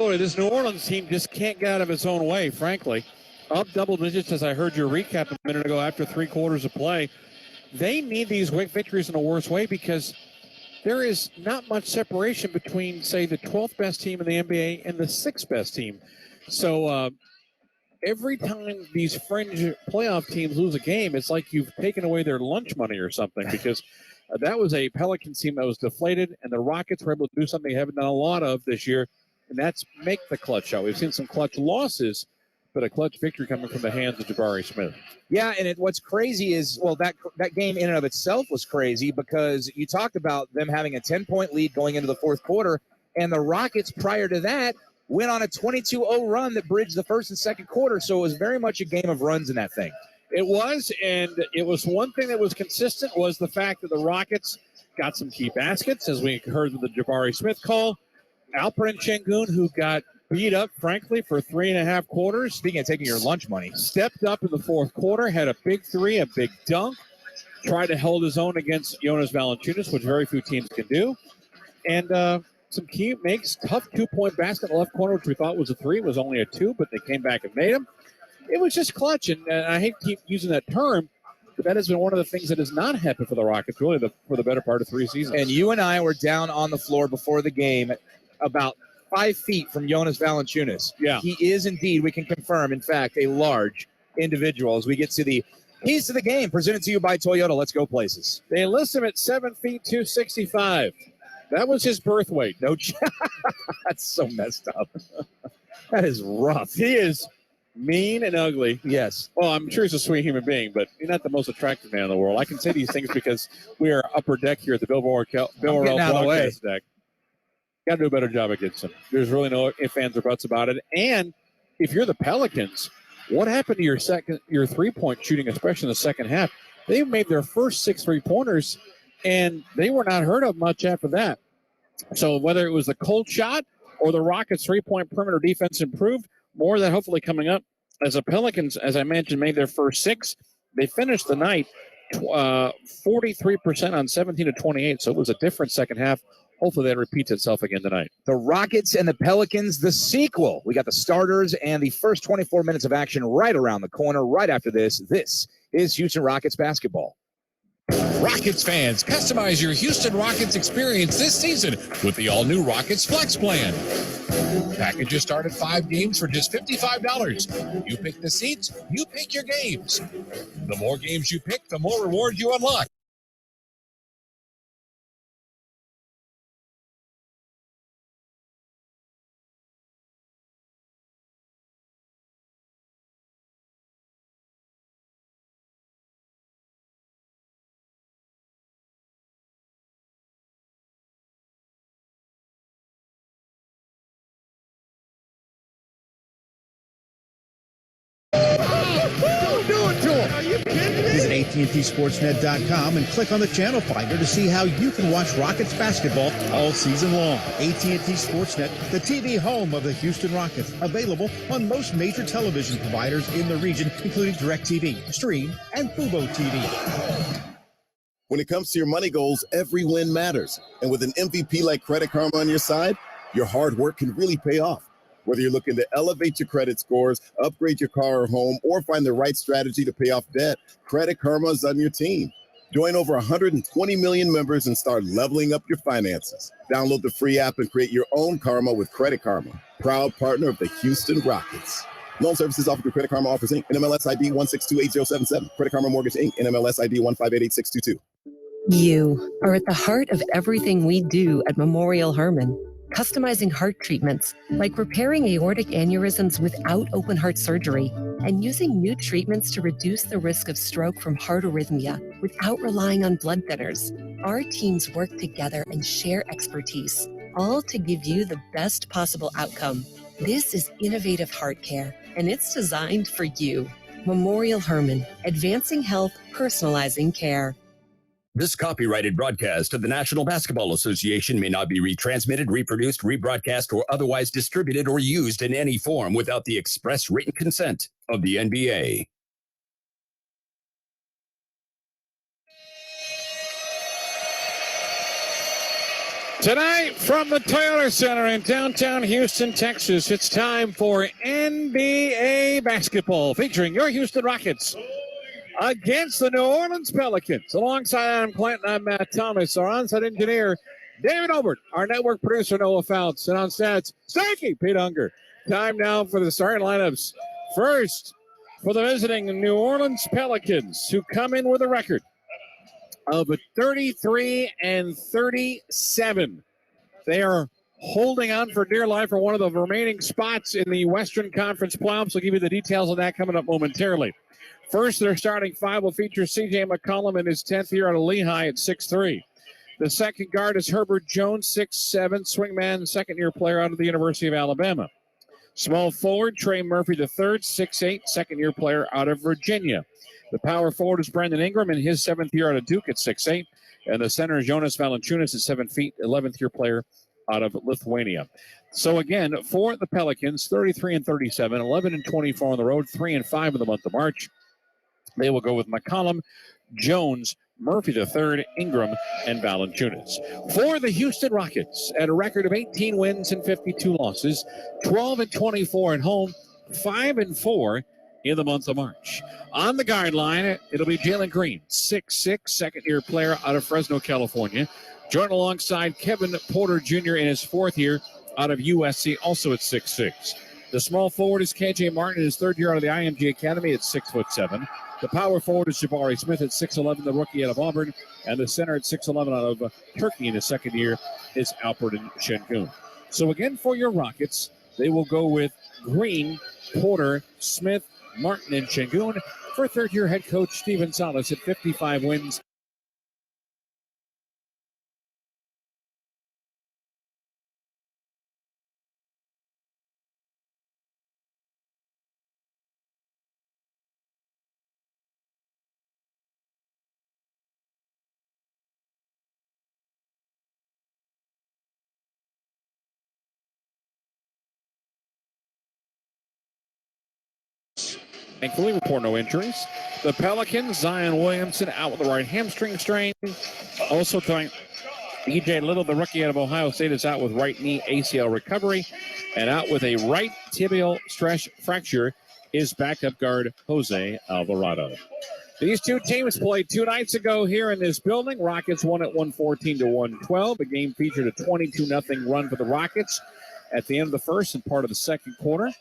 Boy, this New Orleans team just can't get out of its own way, frankly. Up double digits, as I heard your recap a minute ago after 3 quarters of play. They need these victories in a worse way because there is not much separation between, say, the 12th best team in the NBA and the 6th best team. So every time these fringe playoff teams lose a game, it's like you've taken away their lunch money or something because that was a Pelicans team that was deflated, and the Rockets were able to do something they haven't done a lot of this year, and that's make the clutch shot. We've seen some clutch losses, but a clutch victory coming from the hands of Jabari Smith. Yeah, and what's crazy is, well, that game in and of itself was crazy because you talked about them having a 10-point lead going into the fourth quarter, and the Rockets prior to that went on a 22-0 run that bridged the first and second quarter, so it was very much a game of runs in that thing. It was, and it was one thing that was consistent was the fact that the Rockets got some key baskets, as we heard with the Jabari Smith call. Alperen Şengün, who got beat up, frankly, for 3.5 quarters. Speaking of taking your lunch money. Stepped up in the fourth quarter, had a big three, a big dunk, tried to hold his own against Jonas Valanciunas, which very few teams can do. And some key makes tough 2-point basket in the left corner, which we thought was a 3. It was only a 2, but they came back and made him. It was just clutch, and I hate to keep using that term, but that has been one of the things that has not happened for the Rockets, really, for the better part of 3 seasons. And you and I were down on the floor before the game about 5 feet from Jonas Valanciunas. Yeah. He is indeed, we can confirm, in fact, a large individual as we get to the keys to the game presented to you by Toyota. Let's go places. They enlist him at 7 feet 265. That was his birth weight. No, that's so messed up. That is rough. He is mean and ugly. Yes. Well, I'm sure he's a sweet human being, but he's not the most attractive man in the world. I can say these things because we are upper deck here at the Bill Morrell broadcast deck. Got to do a better job against him. There's really no ifs, ands, or buts about it. And if you're the Pelicans, what happened to your 3-point shooting, especially in the second half? They made their first 6 3-pointers, and they were not heard of much after that. So whether it was the cold shot or the Rockets' 3-point perimeter defense improved, more of that hopefully coming up. As the Pelicans, as I mentioned, made their first 6, they finished the night 43% on 17 of 28, so it was a different second half. Hopefully that repeats itself again tonight. The Rockets and the Pelicans, the sequel. We got the starters and the first 24 minutes of action right around the corner. Right after this, this is Houston Rockets basketball. Rockets fans, customize your Houston Rockets experience this season with the all-new Rockets Flex Plan. Packages start at 5 games for just $55. You pick the seats, you pick your games. The more games you pick, the more rewards you unlock. Visit AT&TSportsNet.com and click on the channel finder to see how you can watch Rockets basketball all season long. AT&T Sportsnet, the TV home of the Houston Rockets. Available on most major television providers in the region, including DirecTV, Stream, and Fubo TV. When it comes to your money goals, every win matters. And with an MVP like Credit Karma on your side, your hard work can really pay off. Whether you're looking to elevate your credit scores, upgrade your car or home, or find the right strategy to pay off debt, Credit Karma is on your team. Join over 120 million members and start leveling up your finances. Download the free app and create your own karma with Credit Karma, proud partner of the Houston Rockets. Loan services offered through Credit Karma Offers, Inc., NMLS ID 1628077. Credit Karma Mortgage, Inc., NMLS ID 1588622. You are at the heart of everything we do at Memorial Hermann. Customizing heart treatments, like repairing aortic aneurysms without open heart surgery, and using new treatments to reduce the risk of stroke from heart arrhythmia without relying on blood thinners. Our teams work together and share expertise, all to give you the best possible outcome. This is innovative heart care, and it's designed for you. Memorial Hermann, advancing health, personalizing care. This copyrighted broadcast of the National Basketball Association may not be retransmitted, reproduced, rebroadcast, or otherwise distributed or used in any form without the express written consent of the NBA. Tonight from the Toyota Center in downtown Houston, Texas, it's time for NBA basketball featuring your Houston Rockets against the New Orleans Pelicans. Alongside Adam Clanton, I'm Matt Thomas, our on-site engineer, David Obert, our network producer, Noah Fouts, and on stats, Stanky Pete Unger. Time now for the starting lineups. First, for the visiting New Orleans Pelicans, who come in with a record of 33-37. They are holding on for dear life for one of the remaining spots in the Western Conference playoffs. I'll give you the details on that coming up momentarily. First, their starting five will feature C.J. McCollum in his 10th year out of Lehigh at 6'3". The second guard is Herbert Jones, 6'7", swingman, second-year player out of the University of Alabama. Small forward, Trey Murphy III, 6'8", second-year player out of Virginia. The power forward is Brandon Ingram in his 7th year out of Duke at 6'8". And the center is Jonas Valanciunas at 7 feet, 11th-year player out of Lithuania. So again, for the Pelicans, 33-37, 11-24 on the road, 3-5 in the month of March. They will go with McCollum, Jones, Murphy III, Ingram, and Valanciunas. For the Houston Rockets, at a record of 18 wins and 52 losses, 12-24 at home, 5-4 in the month of March. On the guard line, it'll be Jalen Green, 6'6", second-year player out of Fresno, California. Joined alongside Kevin Porter Jr. in his 4th year out of USC, also at 6'6". The small forward is KJ Martin in his 3rd year out of the IMG Academy at 6'7". The power forward is Jabari Smith at 6'11", the rookie out of Auburn. And the center at 6'11" out of Turkey in his 2nd year is Alperen Şengün. So again, for your Rockets, they will go with Green, Porter, Smith, Martin, and Şengün. For 3rd-year head coach Stephen Salas at 55 wins. Thankfully, report no injuries. The Pelicans, Zion Williamson out with the right hamstring strain. Also tonight, E.J. Little, the rookie out of Ohio State, is out with right knee ACL recovery. And out with a right tibial stress fracture is backup guard Jose Alvarado. These two teams played 2 nights ago here in this building. Rockets won at 114-112. The game featured a 22-0 run for the Rockets at the end of the first and part of the second quarter.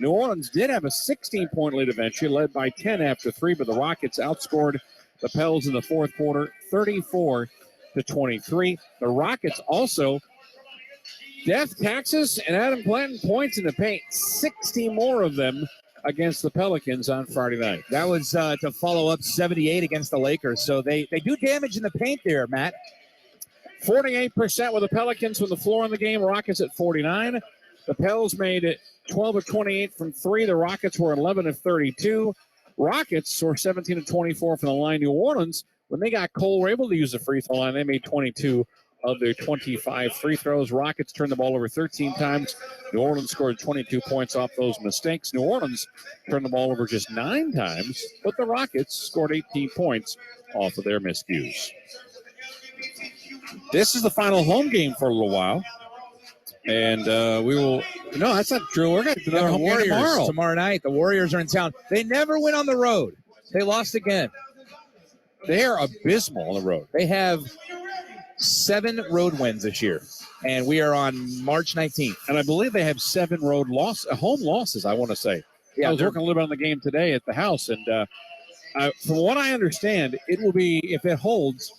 New Orleans did have a 16-point lead eventually, led by 10 after 3, but the Rockets outscored the Pels in the 4th quarter, 34-23. The Rockets also, Death, Taxes, and Adam Clanton points in the paint, 60 more of them against the Pelicans on Friday night. That was to follow up 78 against the Lakers, so they do damage in the paint there, Matt. 48% with the Pelicans from the floor in the game, Rockets at 49. The Pels made it 12 of 28 from 3. The Rockets were 11 of 32. Rockets were 17 of 24 from the line. New Orleans, when they got cold, were able to use the free throw line. They made 22 of their 25 free throws. Rockets turned the ball over 13 times. New Orleans scored 22 points off those mistakes. New Orleans turned the ball over just 9 times, but the Rockets scored 18 points off of their miscues. This is the final home game for a little while. And we will. No, that's not true. We're going to the Warriors tomorrow night. The Warriors are in town. They never win on the road. They lost again. They are abysmal on the road. They have 7 road wins this year, and we are on March 19th. And I believe they have 7 home losses, I want to say. Yeah, I was working a little bit on the game today at the house, and from what I understand, it will be, if it holds,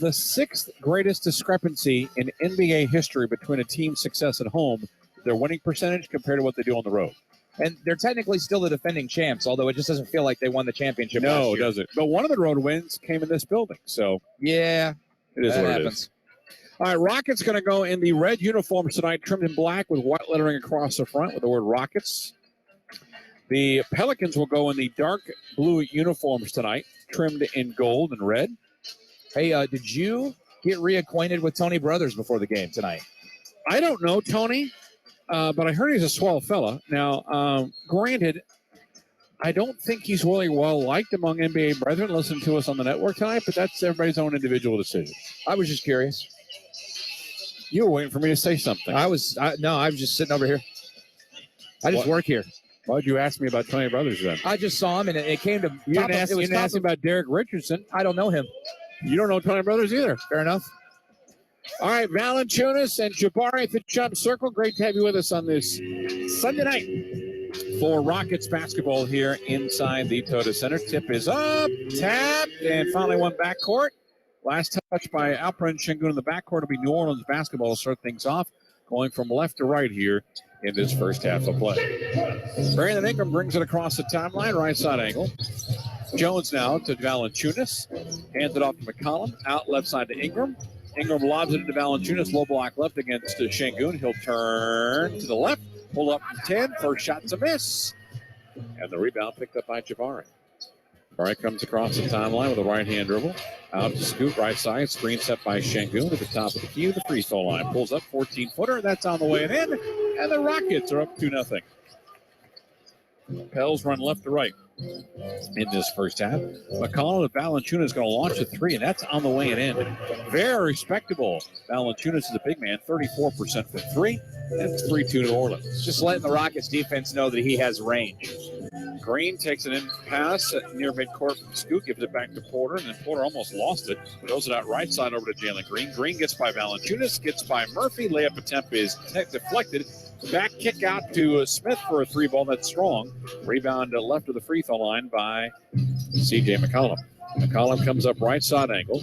the 6th greatest discrepancy in NBA history between a team's success at home, their winning percentage, compared to what they do on the road. And they're technically still the defending champs, although it just doesn't feel like they won the championship last year. No, it doesn't. But one of the road wins came in this building, so yeah, it is what it is. All right, Rockets going to go in the red uniforms tonight, trimmed in black with white lettering across the front with the word Rockets. The Pelicans will go in the dark blue uniforms tonight, trimmed in gold and red. Hey, did you get reacquainted with Tony Brothers before the game tonight? I don't know Tony, but I heard he's a swell fella. Now, granted, I don't think he's really well liked among NBA brethren. Listen to us on the network tonight, but that's everybody's own individual decision. I was just curious. You were waiting for me to say something. I was just sitting over here. I just work here. Why'd you ask me about Tony Brothers then? I just saw him, and it came to. You didn't ask me about Derek Richardson. I don't know him. You don't know Tony Brothers either. Fair enough. All right, Valanciunas and Jabari at the Chubb Circle. Great to have you with us on this Sunday night for Rockets basketball here inside the Toyota Center. Tip is up, tapped, and finally one backcourt. Last touch by Alperen Şengün in the backcourt will be New Orleans basketball to start things off, going from left to right here in this first half of play. Brandon Ingram brings it across the timeline, right side angle. Jones now to Valanciunas. Hands it off to McCollum. Out left side to Ingram. Ingram lobs it into Valanciunas. Low block left against Şengün. He'll turn to the left. Pull up from 10. First shot's a miss. And the rebound picked up by Jabari. Jabari comes across the timeline with a right-hand dribble. Out to scoot right side. Screen set by Şengün at the top of the key. The free throw line. Pulls up 14-footer. That's on the way and in. And the Rockets are up 2-0. Pels run left to right in this first half. McCollum to Valanciunas is going to launch a three, and that's on the way and in. Very respectable. Valanciunas is a big man, 34% for three. That's 3-2 New Orleans. Just letting the Rockets defense know that he has range. Green takes an in pass near midcourt from Scoot, gives it back to Porter, and then Porter almost lost it. Throws it out right side over to Jalen Green. Green gets by Valanciunas, gets by Murphy. Layup attempt is deflected. Back kick out to Smith for a three ball that's strong. Rebound left of the free throw line by C.J. McCollum. McCollum comes up right side angle,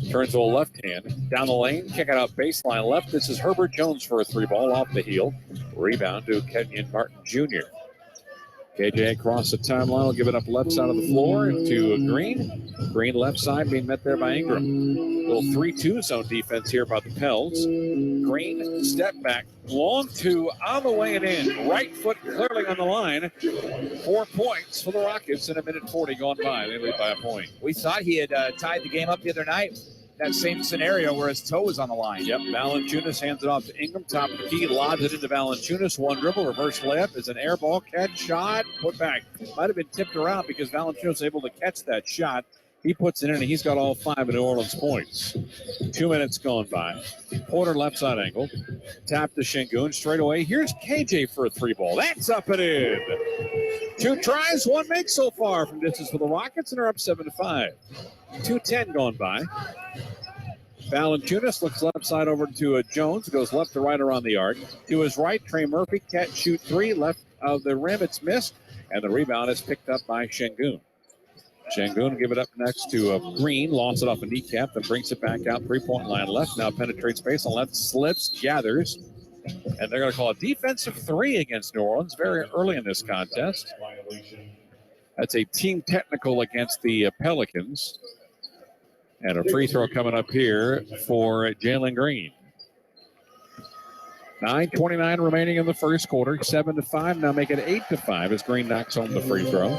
turns to a left hand, down the lane, kick it out baseline left. This is Herbert Jones for a three ball off the heel. Rebound to Kenyon Martin Jr. KJ across the timeline will give it up left side of the floor to Green. Green left side being met there by Ingram. Little 3-2 zone defense here by the Pels. Green step back, long two on the way and in. Right foot clearly on the line. 4 points for the Rockets in a minute 40 gone by. They lead by a point. We thought he had tied the game up the other night. That same scenario where his toe was on the line. Yep, Valanciunas hands it off to Ingram, top of the key, lobs it into Valanciunas. One dribble, reverse layup is an air ball, catch, shot, put back. Might have been tipped around because Valanciunas was able to catch that shot. He puts it in, and he's got all 5 of New Orleans points. 2 minutes gone by. Porter left side angle. Tap to Şengün straight away. Here's KJ for a three ball. That's up and in. 2 tries, 1 make so far from distance for the Rockets, and they're up 7-5. 2:10 gone by. Valanciunas looks left side over to Jones. Goes left to right around the arc. To his right, Trey Murphy. Catch, shoot three. Left of the rim. It's missed. And the rebound is picked up by Şengün. Şengün give it up next to Green. Lost it off a kneecap. Then brings it back out. 3-point line left. Now penetrates space on left. Slips. Gathers. And they're going to call a defensive three against New Orleans very early in this contest. That's a team technical against the Pelicans. And a free throw coming up here for Jalen Green. 9:29 remaining in the first quarter. 7-5. Now make it 8-5 as Green knocks home the free throw.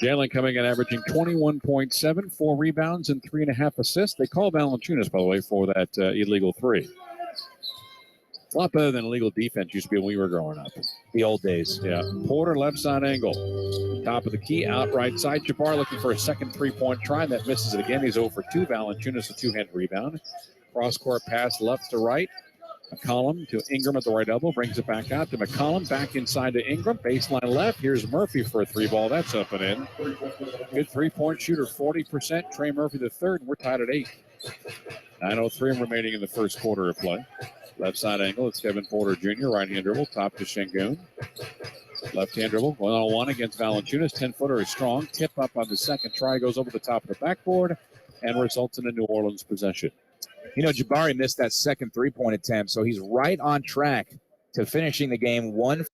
Jalen coming in averaging 21.7, 4 rebounds, and 3.5 assists. They call Valanciunas, by the way, for that illegal three. A lot better than illegal defense used to be when we were growing up. The old days. Yeah. Porter left side angle. Top of the key, out right side. Jabari looking for a second three-point try. That misses it again. He's 0 for 2. Valanciunas a two-hand rebound. Cross-court pass left to right. McCollum to Ingram at the right elbow. Brings it back out to McCollum. Back inside to Ingram. Baseline left. Here's Murphy for a three ball. That's up and in. Good three-point shooter, 40%. Trey Murphy the third. And we're tied at 8. 9:03 remaining in the first quarter of play. Left side angle. It's Kevin Porter Jr. Right-hand dribble. Top to Şengün. Left-hand dribble. 1-on-1 against Valanciunas. 10-footer is strong. Tip up on the second try. Goes over the top of the backboard and results in a New Orleans possession. You know, Jabari missed that second three-point attempt, so he's right on track to finishing the game 1.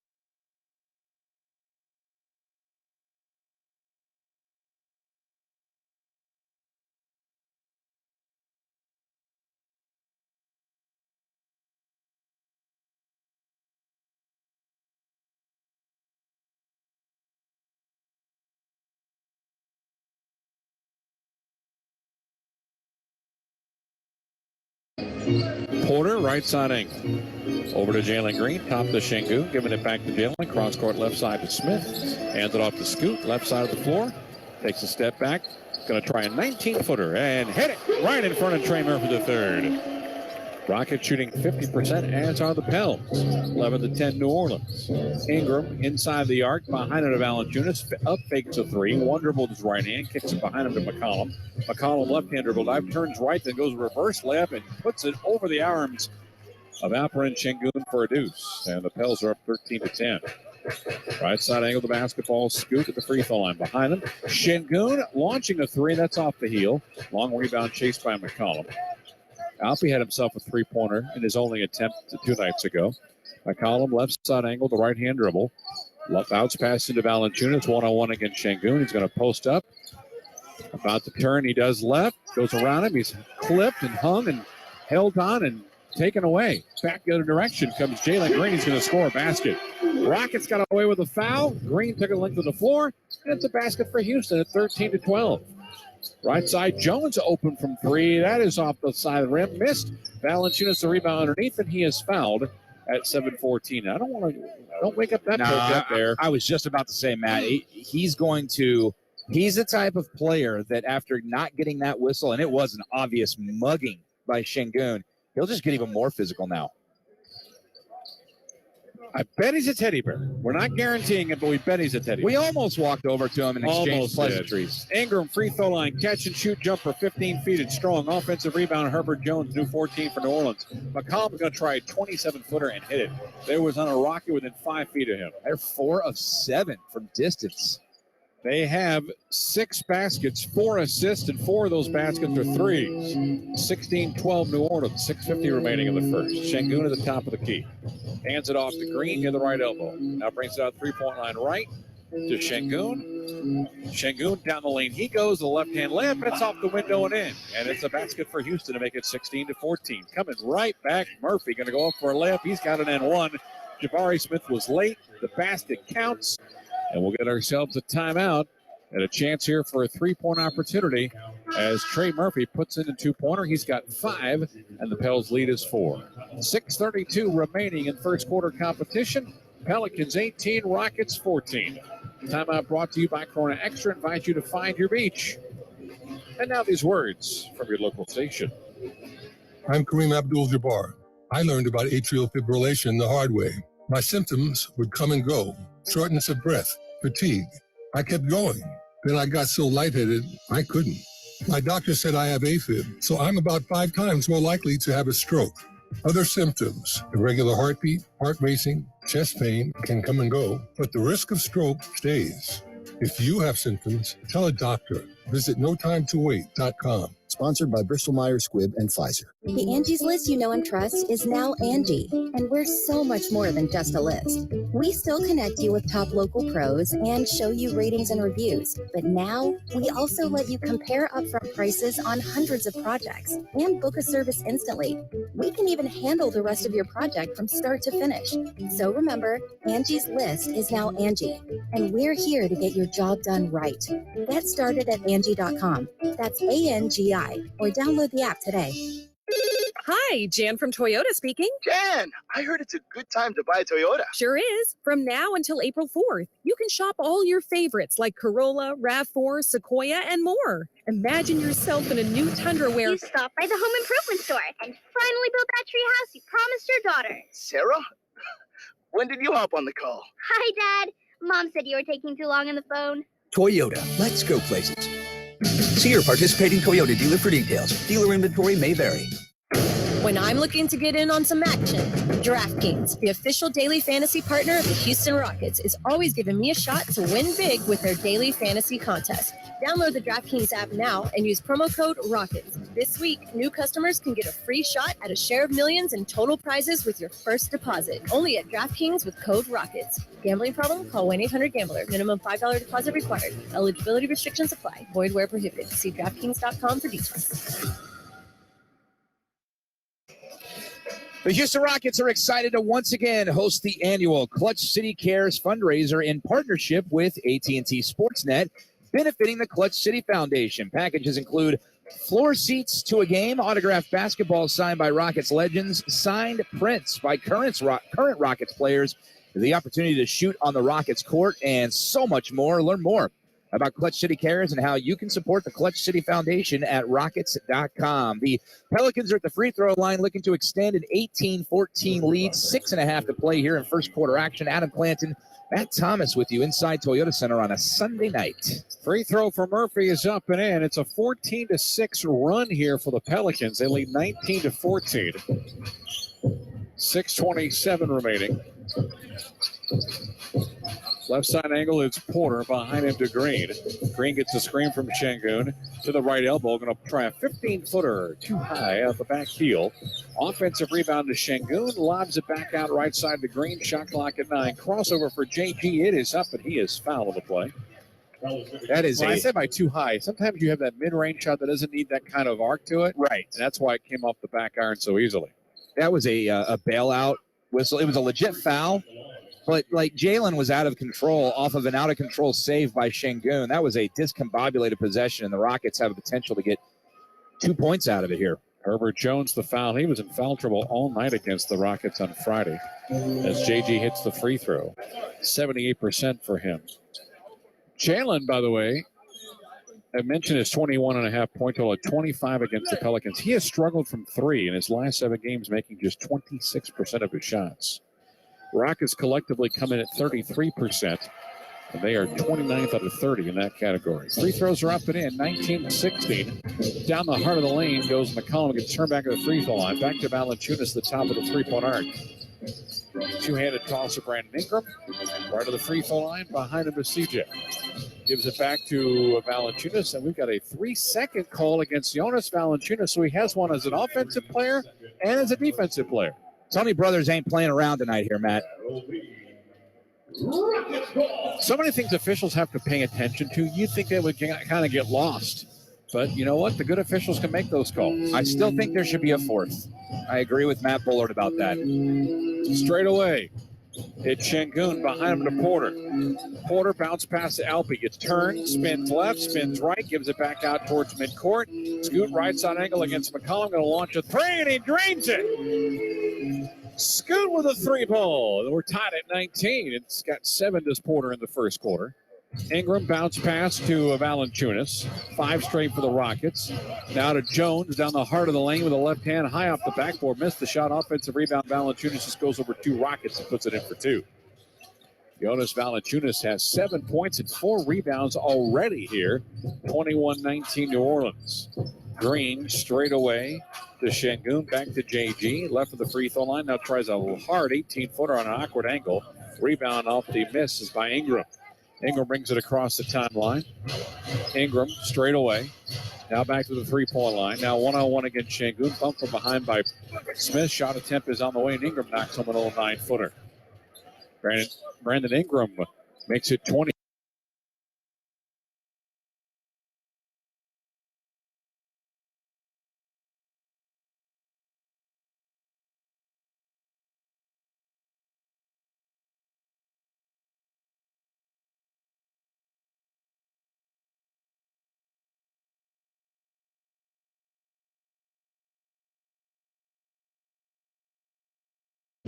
Porter, right side angle. Over to Jalen Green, top to Şengün, giving it back to Jalen. Cross court left side to Smith. Hands it off to Scoot, left side of the floor. Takes a step back, Going to try a 19-footer and hit it right in front of Trey Murphy the third. Rockets shooting 50%, as are the Pels. 11-10 New Orleans. Ingram inside the arc, behind it to Valanciunas. Up fakes a three. One dribble with his right hand, kicks it behind him to McCollum. McCollum left-hand dribble dive, turns right, then goes reverse layup and puts it over the arms of Alperen Şengün for a deuce. And the Pels are up 13-10. Right side angle, the basketball scoop at the free throw line behind him. Şengün launching a three, that's off the heel. Long rebound chased by McCollum. Alfie had himself a three-pointer in his only attempt 2 nights ago. McCollum, left side angle, the right-hand dribble. Left bounce pass into Valanciunas, one-on-one against Şengün. He's going to post up. About to turn, he does left. Goes around him. He's clipped and hung and held on and taken away. Back the other direction comes Jalen Green. He's going to score a basket. Rockets got away with a foul. Green took a length of the floor. And it's a basket for Houston at 13-12. Right side, Jones open from three. That is off the side of the rim. Missed. Valanciunas the rebound underneath, and he is fouled at 7:14. I don't wake up that up there. I was just about to say, Matt, he's the type of player that after not getting that whistle, and it was an obvious mugging by Şengün, he'll just get even more physical now. I bet he's a teddy bear. We're not guaranteeing it, but we bet he's a teddy bear. We almost walked over to him and exchanged pleasantries. Ingram, free throw line, catch and shoot jumper, 15 feet and strong. Offensive rebound, Herbert Jones, new 14 for New Orleans. McCollum's going to try a 27-footer and hit it. There was on a rocket within 5 feet of him. They're 4 of 7 from distance. They have 6 baskets, 4 assists, and 4 of those baskets are threes. 16-12 New Orleans, 6:50 remaining in the first. Şengün at the top of the key. Hands it off to Green near the right elbow. Now brings it out 3-point line right to Şengün. Şengün down the lane. He goes the left-hand layup, and it's off the window and in. And it's a basket for Houston to make it 16-14. Coming right back, Murphy going to go up for a layup. He's got an N1. Jabari Smith was late. The basket counts. And we'll get ourselves a timeout and a chance here for a 3-point opportunity as Trey Murphy puts in a 2-pointer. He's got 5, and the Pels lead is 4. 6:32 remaining in first quarter competition. Pelicans 18, Rockets 14. Timeout brought to you by Corona Extra. Invite you to find your beach. And now these words from your local station. I'm Kareem Abdul-Jabbar. I learned about atrial fibrillation the hard way. My symptoms would come and go. Shortness of breath, fatigue. I kept going. Then I got so lightheaded, I couldn't. My doctor said I have AFib, so I'm about 5 times more likely to have a stroke. Other symptoms, irregular heartbeat, heart racing, chest pain can come and go, but the risk of stroke stays. If you have symptoms, tell a doctor. Visit notimetowait.com. Sponsored by Bristol-Myers Squibb and Pfizer. The Angie's List you know and trust is now Angie, and we're so much more than just a list. We still connect you with top local pros and show you ratings and reviews, but now we also let you compare upfront prices on hundreds of projects and book a service instantly. We can even handle the rest of your project from start to finish. So remember, Angie's List is now Angie, and we're here to get your job done right. Get started at Angie.com. That's ANGI, or download the app today. Hi, Jan from Toyota speaking. Jan, I heard it's a good time to buy a Toyota. Sure is. From now until April 4th, you can shop all your favorites like Corolla, RAV4, Sequoia, and more. Imagine yourself in a new Tundra where you stopped by the home improvement store and finally built that tree house you promised your daughter. Sarah? When did you hop on the call? Hi, Dad. Mom said you were taking too long on the phone. Toyota, let's go places. See your participating Toyota dealer for details. Dealer inventory may vary. When I'm looking to get in on some action, DraftKings, the official daily fantasy partner of the Houston Rockets, is always giving me a shot to win big with their daily fantasy contest. Download the DraftKings app now and use promo code ROCKETS. This week, new customers can get a free shot at a share of millions in total prizes with your first deposit. Only at DraftKings with code ROCKETS. Gambling problem? Call 1-800-GAMBLER. Minimum $5 deposit required. Eligibility restrictions apply. Void where prohibited. See DraftKings.com for details. The Houston Rockets are excited to once again host the annual Clutch City Cares fundraiser in partnership with AT&T Sportsnet, benefiting the Clutch City Foundation. Packages include floor seats to a game, autographed basketball signed by Rockets legends, signed prints by current Rockets players, the opportunity to shoot on the Rockets court, and so much more. Learn more about Clutch City Cares and how you can support the Clutch City Foundation at Rockets.com. The Pelicans are at the free throw line looking to extend an 18-14 lead, 6.5 to play here in first quarter action. Adam Clanton, Matt Thomas with you inside Toyota Center on a Sunday night. Free throw for Murphy is up and in. It's a 14-6 run here for the Pelicans. They lead 19-14. 6:27 remaining. Left side angle is Porter, behind him to Green. Green gets a screen from Şengün to the right elbow. Going to try a 15-footer too high at the back heel. Offensive rebound to Şengün. Lobs it back out right side to Green. Shot clock at 9. Crossover for JG. It is up, and he is fouled on the play. That is I said by too high. Sometimes you have that mid-range shot that doesn't need that kind of arc to it. Right. And that's why it came off the back iron so easily. That was a bailout whistle. It was a legit foul. But, like, Jalen was out of control off of an out-of-control save by Şengün. That was a discombobulated possession, and the Rockets have a potential to get 2 points out of it here. Herbert Jones, the foul. He was in foul trouble all night against the Rockets on Friday as JG hits the free throw. 78% for him. Jalen, by the way, I mentioned his 21.5 point total at 25 against the Pelicans. He has struggled from three in his last 7 games, making just 26% of his shots. Rockets collectively come in at 33%, and they are 29th out of 30 in that category. Free throws are up and in, 19-16. Down the heart of the lane goes McCollum, gets turned back to the free throw line. Back to Valanciunas, the top of the three-point arc. Two-handed toss to Brandon Ingram. Right to the free throw line, behind him to CJ. Gives it back to Valanciunas, and we've got a 3-second call against Jonas Valanciunas, so he has one as an offensive player and as a defensive player. Tony Brothers ain't playing around tonight here, Matt. So many things officials have to pay attention to. You'd think they would kind of get lost. But you know what? The good officials can make those calls. I still think there should be a fourth. I agree with Matt Bullard about that. Straight away. It's Şengün behind him to Porter. Porter bounce pass to Alpe. Gets turned, spins left, spins right, gives it back out towards midcourt. Scoot right side angle against McCollum. Going to launch a three, and he drains it. Scoot with a three ball. We're tied at 19. It's got 7 to Porter in the first quarter. Ingram bounce pass to Valanciunas. 5 straight for the Rockets. Now to Jones down the heart of the lane with a left hand high off the backboard. Missed the shot. Offensive rebound. Valanciunas just goes over 2 Rockets and puts it in for 2. Jonas Valanciunas has 7 points and 4 rebounds already here. 21-19 New Orleans. Green straight away to Şengün. Back to JG. Left of the free throw line. Now tries a hard 18-footer on an awkward angle. Rebound off the miss is by Ingram. Ingram brings it across the timeline. Ingram straight away. Now back to the three-point line. Now 1-on-1 against Şengün. Bump from behind by Smith. Shot attempt is on the way, and Ingram knocks home an old 9-footer. Brandon Ingram makes it 20.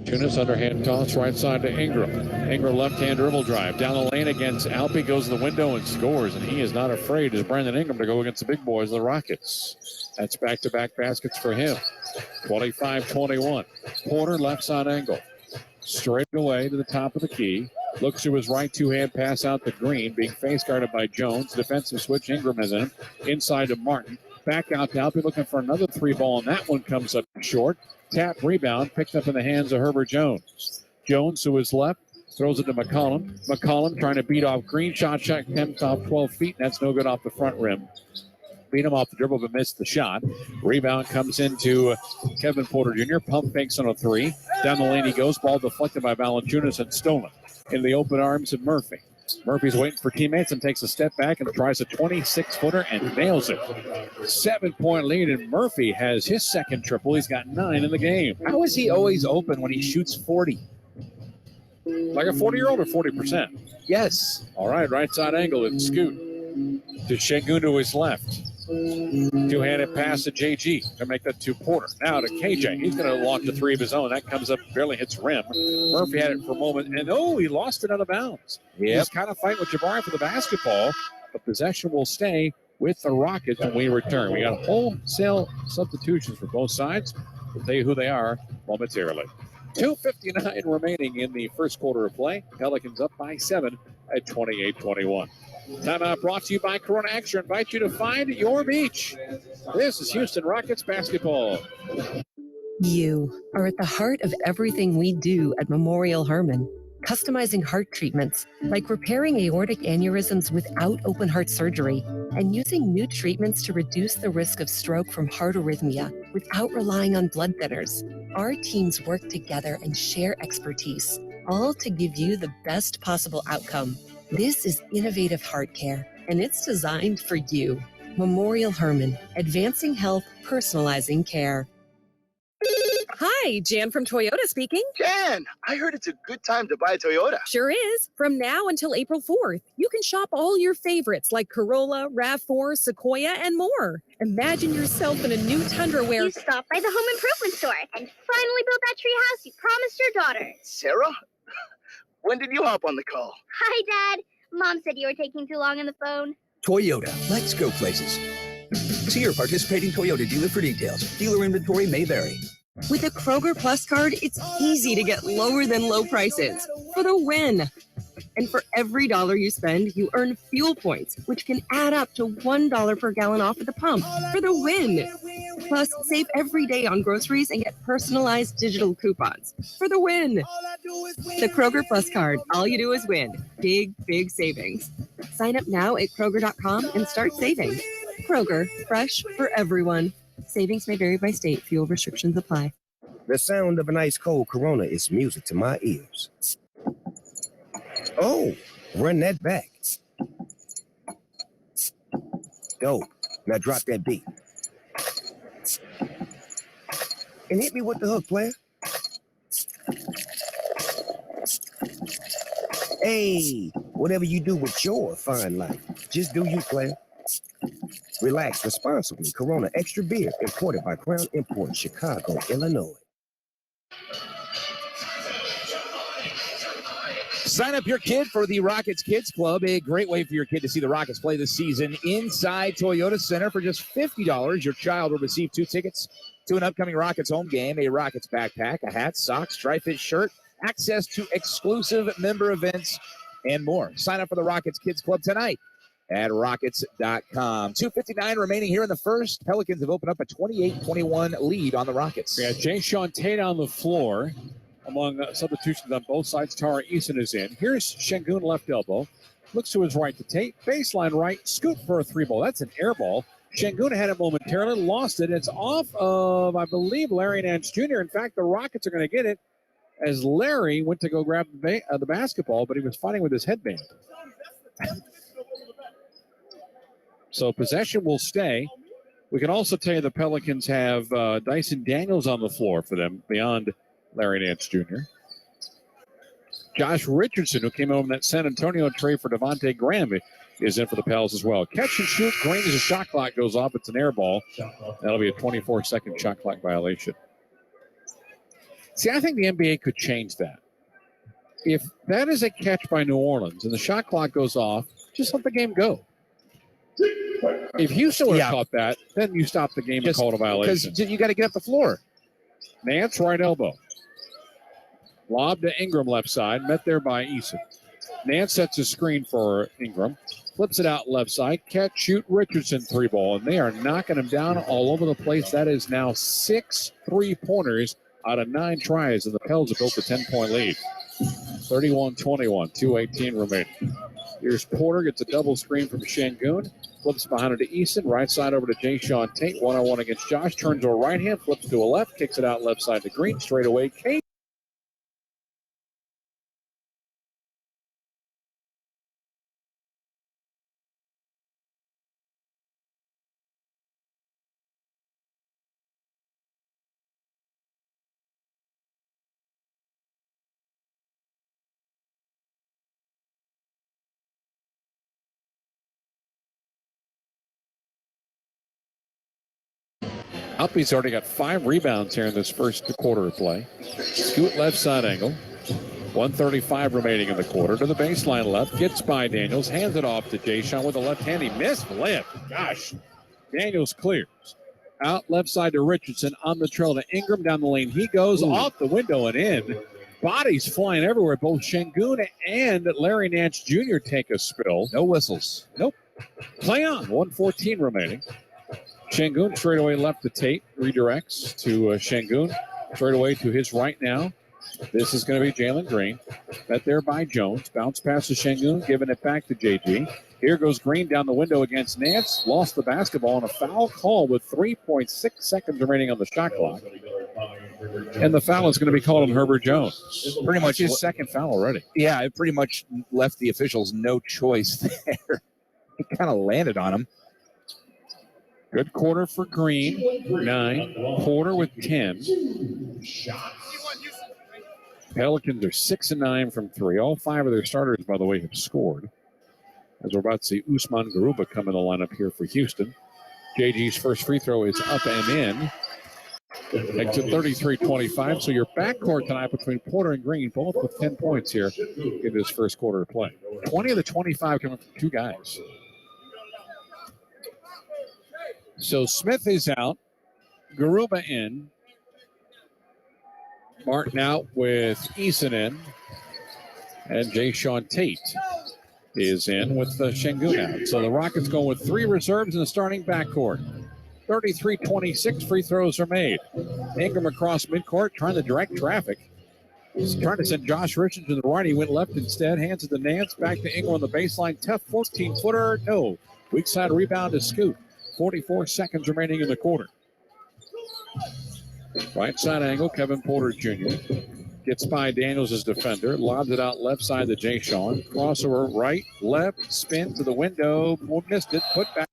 Tunis underhand toss right side to Ingram. Ingram left-hand dribble drive. Down the lane against Alpe, goes to the window and scores. And he is not afraid as Brandon Ingram to go against the big boys, the Rockets. That's back-to-back baskets for him. 25-21. Porter left side angle. Straight away to the top of the key. Looks to his right, two-hand pass out to Green, being face guarded by Jones. Defensive switch, Ingram is in him. Inside to Martin. Back out to Alpe, looking for another 3-ball, and that one comes up short. Tap rebound, picked up in the hands of Herbert Jones. Jones to his left, throws it to McCollum. McCollum trying to beat off Green. Shot attempts off 12 feet, and that's no good off the front rim. Beat him off the dribble, but missed the shot. Rebound comes into Kevin Porter Jr. Pump fakes on a 3. Down the lane he goes. Ball deflected by Valanciunas and stolen. In the open arms of Murphy. Murphy's waiting for teammates and takes a step back and tries a 26-footer and nails it. 7-point lead, and Murphy has his second triple. He's got 9 in the game. How is he always open when he shoots 40? Like a 40-year-old or 40%? Yes. All right, right side angle and Scoot to Şengün to his left. Two-handed pass to JG to make that to Porter. Now to KJ. He's going to launch a 3 of his own. That comes up, barely hits rim. Murphy had it for a moment, and he lost it out of bounds. He's kind of fighting with Jabari for the basketball, but possession will stay with the Rockets when we return. We got wholesale substitutions for both sides. We'll tell you who they are momentarily. 2:59 remaining in the first quarter of play. Pelicans up by 7 at 28-21. Timeout brought to you by Corona Extra. Invite you to find your beach. This is Houston Rockets basketball. You are at the heart of everything we do at Memorial Hermann. Customizing heart treatments, like repairing aortic aneurysms without open heart surgery, and using new treatments to reduce the risk of stroke from heart arrhythmia without relying on blood thinners. Our teams work together and share expertise, all to give you the best possible outcome. This is innovative heart care, and it's designed for you. Memorial Hermann, advancing health, personalizing care. Hi, Jan from Toyota speaking. Jan, I heard it's a good time to buy a Toyota. Sure is. From now until April 4th, you can shop all your favorites like Corolla, RAV4, Sequoia, and more. Imagine yourself in a new Tundra where You stopped by the home improvement store and finally built that tree house you promised your daughter. Sarah? When did you hop on the call? Hi, Dad. Mom said you were taking too long on the phone. Toyota, let's go places. See your participating Toyota dealer for details. Dealer inventory may vary. With a Kroger Plus card, it's easy to get lower than low prices for the win. And for every dollar you spend, you earn fuel points, which can add up to $1 per gallon off at the pump for the win. Plus, save every day on groceries and get personalized digital coupons for the win. The Kroger Plus card, all you do is win. Big, big savings. Sign up now at Kroger.com and start saving. Kroger, fresh for everyone. Savings may vary by state. Fuel restrictions apply. The sound of an ice cold Corona is music to my ears. Oh, run that back. Dope. Now drop that beat. And hit me with the hook, player. Hey, whatever you do with your fine life, just do you, player. Relax responsibly. Corona Extra Beer, imported by Crown Imports, Chicago, Illinois. Sign up your kid for the Rockets Kids Club, a great way for your kid to see the Rockets play this season inside Toyota Center. For just $50, your child will receive 2 tickets to an upcoming Rockets home game, a Rockets backpack, a hat, socks, Dri-Fit shirt, access to exclusive member events, and more. Sign up for the Rockets Kids Club tonight at Rockets.com. 2:59 remaining here in the first. Pelicans have opened up a 28-21 lead on the Rockets. We got Jay-Sean Tate on the floor. Among substitutions on both sides, Tara Eason is in. Here's Şengün left elbow. Looks to his right to Tate. Baseline right. Scoop for a 3-ball. That's an air ball. Şengün had it momentarily. Lost it. It's off of, I believe, Larry Nance Jr. In fact, the Rockets are going to get it as Larry went to go grab the basketball, but he was fighting with his headband. So possession will stay. We can also tell you the Pelicans have Dyson Daniels on the floor for them beyond Larry Nance Jr. Josh Richardson, who came over in that San Antonio trade for Devontae Graham, is in for the Pels as well. Catch and shoot. Green as a shot clock goes off. It's an air ball. That'll be a 24-second shot clock violation. See, I think the NBA could change that. If that is a catch by New Orleans and the shot clock goes off, just let the game go. If Houston would have caught that, then you stop the game and call it a violation. Because you got to get up the floor. Nance, right elbow. Lob to Ingram, left side. Met there by Eason. Nance sets a screen for Ingram. Flips it out left side. Catch, shoot, Richardson 3-ball. And they are knocking him down all over the place. That is now 6 3-pointers out of 9 tries. And the Pels have built a 10-point lead. 31-21, 2:18 remaining. Here's Porter, gets a double screen from Şengün. Flips behind it to Eason. Right side over to Jay-Sean Tate. 1-on-1 against Josh. Turns to a right hand. Flips to a left. Kicks it out left side to Green. Straight away, Kate. Up, he's already got 5 rebounds here in this first quarter of play. Scoot left side angle. 1:35 remaining in the quarter. To the baseline left, gets by Daniels, hands it off to Deshaun with a left hand. He missed left. Gosh, Daniels clears. Out left side to Richardson, on the trail to Ingram, down the lane. He goes off the window and in. Bodies flying everywhere. Both Şengün and Larry Nance Jr. take a spill. No whistles. Nope. Play on. 1:14 remaining. Şengün straight away left to Tate. Redirects to Şengün. Straight away to his right now. This is going to be Jalen Green. Met there by Jones. Bounce pass to Şengün, giving it back to JG. Here goes Green down the window against Nance. Lost the basketball on a foul call with 3.6 seconds remaining on the shot clock. And the foul is going to be called on Herbert Jones. Pretty much his second foul already. Yeah, it pretty much left the officials no choice there. It kind of landed on him. Good quarter for Green. 9. Porter with 10. Pelicans are 6-9 from 3. All 5 of their starters, by the way, have scored. As we're about to see Usman Garuba come in the lineup here for Houston. JG's first free throw is up and in. Makes it 33-25. So your backcourt tonight between Porter and Green, both with 10 points here in this first quarter of play. 20 of the 25 coming from 2 guys. So Smith is out. Garuba in. Martin out with Eason in. And Jayshawn Tate is in with Şengün out. So the Rockets go with 3 reserves in the starting backcourt. 33-26 free throws are made. Ingram across midcourt trying to direct traffic. He's trying to send Josh Richardson to the right. He went left instead. Hands it to Nance. Back to Ingram on the baseline. Tough 14-footer. No. Weak side rebound to Scoot. 44 seconds remaining in the quarter. Right side angle, Kevin Porter Jr. Gets by Daniels as defender. Lobs it out left side to Jayshawn. Crossover right, left, spin to the window. Missed it. Put back.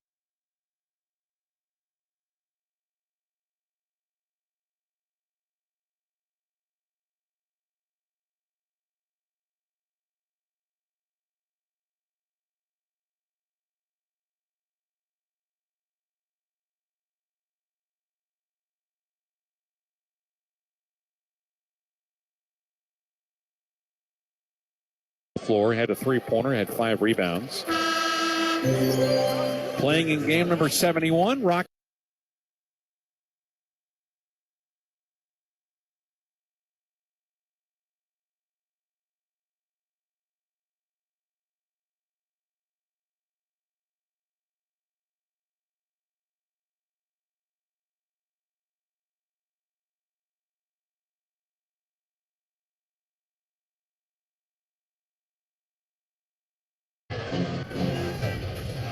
Floor, had a 3-pointer, had 5 rebounds. Playing in game number 71, Rock.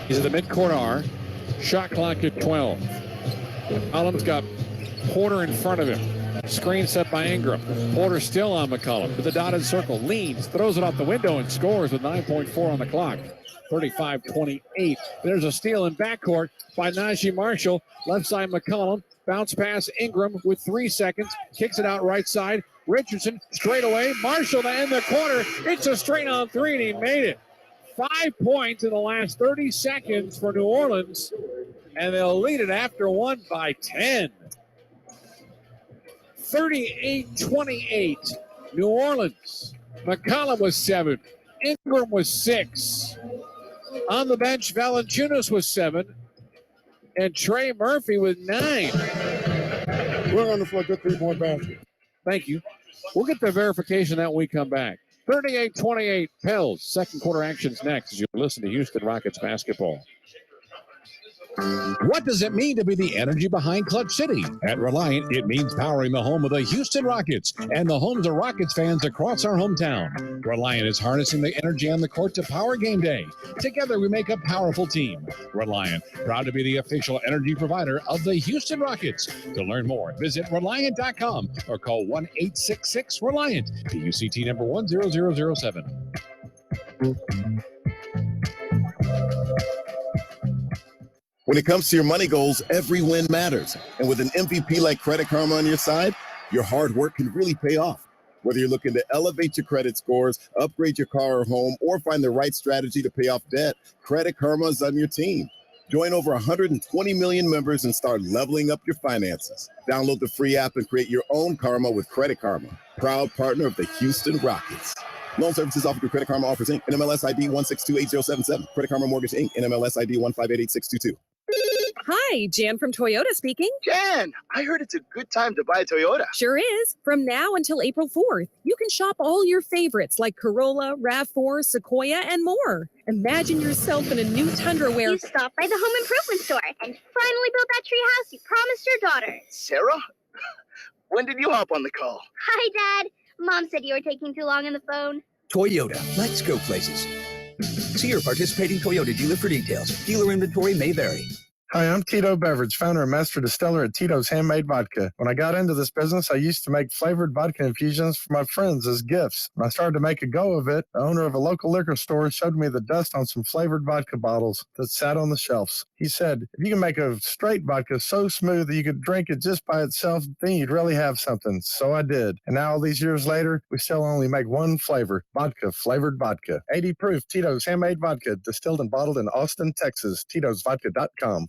He's at the midcourt R. Shot clock at 12. Allen's got Porter in front of him. Screen set by Ingram. Porter still on McCollum to the dotted circle. Leans, throws it out the window and scores with 9.4 on the clock. 35-28. There's a steal in backcourt by Najee Marshall. Left side McCollum. Bounce pass Ingram with 3 seconds. Kicks it out right side. Richardson straight away. Marshall to end the quarter. It's a straight on 3 and he made it. 5 points in the last 30 seconds for New Orleans, and they'll lead it after 1 by 10. 38-28, New Orleans. McCollum was 7. Ingram was 6. On the bench, Valanciunas was 7. And Trey Murphy with 9. We're on the floor, good 3-point basket. Thank you. We'll get the verification that when we come back. 38-28 Pels. Second quarter actions next as you listen to Houston Rockets basketball. What does it mean to be the energy behind Clutch City? At Reliant, it means powering the home of the Houston Rockets and the homes of Rockets fans across our hometown. Reliant is harnessing the energy on the court to power game day. Together, we make a powerful team. Reliant, proud to be the official energy provider of the Houston Rockets. To learn more, visit Reliant.com or call 1-866-RELIANT, PUCT number 10007. When it comes to your money goals, every win matters. And with an MVP like Credit Karma on your side, your hard work can really pay off. Whether you're looking to elevate your credit scores, upgrade your car or home, or find the right strategy to pay off debt, Credit Karma is on your team. Join over 120 million members and start leveling up your finances. Download the free app and create your own karma with Credit Karma. proud partner of the Houston Rockets. Loan services offered through Credit Karma Offers, Inc., NMLS ID 1628077. Credit Karma Mortgage, Inc., NMLS ID 1588622. Hi, Jan from Toyota speaking. Jan, I heard it's a good time to buy a Toyota. Sure is. From now until April 4th, you can shop all your favorites like Corolla, RAV4, Sequoia, and more. Imagine yourself in a new Tundra where You stopped by the home improvement store and finally built that tree house you promised your daughter. Sarah? When did you hop on the call? Hi, Dad. Mom said you were taking too long on the phone. Toyota, let's go places. See your participating Toyota dealer for details. Dealer inventory may vary. Hi, I'm Tito Beverage, founder and master distiller at Tito's Handmade Vodka. When I got into this business, I used to make flavored vodka infusions for my friends as gifts. When I started to make a go of it, the owner of a local liquor store showed me the dust on some flavored vodka bottles that sat on the shelves. He said, if you can make a straight vodka so smooth that you could drink it just by itself, then you'd really have something. So I did. And now all these years later, we still only make one flavor, vodka flavored vodka. 80 proof Tito's Handmade Vodka, distilled and bottled in Austin, Texas. Tito'sVodka.com.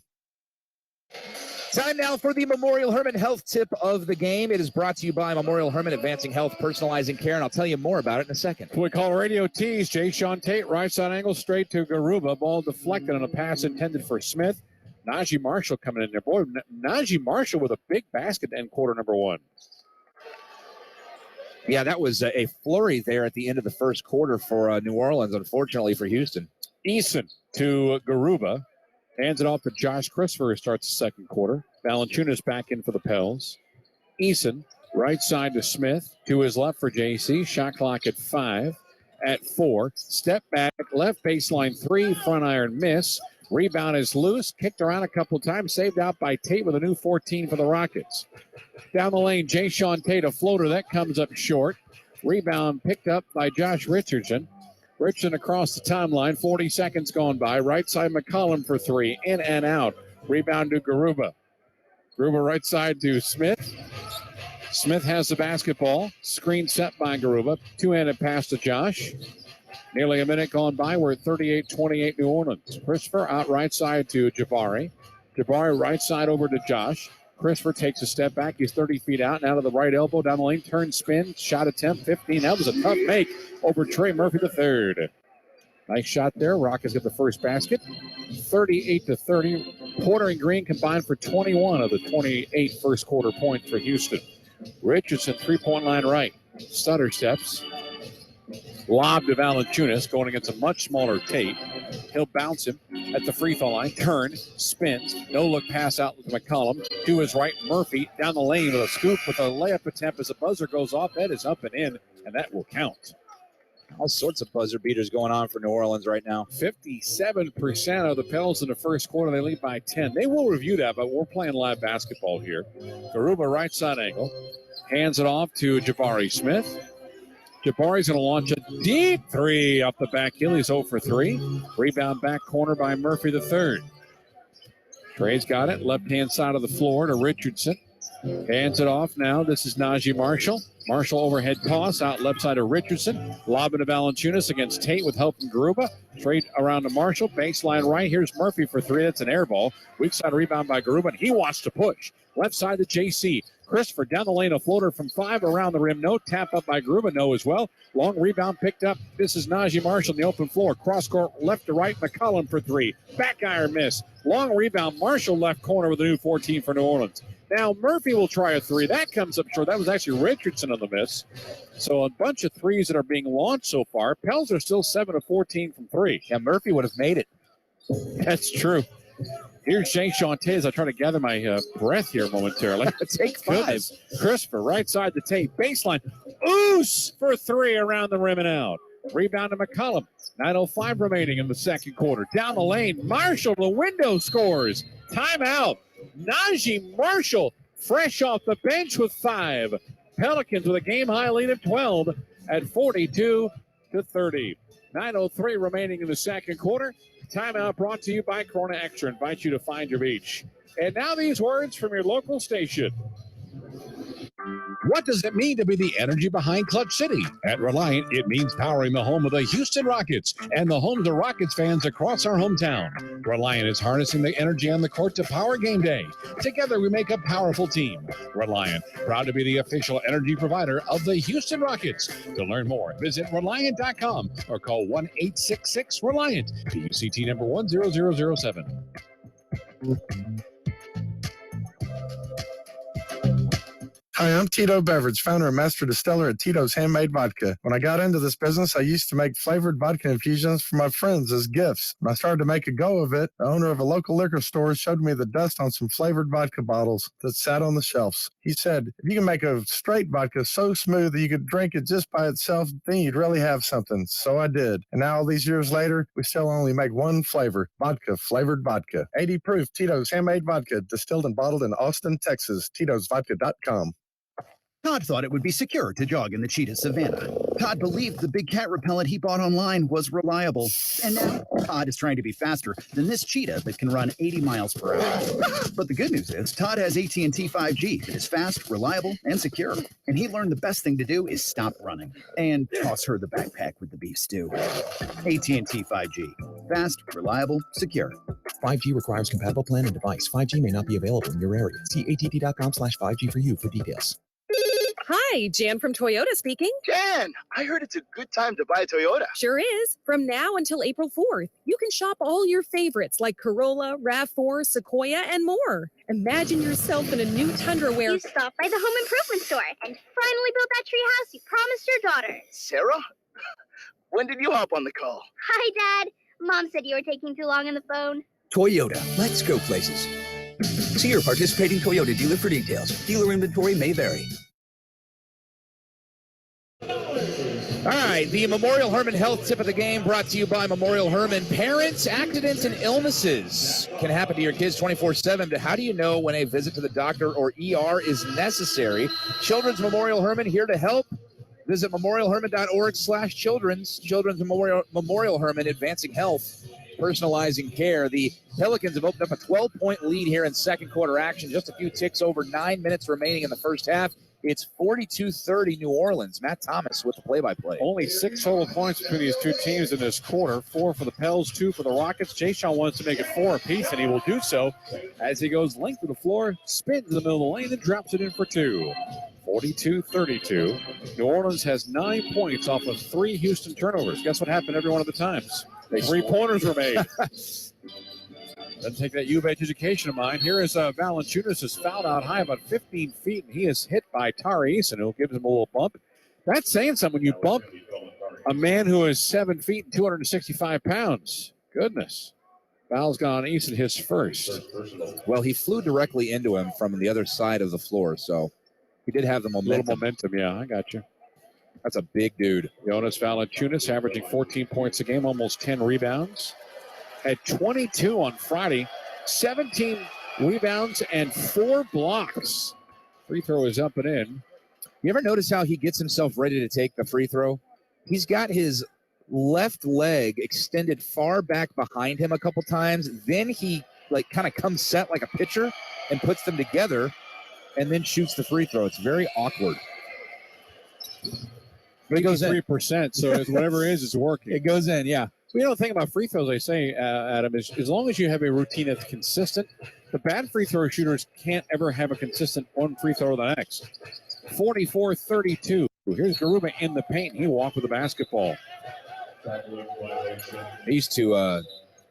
Time now for the Memorial Hermann Health Tip of the game. It is brought to you by Memorial Hermann, advancing health, personalizing care, and I'll tell you more about it in a second. We call radio tees. Jay-Sean Tate, right side angle, straight to Garuba. Ball deflected on a pass intended for Smith. Najee Marshall coming in there. Boy, Najee Marshall with a big basket to end quarter number one. Yeah, that was a flurry there at the end of the first quarter for New Orleans, unfortunately for Houston. Eason to Garuba. Hands it off to Josh Christopher, who starts the second quarter. Valanciunas back in for the Pels. Eason, right side to Smith. To his left for JC. Shot clock at 5. At 4. Step back, left baseline 3. Front iron miss. Rebound is loose. Kicked around a couple of times. Saved out by Tate with a new 14 for the Rockets. Down the lane, Jay-Sean Tate, a floater. That comes up short. Rebound picked up by Josh Richardson. Richardson across the timeline, 40 seconds gone by. Right side McCollum for 3, in and out. Rebound to Garuba. Garuba right side to Smith. Smith has the basketball. Screen set by Garuba. Two-handed pass to Josh. Nearly a minute gone by. We're at 38-28 New Orleans. Christopher out right side to Jabari. Jabari right side over to Josh. Christopher takes a step back. He's 30 feet out. Now to the right elbow. Down the lane. Turn, spin. Shot attempt. 15. That was a tough make over Trey Murphy III. Nice shot there. Rockets get the first basket. 38-30. Porter and Green combined for 21 of the 28 first quarter points for Houston. Richardson, three-point line right. Stutter steps. Lob to Valanciunas, going against a much smaller Tate. He'll bounce him at the free throw line. Turn, spins, no-look pass out to McCollum. To his right, Murphy down the lane with a scoop with a layup attempt as the buzzer goes off. That is up and in, and that will count. All sorts of buzzer beaters going on for New Orleans right now. 57% of the Pels in the first quarter. They lead by 10. They will review that, but we're playing live basketball here. Garuba right side angle. Hands it off to Jabari Smith. Jabari's going to launch a deep three up the back heel. He's 0 for 3. Rebound back corner by Murphy III. Trey's got it. Left-hand side of the floor to Richardson. Hands it off now. This is Najee Marshall. Marshall overhead toss out left side of Richardson. Lobbing to Valanciunas against Tate with help from Garuba. Trade around to Marshall. Baseline right. Here's Murphy for 3. That's an air ball. Weak side rebound by Garuba. And he wants to push. Left side to JC. Christopher down the lane, a floater from 5 around the rim. No. Tap up by Garuba. No as well. Long rebound picked up. This is Najee Marshall in the open floor. Cross court left to right. McCollum for 3. Back iron miss. Long rebound. Marshall left corner with a new 14 for New Orleans. Now Murphy will try a 3. That comes up short. That was actually Richardson on the miss. So a bunch of threes that are being launched so far. Pels are still 7 of 14 from 3. Yeah, Murphy would have made it. That's true. Here's Jay-Sean Tate as I try to gather my breath here momentarily. Take 5. Christopher, right side to Tate. Baseline. Oos for 3 around the rim and out. Rebound to McCollum. 9:05 remaining in the second quarter. Down the lane. Marshall, the window scores. Timeout. Najee Marshall, fresh off the bench with 5. Pelicans with a game-high lead of 12 at 42-30. 9:03 remaining in the second quarter. Timeout brought to you by Corona Extra. Invite you to find your beach. And now these words from your local station. What does it mean to be the energy behind Clutch City? At Reliant, it means powering the home of the Houston Rockets and the home of the Rockets fans across our hometown. Reliant is harnessing the energy on the court to power game day. Together, we make a powerful team. Reliant, proud to be the official energy provider of the Houston Rockets. To learn more, visit Reliant.com or call 1-866-RELIANT, PUCT number 10007. Hi, I'm Tito Beverage, founder and master distiller at Tito's Handmade Vodka. When I got into this business, I used to make flavored vodka infusions for my friends as gifts. When I started to make a go of it, the owner of a local liquor store showed me the dust on some flavored vodka bottles that sat on the shelves. He said, if you can make a straight vodka so smooth that you could drink it just by itself, then you'd really have something. So I did. And now all these years later, we still only make one flavor, vodka, flavored vodka. 80 proof Tito's Handmade Vodka, distilled and bottled in Austin, Texas. Tito'sVodka.com. Todd thought it would be secure to jog in the cheetah savanna. Todd believed the big cat repellent he bought online was reliable. And now Todd is trying to be faster than this cheetah that can run 80 miles per hour. But the good news is Todd has AT&T 5G that is fast, reliable, and secure. And he learned the best thing to do is stop running and toss her the backpack with the beef stew. AT&T 5G. Fast, reliable, secure. 5G requires compatible plan and device. 5G may not be available in your area. See att.com/5G for you for details. Hi, Jan from Toyota speaking. Jan, I heard it's a good time to buy a Toyota. Sure is. From now until April 4th, you can shop all your favorites like Corolla, RAV4, Sequoia, and more. Imagine yourself in a new Tundra where You stopped by the home improvement store and finally built that tree house you promised your daughter. Sarah? When did you hop on the call? Hi, Dad. Mom said you were taking too long on the phone. Toyota, let's go places. See your participating Toyota dealer for details. Dealer inventory may vary. All right, the Memorial Hermann Health Tip of the Game brought to you by Memorial Hermann. Parents, accidents, and illnesses can happen to your kids 24/7, but how do you know when a visit to the doctor or ER is necessary? Children's Memorial Hermann here to help. Visit memorialhermann.org/children's. Children's Memorial Hermann, advancing health, personalizing care. The Pelicans have opened up a 12-point lead here in second quarter action. Just a few ticks over, 9 minutes remaining in the first half. It's 42-30 New Orleans. Matt Thomas with the play-by-play. Only 6 total points between these two teams in this quarter. 4 for the Pels, 2 for the Rockets. Jay-Sean wants to make it 4 apiece, and he will do so as he goes length of the floor, spins in the middle of the lane, and drops it in for 2. 42-32. New Orleans has 9 points off of 3 Houston turnovers. Guess what happened every one of the times? 3 pointers were made. Doesn't take that U of H education of mine. Here is Valanciunas is fouled out high about 15 feet, and he is hit by Tari Eason, who gives him a little bump. That's saying something when you bump a man who is 7 feet and 265 pounds. Goodness. Foul's gone on Eason, his first. Well, he flew directly into him from the other side of the floor, so he did have the momentum. A little momentum, yeah, I got you. That's a big dude. Jonas Valanciunas averaging 14 points a game, almost 10 rebounds. Had 22 on Friday, 17 rebounds and 4 blocks. Free throw is up and in. You ever notice how he gets himself ready to take the free throw? He's got his left leg extended far back behind him a couple times. Then he kind of comes set like a pitcher and puts them together and then shoots the free throw. It's very awkward. But he goes 3%, so whatever it is, it's working. It goes in, yeah. We don't think about free throws, I say, Adam, is as long as you have a routine that's consistent, the bad free throw shooters can't ever have a consistent one free throw the next. 44-32. Here's Garuba in the paint. He walked with the basketball. I used to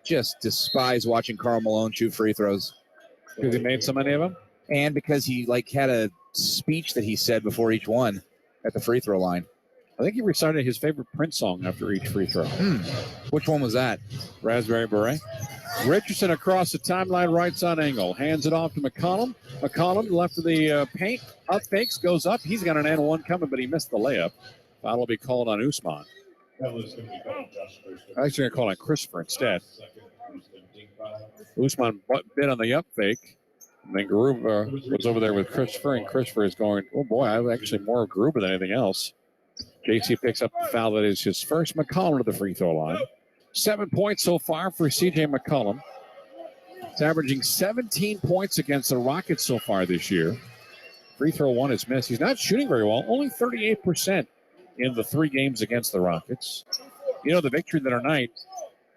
just despise watching Karl Malone shoot free throws. Because he made so many of them? And because he had a speech that he said before each one at the free throw line. I think he recited his favorite Prince song after each free throw. Which one was that? Raspberry Beret. Richardson across the timeline, right side angle. Hands it off to McCollum. McCollum left of the paint. Up fakes, goes up. He's got an and one coming, but he missed the layup. Foul will be called on Usman. I'm actually going to call on Christopher instead. Usman bit on the up fake. And then Garuba was over there with Christopher, and Christopher is going, oh boy, I was actually more of Garuba than anything else. JC picks up a foul that is his first. McCollum to the free throw line. 7 points so far for C.J. McCollum. He's averaging 17 points against the Rockets so far this year. Free throw one is missed. He's not shooting very well, only 38% in the 3 games against the Rockets. You know, the victory that night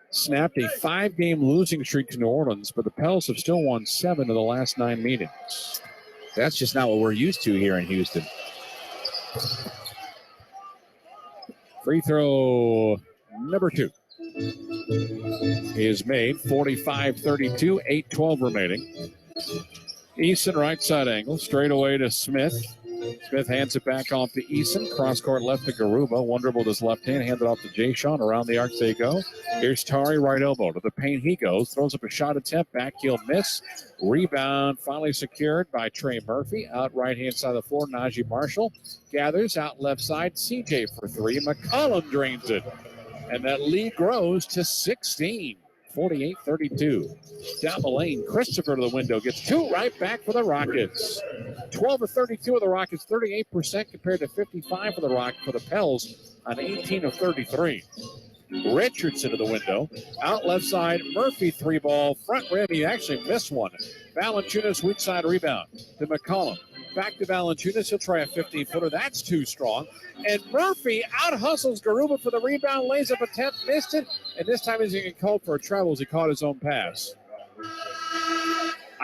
snapped a 5-game losing streak to New Orleans, but the Pels have still won 7 of the last 9 meetings. That's just not what we're used to here in Houston. Free throw number 2 is made. 45-32, 8:12 remaining. Eason right side angle, straight away to Smith. Smith hands it back off to Eason. Cross court left to Garuba. One dribble with his left hand, handed off to Jay Sean. Around the arc they go. Here's Tari, right elbow. To the paint he goes. Throws up a shot attempt. Back heel miss. Rebound finally secured by Trey Murphy. Out right hand side of the floor. Najee Marshall gathers. Out left side. CJ for 3. McCollum drains it. And that lead grows to 16. 48-32. Down the lane, Christopher to the window. Gets 2 right back for the Rockets. 12 of 32 of the Rockets, 38% compared to 55 for the Pels on 18 of 33. Richardson to the window. Out left side, Murphy 3-ball. Front rim, he actually missed one. Valanciunas weak side rebound to McCollum. Back to Valanciunas. He'll try a 15-footer. That's too strong. And Murphy out-hustles Garuba for the rebound. Lays up attempt, missed it. And this time he's going to get called for a travel as he caught his own pass.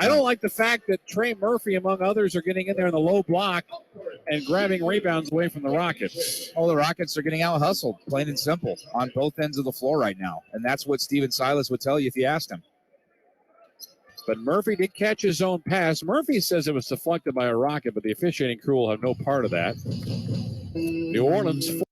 I don't like the fact that Trey Murphy, among others, are getting in there in the low block and grabbing rebounds away from the Rockets. Oh, the Rockets are getting out-hustled, plain and simple, on both ends of the floor right now. And that's what Steven Silas would tell you if you asked him. But Murphy did catch his own pass. Murphy says it was deflected by a Rocket, but the officiating crew will have no part of that. New Orleans.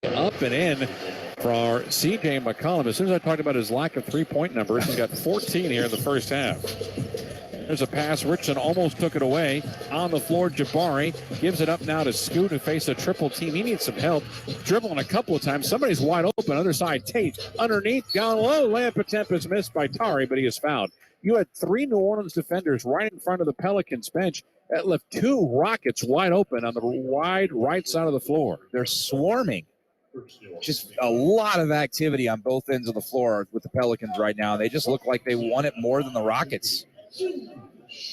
Up and in for C.J. McCollum. As soon as I talked about his lack of three-point numbers, he's got 14 here in the first half. There's a pass. Richardson almost took it away. On the floor, Jabari gives it up now to Scoot, who faced a triple team. He needs some help. Dribbling a couple of times. Somebody's wide open. Other side, Tate. Underneath, down low. Layup attempt is missed by Tari, but he is fouled. You had 3 New Orleans defenders right in front of the Pelicans bench. That left 2 Rockets wide open on the wide right side of the floor. They're swarming. Just a lot of activity on both ends of the floor with the Pelicans right now. They just look like they want it more than the Rockets.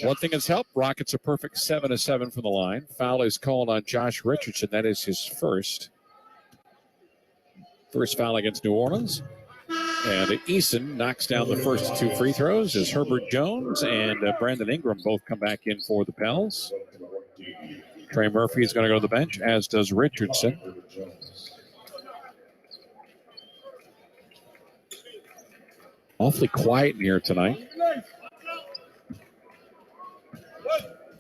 One thing has helped. Rockets are perfect 7-7 from the line. Foul is called on Josh Richardson. That is his first foul against New Orleans. And Eason knocks down the first 2 free throws as Herbert Jones and Brandon Ingram both come back in for the Pels. Trey Murphy is going to go to the bench, as does Richardson. Awfully quiet in here tonight.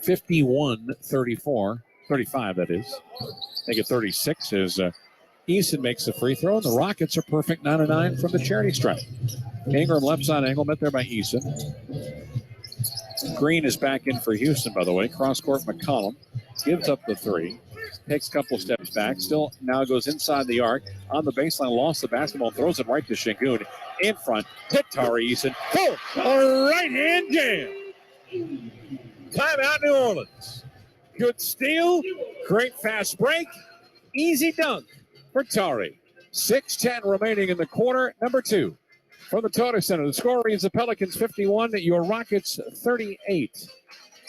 51-34, 35 that is. Make it 36 as Eason makes the free throw, and the Rockets are perfect 9-9 from the charity stripe. Ingram left side angle, met there by Eason. Green is back in for Houston, by the way. Cross court McCollum gives up the 3. Takes a couple steps back. Still now goes inside the arc. On the baseline, lost the basketball, throws it right to Şengün. In front, hit Tari Eason. A right-hand jam. Timeout, New Orleans. Good steal. Great fast break. Easy dunk for Tari. 6:10 remaining in the quarter. Number 2 from the Toyota Center. The score reads the Pelicans 51, your Rockets 38.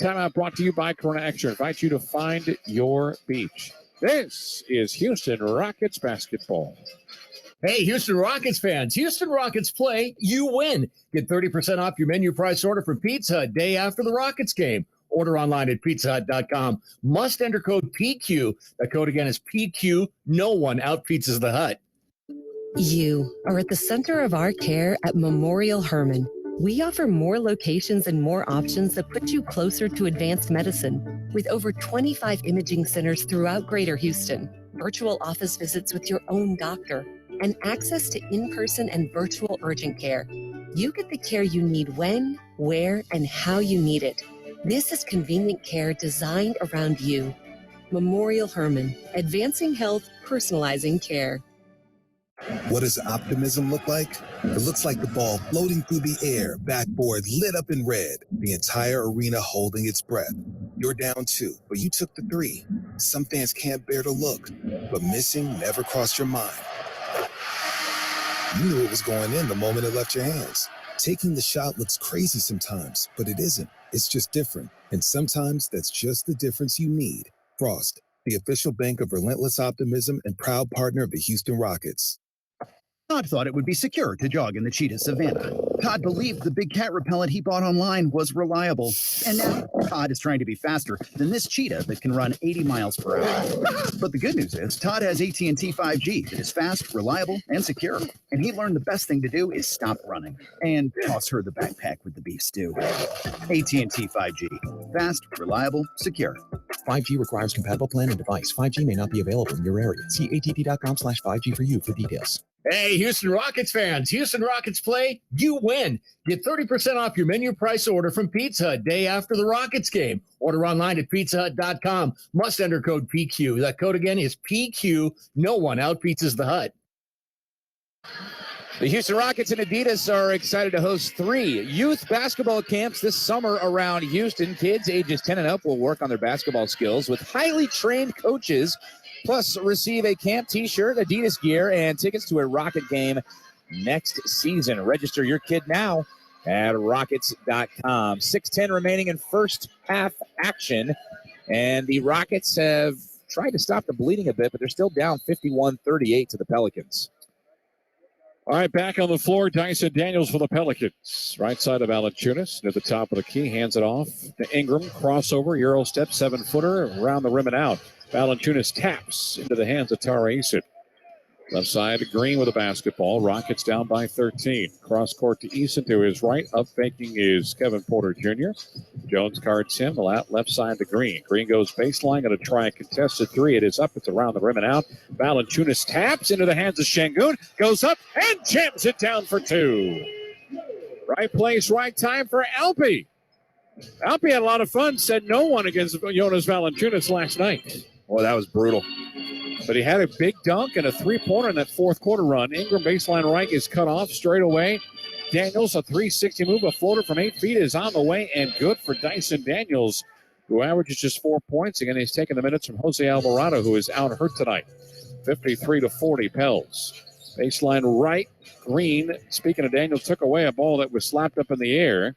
Timeout brought to you by Corona Extra. Invite you to find your beach. This is Houston Rockets basketball. Hey, Houston Rockets fans. Houston Rockets play, you win. Get 30% off your menu price order from Pizza Hut day after the Rockets game. Order online at pizzahut.com. Must enter code PQ. That code again is PQ. No one out-pizzas the Hut. You are at the center of our care at Memorial Hermann. We offer more locations and more options that put you closer to advanced medicine. With over 25 imaging centers throughout Greater Houston, virtual office visits with your own doctor, and access to in-person and virtual urgent care. You get the care you need when, where, and how you need it. This is convenient care designed around you. Memorial Hermann, advancing health, personalizing care. What does optimism look like? It looks like the ball floating through the air, backboard lit up in red, the entire arena holding its breath. You're down 2, but you took the 3. Some fans can't bear to look, but missing never crossed your mind. You knew it was going in the moment it left your hands. Taking the shot looks crazy sometimes, but it isn't. It's just different. And sometimes that's just the difference you need. Frost, the official bank of relentless optimism and proud partner of the Houston Rockets. Todd thought it would be secure to jog in the cheetah savanna. Todd believed the big cat repellent he bought online was reliable. And now Todd is trying to be faster than this cheetah that can run 80 miles per hour. But the good news is Todd has AT&T 5G that is fast, reliable, and secure. And he learned the best thing to do is stop running and toss her the backpack with the beef stew. AT&T 5G. Fast, reliable, secure. 5G requires compatible plan and device. 5G may not be available in your area. See att.com/5G for you for details. Hey, Houston Rockets fans. Houston Rockets play, you win. Get 30% off your menu price order from Pizza Hut day after the Rockets game. Order online at pizzahut.com. Must enter code PQ. That code again is PQ. No one outpizzas the Hut. The Houston Rockets and Adidas are excited to host 3 youth basketball camps this summer around Houston. Kids ages 10 and up will work on their basketball skills with highly trained coaches, plus receive a camp t-shirt, Adidas gear, and tickets to a Rocket game next season. Register your kid now at rockets.com. 6:10 remaining in first half action, and the Rockets have tried to stop the bleeding a bit, but they're still down 51-38 to the Pelicans. All right, back on the floor, Dyson Daniels for the Pelicans. Right side of Valanciunas near the top of the key, hands it off to Ingram. Crossover, Euro step, 7-footer, around the rim and out. Valanciunas taps into the hands of Tara Eason. Left side, Green with a basketball. Rockets down by 13. Cross court to Eason to his right. Up faking is Kevin Porter Jr. Jones guards him. Left side to Green. Green goes baseline. Going to try and contest a 3. It is up. It's around the rim and out. Valanciunas taps into the hands of Şengün. Goes up and jams it down for 2. Right place, right time for Alpi. Alpi had a lot of fun. Said no one against Jonas Valanciunas last night. Well, that was brutal. But he had a big dunk and a 3-pointer in that fourth quarter run. Ingram baseline right is cut off straight away. Daniels, a 360 move, a floater from 8 feet is on the way and good for Dyson Daniels, who averages just 4 points. Again, he's taking the minutes from Jose Alvarado, who is out hurt tonight. 53-40 Pels. Baseline right, Green. Speaking of Daniels, took away a ball that was slapped up in the air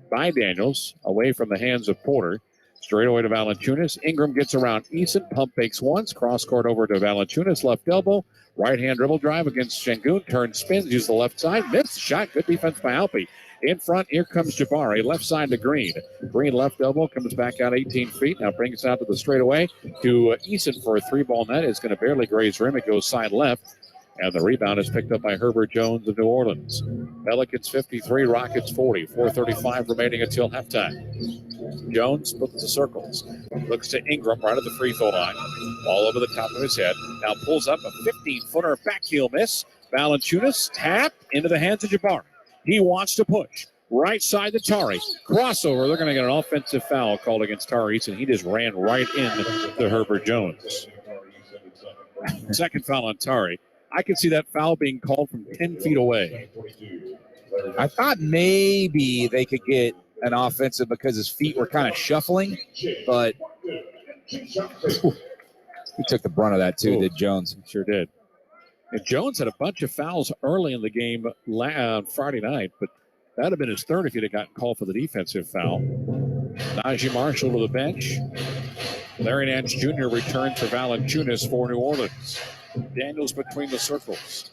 by Daniels, away from the hands of Porter. Straight away to Valanciunas. Ingram gets around Eason. Pump fakes once. Cross court over to Valanciunas. Left elbow. Right hand dribble drive against Şengün. Turn spins. Use the left side. Missed shot. Good defense by Alpi. In front, here comes Jabari. Left side to Green. Green left elbow. Comes back out 18 feet. Now brings it out to the straightaway to Eason for a 3-ball net. It's going to barely graze rim. It goes side left. And the rebound is picked up by Herbert Jones of New Orleans. Pelicans 53, Rockets 40. 4:35 remaining until halftime. Jones splits the circles. Looks to Ingram right at the free throw line. Ball over the top of his head. Now pulls up a 15-footer back heel miss. Valanciunas tap into the hands of Jabari. He wants to push. Right side to Tari. Crossover. They're going to get an offensive foul called against Tari Eason. He just ran right into Herbert Jones. Second foul on Tari. I can see that foul being called from 10 feet away. I thought maybe they could get an offensive because his feet were kind of shuffling, but he took the brunt of that too, did Jones. Sure did. And Jones had a bunch of fouls early in the game Friday night, but that would have been his third if he'd have gotten called for the defensive foul. Najee Marshall to the bench. Larry Nance Jr. returns for Valanciunas for New Orleans. Daniels between the circles.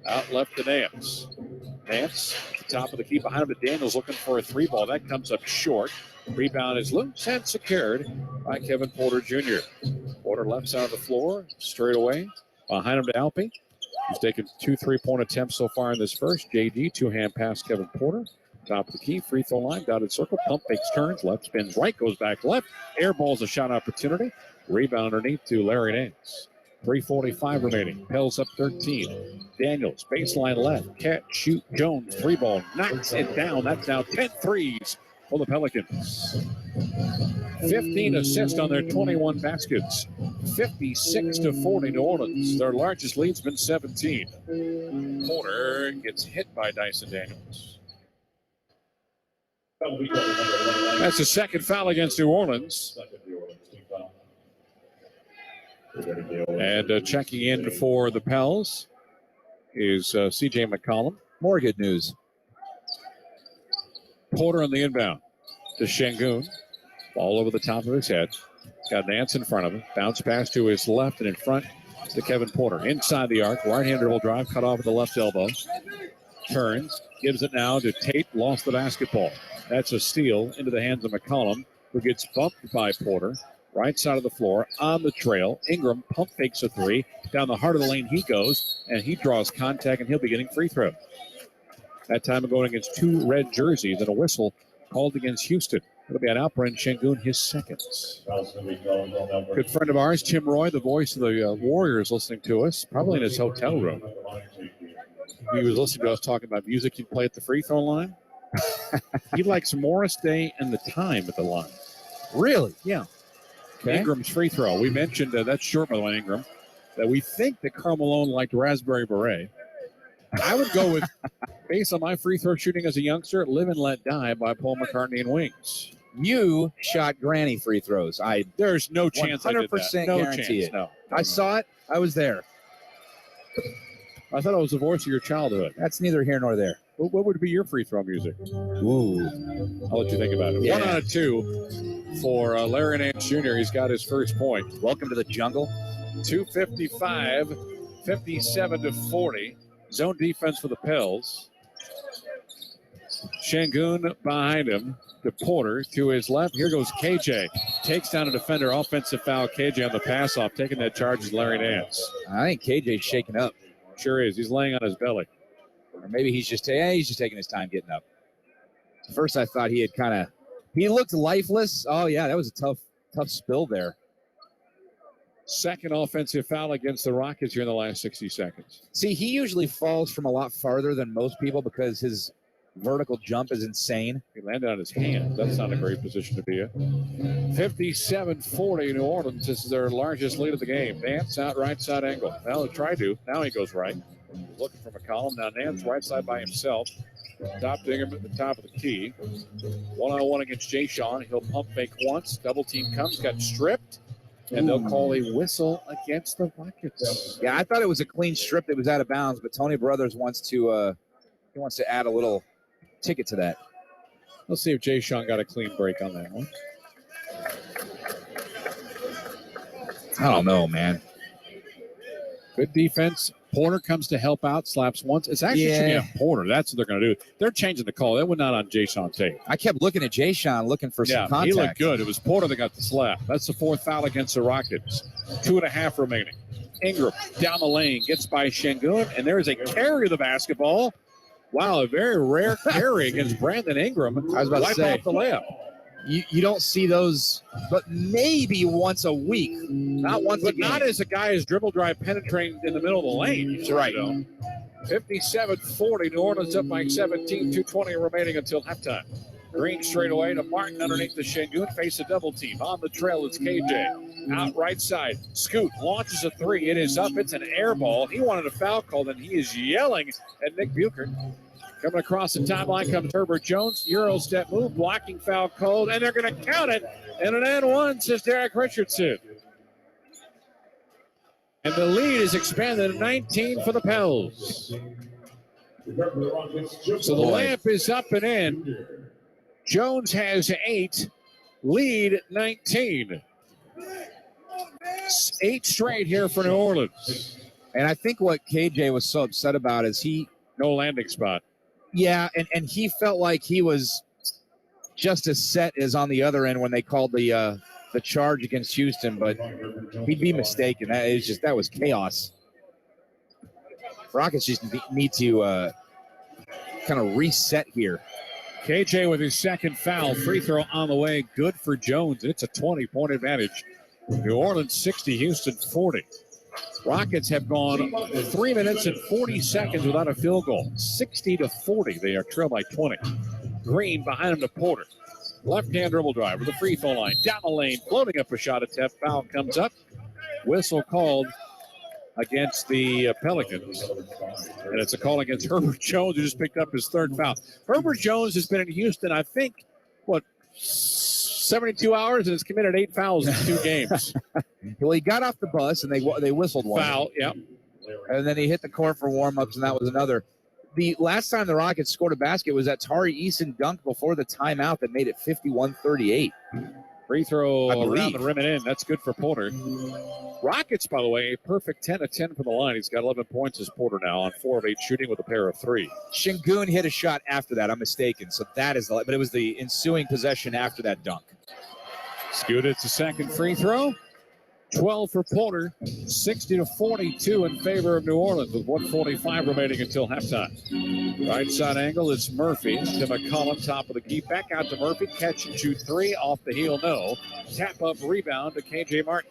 Out left to Nance. Nance at the top of the key behind him to Daniels looking for a 3-ball. That comes up short. Rebound is loose and secured by Kevin Porter Jr. Porter left side of the floor, straight away. Behind him to Alpi. He's taken 2 3-point attempts so far in this first. JD, 2-hand pass Kevin Porter. Top of the key, free throw line, dotted circle, pump fakes, turns, left spins right, goes back left. Air ball's a shot opportunity. Rebound underneath to Larry Nance. 3:45 remaining. Pels up 13. Daniels, baseline left. Catch, shoot, Jones, 3-ball, knocks it down. That's now 10 threes for the Pelicans. 15 assists on their 21 baskets. 56-40 New Orleans. Their largest lead's been 17. Porter gets hit by Dyson Daniels. That's the second foul against New Orleans. And checking in for the Pels is C.J. McCollum. More good news. Porter on the inbound to Şengün. Ball over the top of his head. Got Nance in front of him. Bounce pass to his left and in front to Kevin Porter. Inside the arc. Right-hand dribble drive. Cut off with the left elbow. Turns. Gives it now to Tate. Lost the basketball. That's a steal into the hands of McCollum, who gets bumped by Porter. Right side of the floor on the trail. Ingram pump fakes a three. Down the heart of the lane he goes, and he draws contact, and he'll be getting free throw. That time going against two red jerseys and a whistle called against Houston. It'll be an Alperen Şengün, his second. Good friend of ours, Tim Roy, the voice of the Warriors, listening to us, probably in his hotel room. He was listening to us talking about music you'd play at the free throw line. He likes Morris Day and the Time at the line. Really? Yeah. Okay. Ingram's free throw. We mentioned, that's short by the way, Ingram, that we think that Karl Malone liked Raspberry Beret. I would go with, based on my free throw shooting as a youngster, Live and Let Die by Paul McCartney and Wings. You shot granny free throws. There's no chance I did that. 100% No guarantee chance, it. no. I saw it. I was there. I thought it was the voice of your childhood. That's neither here nor there. What would be your free throw music? Ooh. I'll let you think about it. Yeah. 1 out of 2 for Larry Nance Jr. He's got his first point. Welcome to the jungle. 2:55, 57-40. Zone defense for the Pels. Şengün behind him to Porter to his left. Here goes KJ. Takes down a defender. Offensive foul. KJ on the pass off. Taking that charge is Larry Nance. I think KJ's shaking up. Sure is. He's laying on his belly. Or maybe he's just taking his time getting up. First, I thought he looked lifeless. Oh, yeah, that was a tough spill there. Second offensive foul against the Rockets here in the last 60 seconds. See, he usually falls from a lot farther than most people because his vertical jump is insane. He landed on his hand. That's not a great position to be in. 57-40 New Orleans. This is their largest lead of the game. Nance out right side angle. Well, he tried to. Now he goes right. He's looking for McCollum. Now Nance right side by himself. Top Ingram at the top of the key. One-on-one against Jay Sean. He'll pump fake once. Double team comes. Got stripped. And they'll call a whistle against the Rockets. Yeah, I thought it was a clean strip that was out of bounds, but Tony Brothers wants to add a little ticket to that. Let's see if Jay Sean got a clean break on that one. I don't know, Good defense. Porter comes to help out, slaps once. It's actually should be on Porter. That's what they're going to do. They're changing the call. That was not on Jay Sean tape. I kept looking at Jay Sean looking for some contact. He looked good. It was Porter that got the slap. That's the fourth foul against the Rockets. 2.5 remaining. Ingram down the lane, gets by Şengün, and there is a carry of the basketball. Wow, a very rare carry against Brandon Ingram. I was about to say, off the layup. You don't see those, but maybe once a week. Not once a game. Not as a guy is dribble drive penetrating in the middle of the lane. That's right. 57-40. New Orleans up by 17. 2:20 remaining until halftime. Green straight away to Martin underneath the Şengün. Face a double team. On the trail, it's KJ. Out right side. Scoot launches a three. It is up. It's an air ball. He wanted a foul call, and he is yelling at Nick Buchert. Coming across the timeline comes Herbert Jones. Euro step move. Blocking foul called, and they're going to count it. And an and one, says Derek Richardson. And the lead is expanded to 19 for the Pels. So the lamp is up and in. Jones has 8. Lead 19. 8 straight here for New Orleans. And I think what KJ was so upset about is no landing spot. Yeah, and he felt like he was just as set as on the other end when they called the charge against Houston, but he'd be mistaken. That was chaos. Rockets just need to kind of reset here. KJ with his second foul. Free throw on the way. Good for Jones. It's a 20-point advantage. New Orleans 60, Houston 40. Rockets have gone 3 minutes and 40 seconds without a field goal. 60-40. They are trailed by 20. Green behind him to Porter. Left-hand dribble drive with the free throw line. Down the lane, floating up a shot attempt. Foul comes up. Whistle called against the Pelicans. And it's a call against Herbert Jones, who just picked up his third foul. Herbert Jones has been in Houston, I think, 72 hours, and has committed 8 fouls in 2 games. Well, he got off the bus, and they whistled one. Foul, yep. And then he hit the court for warm-ups, and that was another. The last time the Rockets scored a basket was that Tari Eason dunk before the timeout that made it 51-38. Free throw around the rim and in. That's good for Porter. Rockets, by the way, a perfect 10 of 10 from the line. He's got 11 points as Porter now on 4 of 8 shooting with a pair of 3. Şengün hit a shot after that. I'm mistaken. So that is but it was the ensuing possession after that dunk. Scoot, it's a second free throw. 12 for Porter, 60-42 in favor of New Orleans with 1:45 remaining until halftime. Right side angle, it's Murphy to McCollum, top of the key. Back out to Murphy, catch and shoot 3, off the heel, no. Tap up rebound to KJ Martin.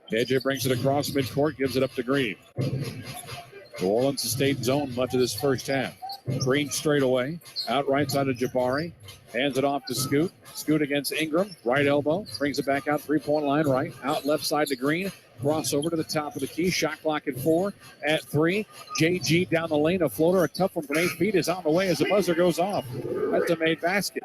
KJ brings it across midcourt, gives it up to Green. New Orleans has stayed zone much of this first half. Green straight away, out right side of Jabari, hands it off to Scoot. Scoot against Ingram, right elbow, brings it back out, 3-point line right, out left side to Green, crossover to the top of the key, shot clock at 4, at 3, JG down the lane, a floater, a tough one from 8 feet is on the way as the buzzer goes off. That's a made basket.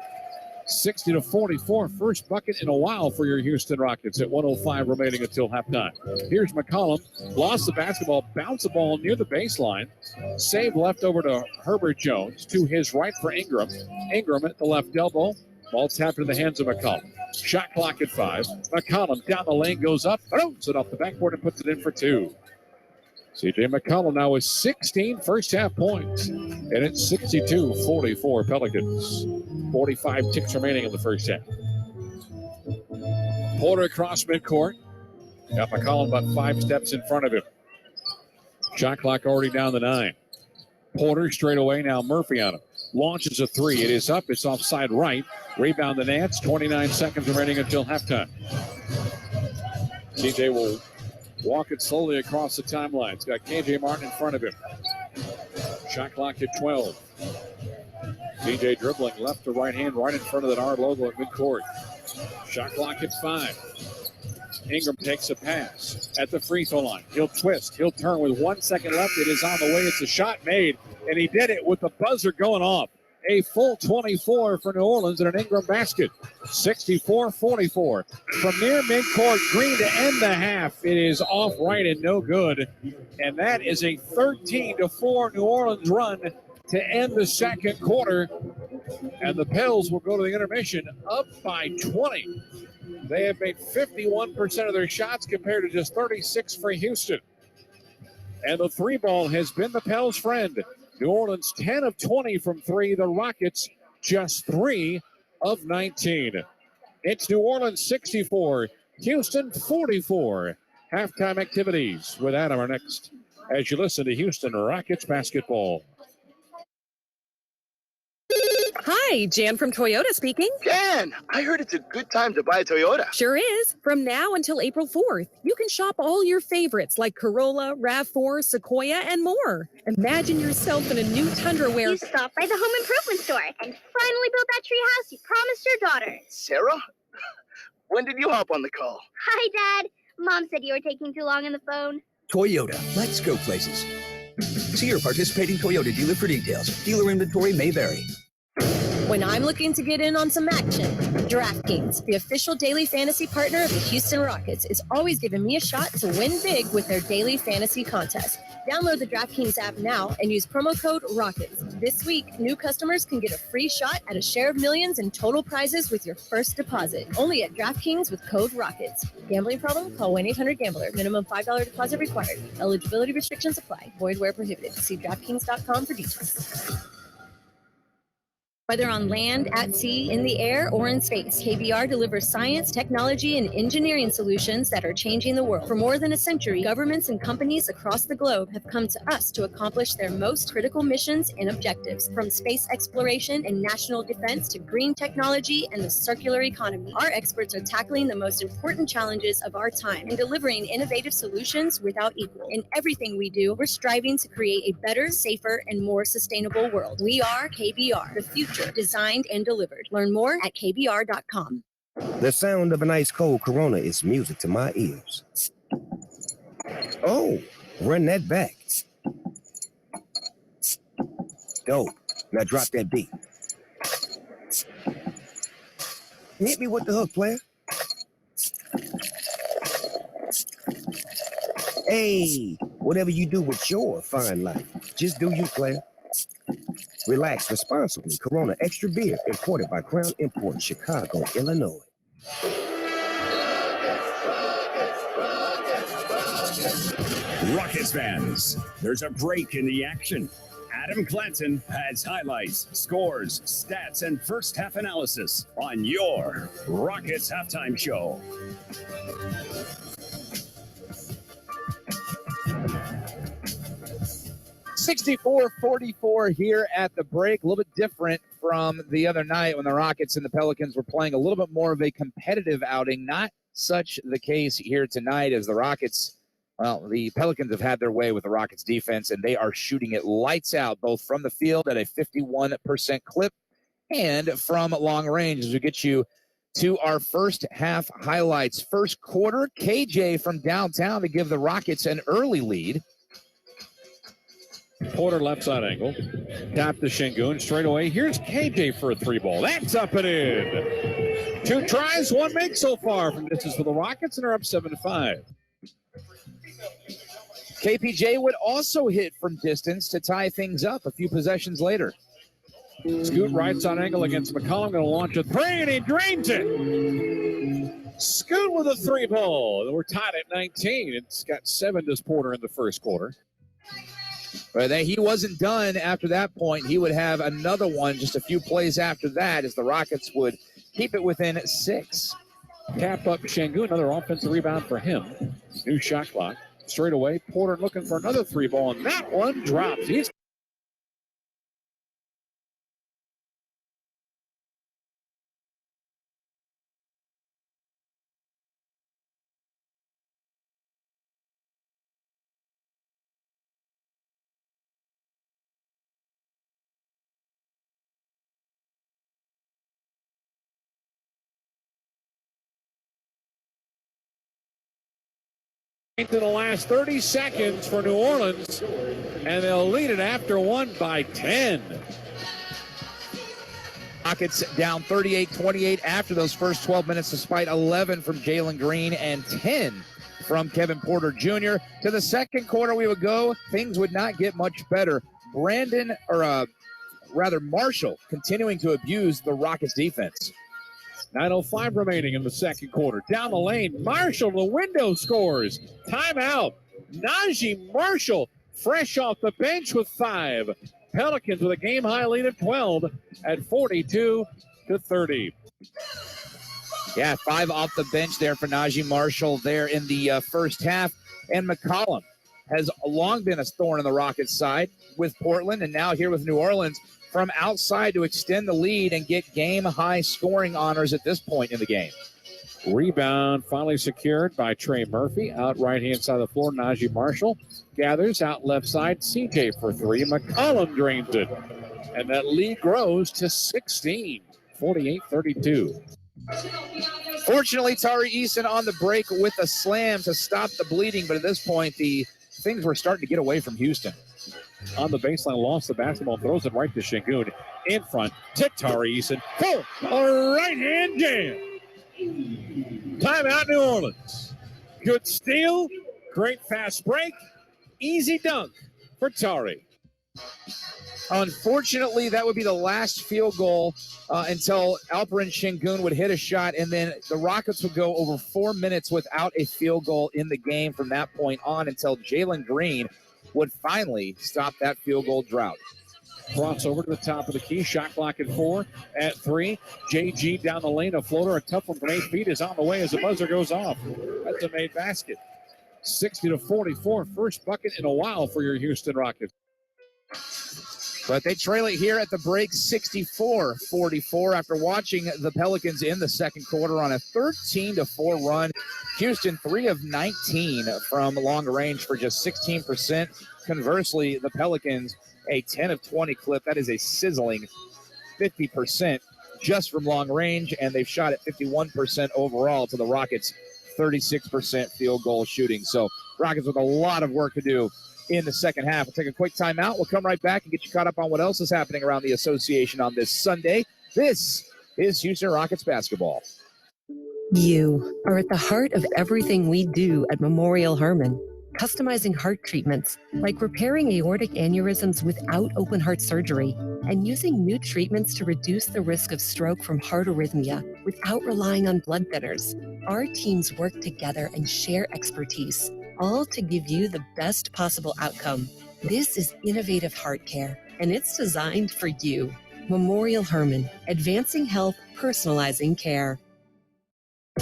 60-44, first bucket in a while for your Houston Rockets at 1:05 remaining until halftime. Here's McCollum, lost the basketball, bounced the ball near the baseline, save left over to Herbert Jones, to his right for Ingram. Ingram at the left elbow, ball tapped in the hands of McCollum. Shot clock at 5. McCollum down the lane, goes up, throws it off the backboard and puts it in for 2. C.J. McCollum now with 16 first-half points, and it's 62-44 Pelicans. 45 ticks remaining in the first half. Porter across midcourt. Got McCollum about 5 steps in front of him. Shot clock already down to 9. Porter straight away, now Murphy on him. Launches a 3. It is up. It's offside right. Rebound the Nats. 29 seconds remaining until halftime. C.J. will walk it slowly across the timeline. It's got KJ Martin in front of him. Shot clock at 12. DJ dribbling left to right hand, right in front of that R logo at midcourt. Shot clock at 5. Ingram takes a pass at the free throw line. He'll twist. He'll turn with 1 second left. It is on the way. It's a shot made, and he did it with the buzzer going off. A full 24 for New Orleans and an Ingram basket. 64-44. From near midcourt, Green to end the half. It is off right and no good. And that is a 13-4 New Orleans run to end the second quarter. And the Pels will go to the intermission up by 20. They have made 51% of their shots compared to just 36 for Houston. And the 3 ball has been the Pels' friend. New Orleans 10 of 20 from 3. The Rockets just 3 of 19. It's New Orleans 64, Houston 44. Halftime activities with Adam are next as you listen to Houston Rockets basketball. Hi, Jan from Toyota speaking. Jan, I heard it's a good time to buy a Toyota. Sure is. From now until April 4th, you can shop all your favorites like Corolla, RAV4, Sequoia, and more. Imagine yourself in a new Tundra where You stopped by the home improvement store and finally built that tree house you promised your daughter. Sarah? When did you hop on the call? Hi, Dad. Mom said you were taking too long on the phone. Toyota, let's go places. See your participating Toyota dealer for details. Dealer inventory may vary. When I'm looking to get in on some action, DraftKings, the official daily fantasy partner of the Houston Rockets, is always giving me a shot to win big with their daily fantasy contest. Download the DraftKings app now and use promo code ROCKETS. This week, new customers can get a free shot at a share of millions in total prizes with your first deposit. Only at DraftKings with code ROCKETS. Gambling problem? Call 1-800-GAMBLER. Minimum $5 deposit required. Eligibility restrictions apply. Void where prohibited. See DraftKings.com for details. Whether on land, at sea, in the air, or in space, KBR delivers science, technology, and engineering solutions that are changing the world. For more than a century, governments and companies across the globe have come to us to accomplish their most critical missions and objectives. From space exploration and national defense to green technology and the circular economy, our experts are tackling the most important challenges of our time and delivering innovative solutions without equal. In everything we do, we're striving to create a better, safer, and more sustainable world. We are KBR, the future Designed and delivered. Learn more at kbr.com. The sound of an ice cold Corona is music to my ears. Oh, run that back. Dope. Now drop that beat. Hit me with the hook, player. Hey, whatever you do with your fine life, just do you, player. Relax responsibly. Corona Extra Beer, imported by Crown Import, Chicago, Illinois. Rockets fans, there's a break in the action. Adam Clanton has highlights, scores, stats, and first half analysis on your Rockets halftime show. $64-44 here at the break. A little bit different from the other night when the Rockets and the Pelicans were playing a little bit more of a competitive outing. Not such the case here tonight as the Rockets, well, the Pelicans have had their way with the Rockets defense, and they are shooting it lights out, both from the field at a 51% clip and from long range, as we get you to our first half highlights. First quarter, KJ from downtown to give the Rockets an early lead. Porter left side angle. Tap to Şengün. Straight away. Here's KJ for a three ball. That's up and in. 2 tries, 1 make so far from distance for the Rockets, and they're up 7-5. KPJ would also hit from distance to tie things up a few possessions later. Scoot right side angle against McCollum. Going to launch a three, and he drains it. Scoot with a three ball. We're tied at 19. It's got 7 to Porter in the first quarter. But he wasn't done after that point. He would have another one just a few plays after that as the Rockets would keep it within 6. Tap up Şengün, another offensive rebound for him. New shot clock. Straight away, Porter looking for another three ball, and that one drops. He's into the last 30 seconds for New Orleans, and they'll lead it after 1 by 10. Rockets down 38-28 after those first 12 minutes, despite 11 from Jalen Green and 10 from Kevin Porter Jr. To the second quarter we would go. Things would not get much better. Marshall continuing to abuse the Rockets defense. 9:05 remaining in the second quarter. Down the lane, Marshall, the window scores. Timeout. Najee Marshall, fresh off the bench with 5. Pelicans with a game-high lead of 12 at 42-30. Yeah, 5 off the bench there for Najee Marshall there in the first half. And McCollum has long been a thorn in the Rockets' side with Portland, and now here with New Orleans, from outside to extend the lead and get game-high scoring honors at this point in the game. Rebound finally secured by Trey Murphy. Out right-hand side of the floor, Najee Marshall gathers out left side. CJ for 3. McCollum drains it. And that lead grows to 16, 48-32. Fortunately, Tari Eason on the break with a slam to stop the bleeding, but at this point, the things were starting to get away from Houston. On the baseline, lost the basketball, throws it right to Şengün. In front to Tari Eason. For a right-hand jam. Timeout, New Orleans. Good steal, great fast break, easy dunk for Tari. Unfortunately, that would be the last field goal until Alperen Şengün would hit a shot, and then the Rockets would go over 4 minutes without a field goal in the game from that point on until Jalen Green would finally stop that field goal drought. Crossover to the top of the key. Shot clock at 4. At 3. JG down the lane. A floater. A tough one from 8 feet is on the way as the buzzer goes off. That's a made basket. 60-44. First bucket in a while for your Houston Rockets. But they trail it here at the break 64-44 after watching the Pelicans in the second quarter on a 13-4 run. Houston 3 of 19 from long range for just 16%. Conversely, the Pelicans a 10 of 20 clip. That is a sizzling 50% just from long range, and they've shot at 51% overall to the Rockets' 36% field goal shooting. So Rockets with a lot of work to do in the second half. We'll take a quick timeout. We'll come right back and get you caught up on what else is happening around the association on this Sunday. This is Houston Rockets basketball. You are at the heart of everything we do at Memorial Hermann. Customizing heart treatments like repairing aortic aneurysms without open heart surgery and using new treatments to reduce the risk of stroke from heart arrhythmia without relying on blood thinners. Our teams work together and share expertise, all to give you the best possible outcome. This is innovative heart care, and it's designed for you. Memorial Hermann, advancing health, personalizing care.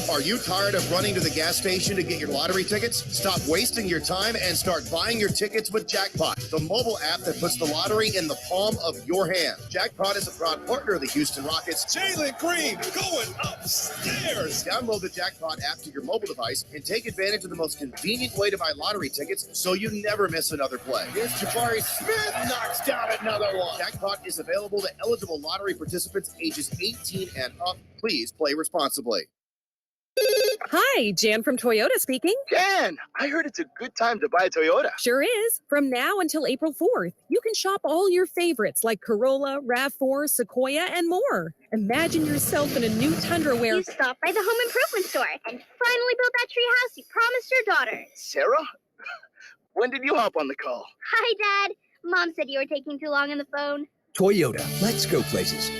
Are you tired of running to the gas station to get your lottery tickets? Stop wasting your time and start buying your tickets with Jackpot, the mobile app that puts the lottery in the palm of your hand. Jackpot is a proud partner of the Houston Rockets. Jalen Green going upstairs. Download the Jackpot app to your mobile device and take advantage of the most convenient way to buy lottery tickets so you never miss another play. Here's Jabari Smith knocks down another one. Jackpot is available to eligible lottery participants ages 18 and up. Please play responsibly. Hi, Jan from Toyota speaking. Jan, I heard it's a good time to buy a Toyota. Sure is. From now until April 4th, you can shop all your favorites like Corolla, RAV4, Sequoia, and more. Imagine yourself in a new Tundra where You stopped by the home improvement store and finally built that tree house you promised your daughter. Sarah? When did you hop on the call? Hi, Dad. Mom said you were taking too long on the phone. Toyota, let's go places.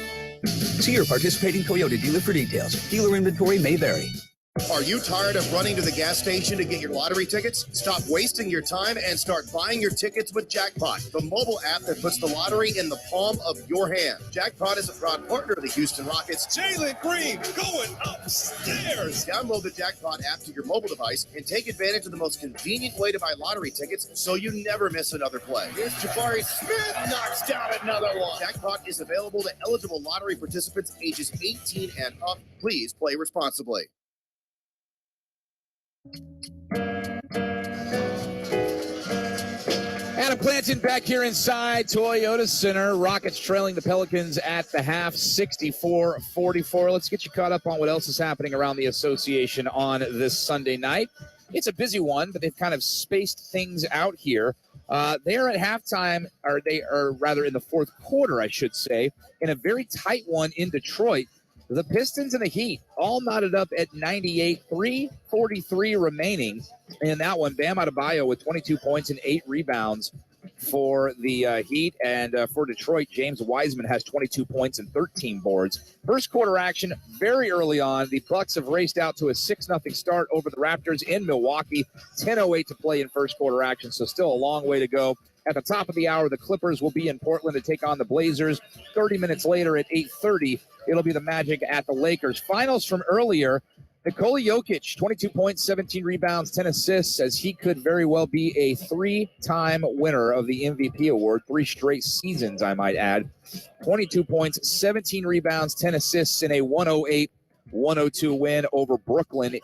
See your participating Toyota dealer for details. Dealer inventory may vary. Are you tired of running to the gas station to get your lottery tickets? Stop wasting your time and start buying your tickets with Jackpot, the mobile app that puts the lottery in the palm of your hand. Jackpot is a proud partner of the Houston Rockets. Jalen Green going upstairs. Download the Jackpot app to your mobile device and take advantage of the most convenient way to buy lottery tickets so you never miss another play. Here's Jabari Smith knocks down another one. Jackpot is available to eligible lottery participants ages 18 and up. Please play responsibly. Adam Clanton back here inside Toyota Center. Rockets trailing the Pelicans at the half, 64-44. Let's get you caught up on what else is happening around the association on this Sunday night. It's a busy one, but they've kind of spaced things out here. They are at halftime, or they are rather in the fourth quarter, I should say, in a very tight one in Detroit. The Pistons and the Heat all knotted up at 98, 3:43 remaining in that one. Bam Adebayo with 22 points and 8 rebounds for the Heat. And for Detroit, James Wiseman has 22 points and 13 boards. First quarter action very early on. The Bucks have raced out to a 6-0 start over the Raptors in Milwaukee. 10:08 to play in first quarter action, so still a long way to go. At the top of the hour, the Clippers will be in Portland to take on the Blazers. 30 minutes later at 8:30, it'll be the Magic at the Lakers. Finals from earlier, Nikola Jokic, 22 points, 17 rebounds, 10 assists, as he could very well be a 3-time winner of the MVP award, 3 straight seasons, I might add. 22 points, 17 rebounds, 10 assists in a 108-102 win over Brooklyn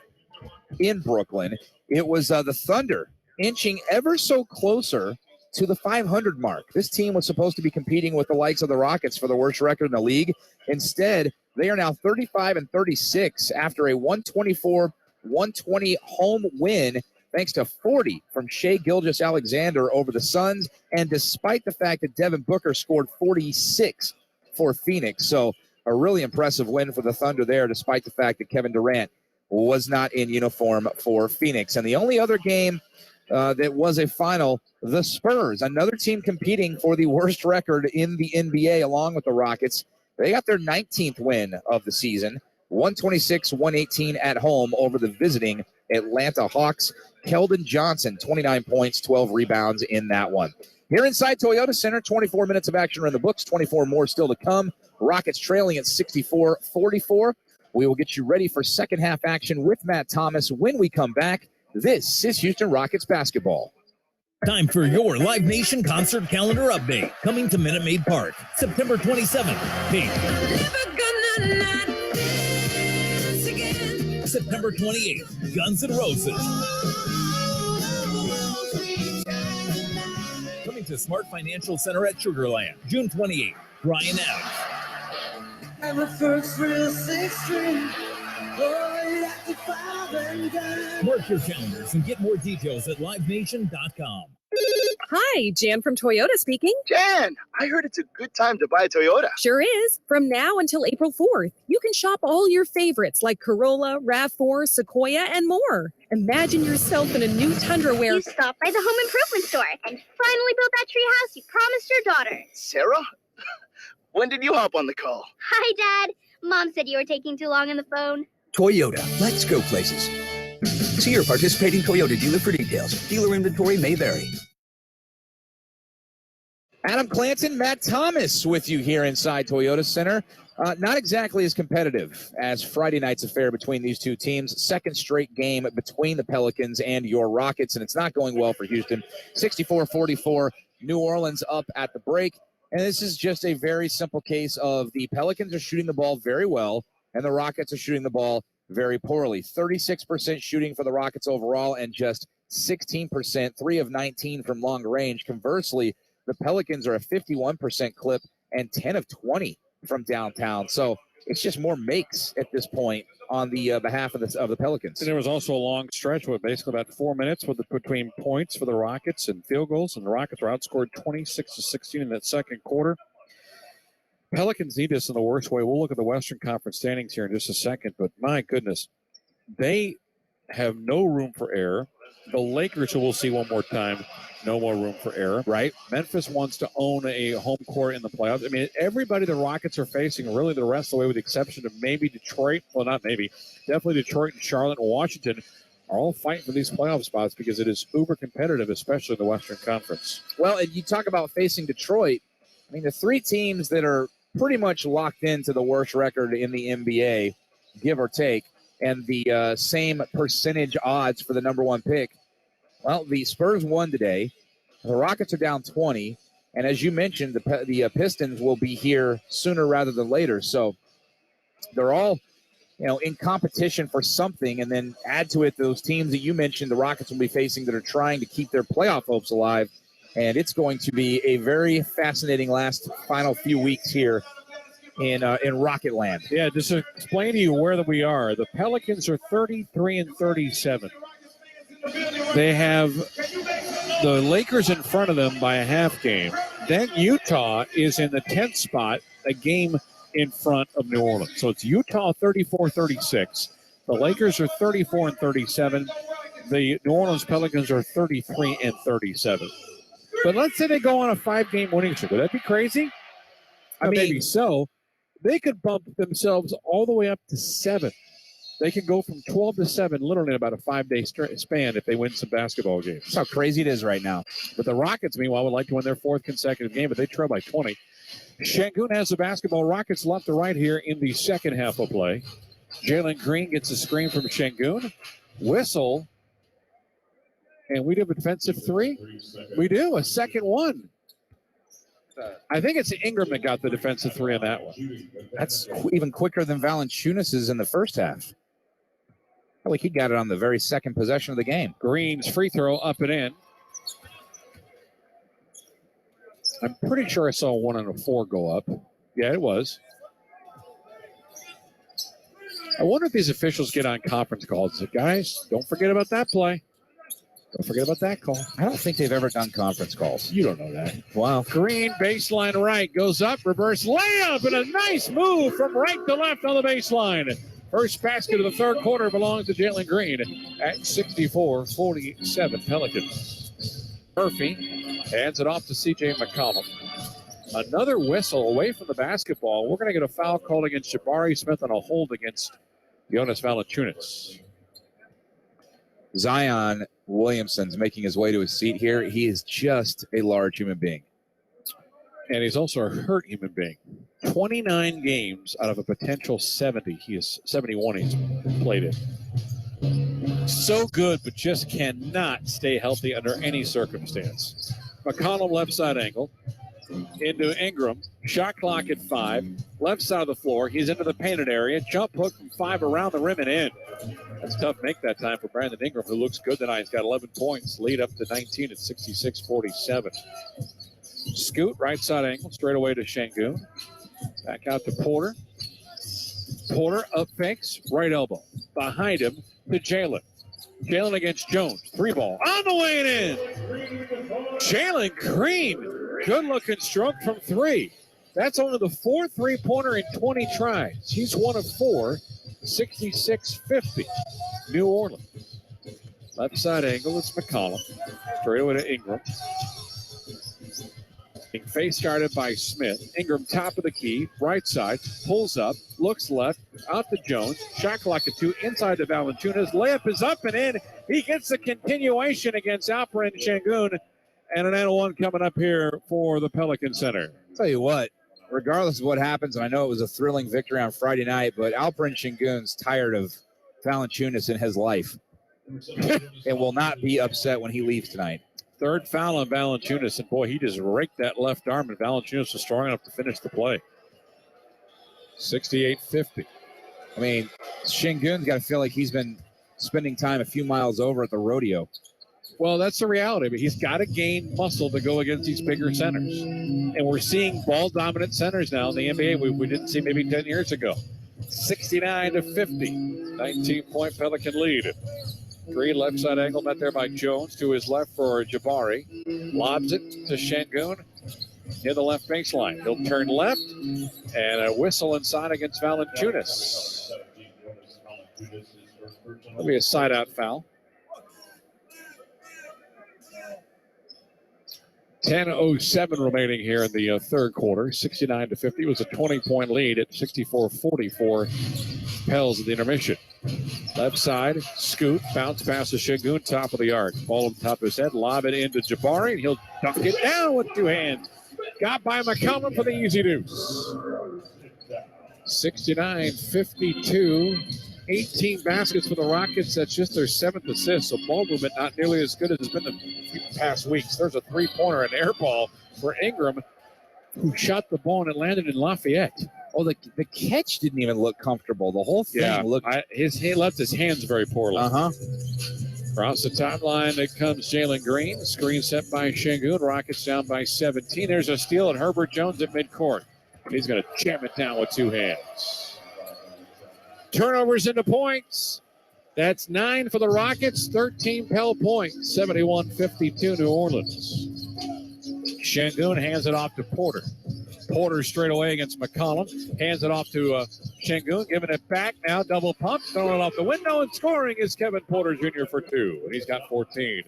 in Brooklyn. It was the Thunder inching ever so closer to the 500 mark. This team was supposed to be competing with the likes of the Rockets for the worst record in the league. Instead, they are now 35-36 after a 124-120 home win, thanks to 40 from Shai Gilgeous-Alexander over the Suns, and despite the fact that Devin Booker scored 46 for Phoenix. So a really impressive win for the Thunder there, despite the fact that Kevin Durant was not in uniform for Phoenix. And the only other game that was a final, the Spurs, another team competing for the worst record in the NBA along with the Rockets. They got their 19th win of the season, 126-118 at home over the visiting Atlanta Hawks. Keldon Johnson, 29 points, 12 rebounds in that one. Here inside Toyota Center, 24 minutes of action are in the books, 24 more still to come. Rockets trailing at 64-44. We will get you ready for second half action with Matt Thomas when we come back. This is Houston Rockets basketball. Time for your Live Nation concert calendar update. Coming to Minute Maid Park, September 27th, Pink. September 28th, Guns N' Roses. Coming to Smart Financial Center at Sugar Land, June 28th, Brian Adams. And the first real 6-string. Oh, that's a 5 and dime. Mark your calendars and get more details at livenation.com. Hi, Jan from Toyota speaking. Jan, I heard it's a good time to buy a Toyota. Sure is. From now until April 4th, you can shop all your favorites like Corolla, RAV4, Sequoia, and more. Imagine yourself in a new Tundra where You stopped by the home improvement store and finally built that tree house you promised your daughter. Sarah? When did you hop on the call? Hi, Dad. Mom said you were taking too long on the phone. Toyota, let's go places. See your participating Toyota dealer for details. Dealer inventory may vary. Adam Clanton, Matt Thomas with you here inside Toyota Center. Not exactly as competitive as Friday night's affair between these two teams. Second straight game between the Pelicans and your Rockets, and it's not going well for Houston. 64-44, New Orleans up at the break. And this is just a very simple case of the Pelicans are shooting the ball very well, and the Rockets are shooting the ball very poorly. 36% shooting for the Rockets overall, and just 16%, 3 of 19 from long range. Conversely, the Pelicans are a 51% clip and 10 of 20 from downtown. So it's just more makes at this point on the behalf of the Pelicans. And there was also a long stretch with basically about 4 minutes between points for the Rockets and field goals, and the Rockets were outscored 26-16 in that second quarter. Pelicans need this in the worst way. We'll look at the Western Conference standings here in just a second, but my goodness, they have no room for error. The Lakers, who we'll see one more time, no more room for error. Right. Memphis wants to own a home court in the playoffs. I mean, everybody the Rockets are facing, really the rest of the way, with the exception of maybe Detroit. Well, not maybe. Definitely Detroit and Charlotte and Washington are all fighting for these playoff spots because it is uber competitive, especially in the Western Conference. Well, and you talk about facing Detroit. I mean, the three teams that are pretty much locked into the worst record in the NBA, give or take, and the same percentage odds for the number one pick. Well, the Spurs won today. The Rockets are down 20. And as you mentioned, the Pistons will be here sooner rather than later. So they're all, in competition for something. And then add to it those teams that you mentioned the Rockets will be facing that are trying to keep their playoff hopes alive. And it's going to be a very fascinating final few weeks here in Rocket Land. Yeah, just to explain to you where we are. The Pelicans are 33-37. They have the Lakers in front of them by a half game. Then Utah is in the 10th spot, a game in front of New Orleans. So it's Utah 34-36. The Lakers are 34-37. The New Orleans Pelicans are 33-37. But let's say they go on a 5-game winning streak. Would that be crazy? I mean, maybe so. They could bump themselves all the way up to 7. They can go from 12 to 7 literally in about a 5-day span if they win some basketball games. That's how crazy it is right now. But the Rockets, meanwhile, would like to win their 4th consecutive game, but they trail by 20. Şengün has the basketball. Rockets left to right here in the second half of play. Jalen Green gets a screen from Şengün. Whistle. And we do a defensive 3. We do, a second one. I think it's Ingram that got the defensive 3 on that one. That's even quicker than Valanciunas' in the first half. I think he got it on the very second possession of the game. Green's free throw up and in. I'm pretty sure I saw 1 and a 4 go up. Yeah, it was. I wonder if these officials get on conference calls. Guys, don't forget about that play. Don't forget about that call. I don't think they've ever done conference calls. You don't know that. Wow. Green, baseline right, goes up, reverse layup, and a nice move from right to left on the baseline. First basket of the third quarter belongs to Jalen Green at 64-47 Pelicans. Murphy hands it off to C.J. McCollum. Another whistle away from the basketball. We're going to get a foul called against Jabari Smith and a hold against Jonas Valanciunas. Zion Williamson's making his way to his seat here. He is just a large human being. And he's also a hurt human being. 29 games out of a potential 70. He is 71 he's played in. So good, but just cannot stay healthy under any circumstance. McCollum left side angle. Into Ingram. Shot clock at 5. Left side of the floor. He's into the painted area. Jump hook from 5 around the rim and in. That's tough to make that time for Brandon Ingram, who looks good tonight. He's got 11 points. Lead up to 19 at 66-47. Scoot, right side angle, straight away to Şengün. Back out to Porter. Porter up fakes, right elbow. Behind him to Jalen. Jalen against Jones. 3-ball on the way and in. Jalen Green, good-looking stroke from 3. That's only the 4th three-pointer in 20 tries. He's 1 of 4, 66-50. New Orleans. Left side angle, it's McCollum. Straight away to Ingram. Being face guarded by Smith. Ingram top of the key, right side, pulls up, looks left, out to Jones. Shot clock at 2, inside to Valanciunas. Layup is up and in. He gets the continuation against Alperen Şengün. And an N1 coming up here for the Pelican Center. Tell you what, regardless of what happens, and I know it was a thrilling victory on Friday night, but Alperen Şengün's tired of Valanciunas in his life and will not be upset when he leaves tonight. 3rd foul on Valanciunas, and boy, he just raked that left arm, and Valanciunas was strong enough to finish the play. 68-50. I mean, Şengün's got to feel like he's been spending time a few miles over at the rodeo. Well, that's the reality, but he's got to gain muscle to go against these bigger centers. And we're seeing ball-dominant centers now in the NBA we didn't see maybe 10 years ago. 69-50, 19-point Pelican lead. 3 left side angle met there by Jones to his left for Jabari. Lobs it to Şengün near the left baseline. He'll turn left and a whistle inside against Valanciunas. That'll be a side out foul. 10:07 remaining here in the third quarter. 69-50. It was a 20-point lead at 64-44. Pels at the intermission. Left side, scoot, bounce pass to Şengün, top of the arc. Ball on top of his head, lob it into Jabari, and he'll dunk it down with 2 hands. Got by McCollum for the easy deuce. 69-52. 18 baskets for the Rockets. That's just their 7th assist. So ball movement not nearly as good as it's been the past weeks. There's a 3-pointer, an air ball for Ingram, who shot the ball and it landed in Lafayette. Oh, the catch didn't even look comfortable. The whole thing looked... He left his hands very poorly. Uh-huh. Across the timeline, it comes Jalen Green. Screen set by Şengün. Rockets down by 17. There's a steal at Herbert Jones at midcourt. He's going to jam it down with 2 hands. Turnovers into points. That's 9 for the Rockets, 13 Pell points, 71-52 New Orleans. Şengün hands it off to Porter. Porter straight away against McCollum. Hands it off to Şengün, giving it back. Now double pump, throwing it off the window, and scoring is Kevin Porter Jr. for 2. And he's got 14.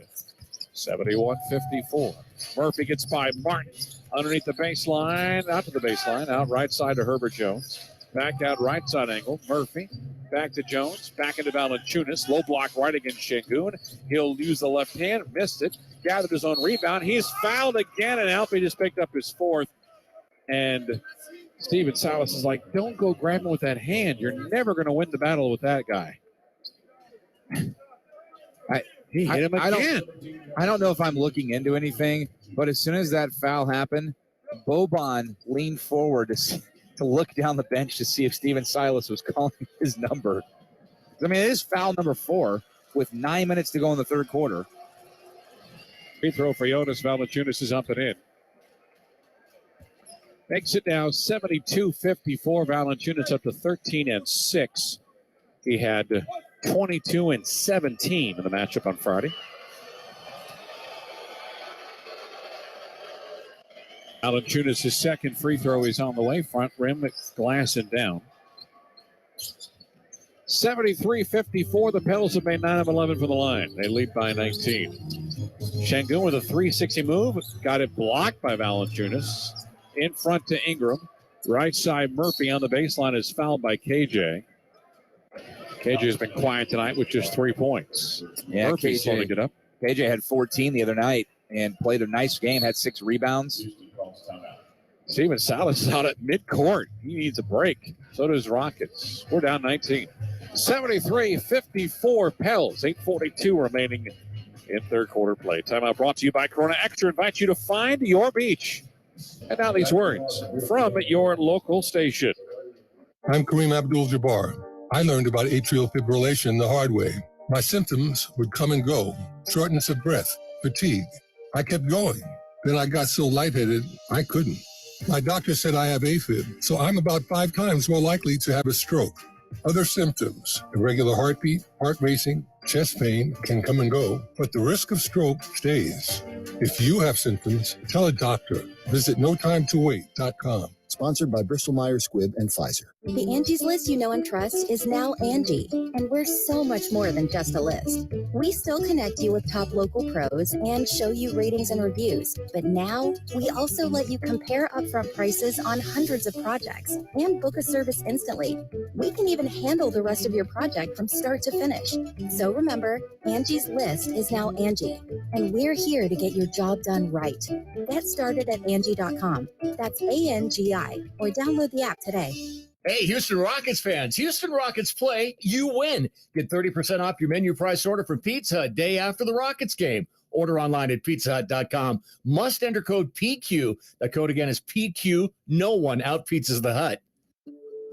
71-54. Murphy gets by Martin. Underneath the baseline, out to the baseline, out right side to Herbert Jones. Back out right side angle. Murphy back to Jones. Back into Valanciunas. Low block right against Şengün. He'll use the left hand. Missed it. Gathered his own rebound. He's fouled again, and Alfie just picked up his 4th. And Steven Silas is like, don't go grab him with that hand. You're never going to win the battle with that guy. He hit him again. I don't know if I'm looking into anything, but as soon as that foul happened, Boban leaned forward to look down the bench to see if Steven Silas was calling his number. I mean, it is foul number 4 with 9 minutes to go in the third quarter. Free throw for Jonas Valanciunas is up and in. Makes it now 72-54. Valanciunas up to 13-6. He had 22 and 17 in the matchup on Friday. Valanciunas, his second free throw is on the way. Front rim, glass and down. 73-54. The Pels have made 9 of 11 for the line. They lead by 19. Şengün with a 360 move. Got it blocked by Valanciunas. In front to Ingram. Right side, Murphy on the baseline is fouled by KJ. KJ has been quiet tonight with just 3 points. Yeah, Murphy's holding it up. KJ had 14 the other night and played a nice game, had 6 rebounds. Steven Silas is out at midcourt. He needs a break. So does Rockets. We're down 19. 73-54 Pels. 8:42 remaining in third quarter play. Timeout brought to you by Corona Extra. Invites you to find your beach. And now these words from your local station. I'm Kareem Abdul-Jabbar. I learned about atrial fibrillation the hard way. My symptoms would come and go. Shortness of breath, fatigue. I kept going. Then I got so lightheaded, I couldn't. My doctor said I have AFib, so I'm about 5 times more likely to have a stroke. Other symptoms, irregular heartbeat, heart racing, chest pain can come and go, but the risk of stroke stays. If you have symptoms, tell a doctor. Visit notimetowait.com. Sponsored by Bristol Myers Squibb and Pfizer. The Angie's List you know and trust is now Angie, and we're so much more than just a list. We still connect you with top local pros and show you ratings and reviews, but now we also let you compare upfront prices on hundreds of projects and book a service instantly. We can even handle the rest of your project from start to finish. So remember, Angie's List is now Angie, and we're here to get your job done right. Get started at Angie.com. That's ANGI, or download the app today. Hey, Houston Rockets fans, Houston Rockets play, you win. Get 30% off your menu price order for pizza a day after the Rockets game. Order online at pizzahut.com. Must enter code PQ. The code again is PQ. No one out-pizzas the Hut.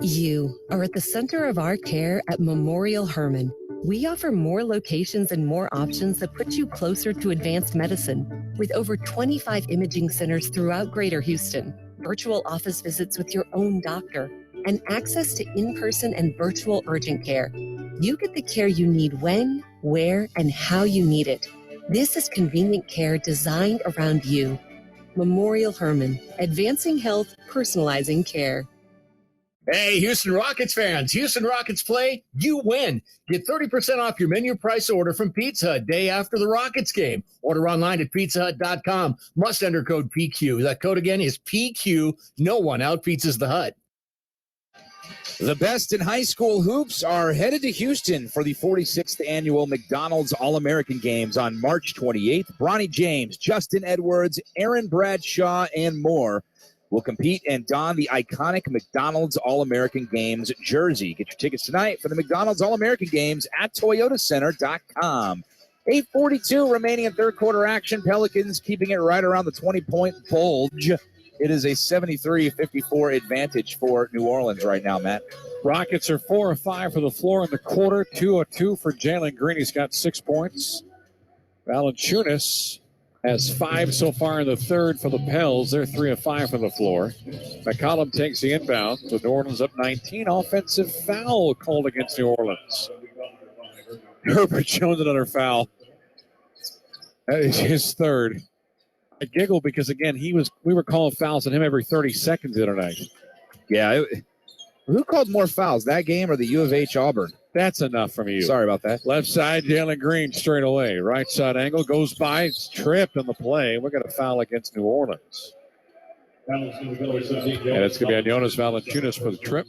You are at the center of our care at Memorial Hermann. We offer more locations and more options that put you closer to advanced medicine. With over 25 imaging centers throughout Greater Houston, virtual office visits with your own doctor, and access to in-person and virtual urgent care, you get the care you need when, where, and how you need it. This is convenient care designed around you. Memorial Hermann, advancing health, personalizing care. Hey, Houston Rockets fans, Houston Rockets play, you win. Get 30% off your menu price order from Pizza a day after the Rockets game. Order online at pizzahut.com. Must enter code PQ. That code again is PQ. No one out-pizzas the Hut. The best in high school hoops are headed to Houston for the 46th annual McDonald's All-American Games on March 28th. Bronny James, Justin Edwards, Aaron Bradshaw, and more will compete and don the iconic McDonald's All-American Games jersey. Get your tickets tonight for the McDonald's All-American Games at toyotacenter.com. 8:42 remaining in third quarter action. Pelicans keeping it right around the 20-point bulge. It is a 73-54 advantage for New Orleans right now, Matt. Rockets are 4 of 5 for the floor in the quarter, 2 of 2 for Jalen Green. He's got 6 points. Valanciunas has 5 so far in the third for the Pels. They're 3 of 5 from the floor. McCollum takes the inbound. So New Orleans up 19. Offensive foul called against New Orleans. Herbert Jones another foul. That is his third. I giggle because again we were calling fouls on him every 30 seconds the other night. Yeah, who called more fouls, that game or the U of H Auburn? That's enough from you. Sorry about that. Left side, Jalen Green straight away. Right side angle goes by. It's tripped on the play. We're going to foul against New Orleans. And it's going to be on Jonas Valanciunas for the trip.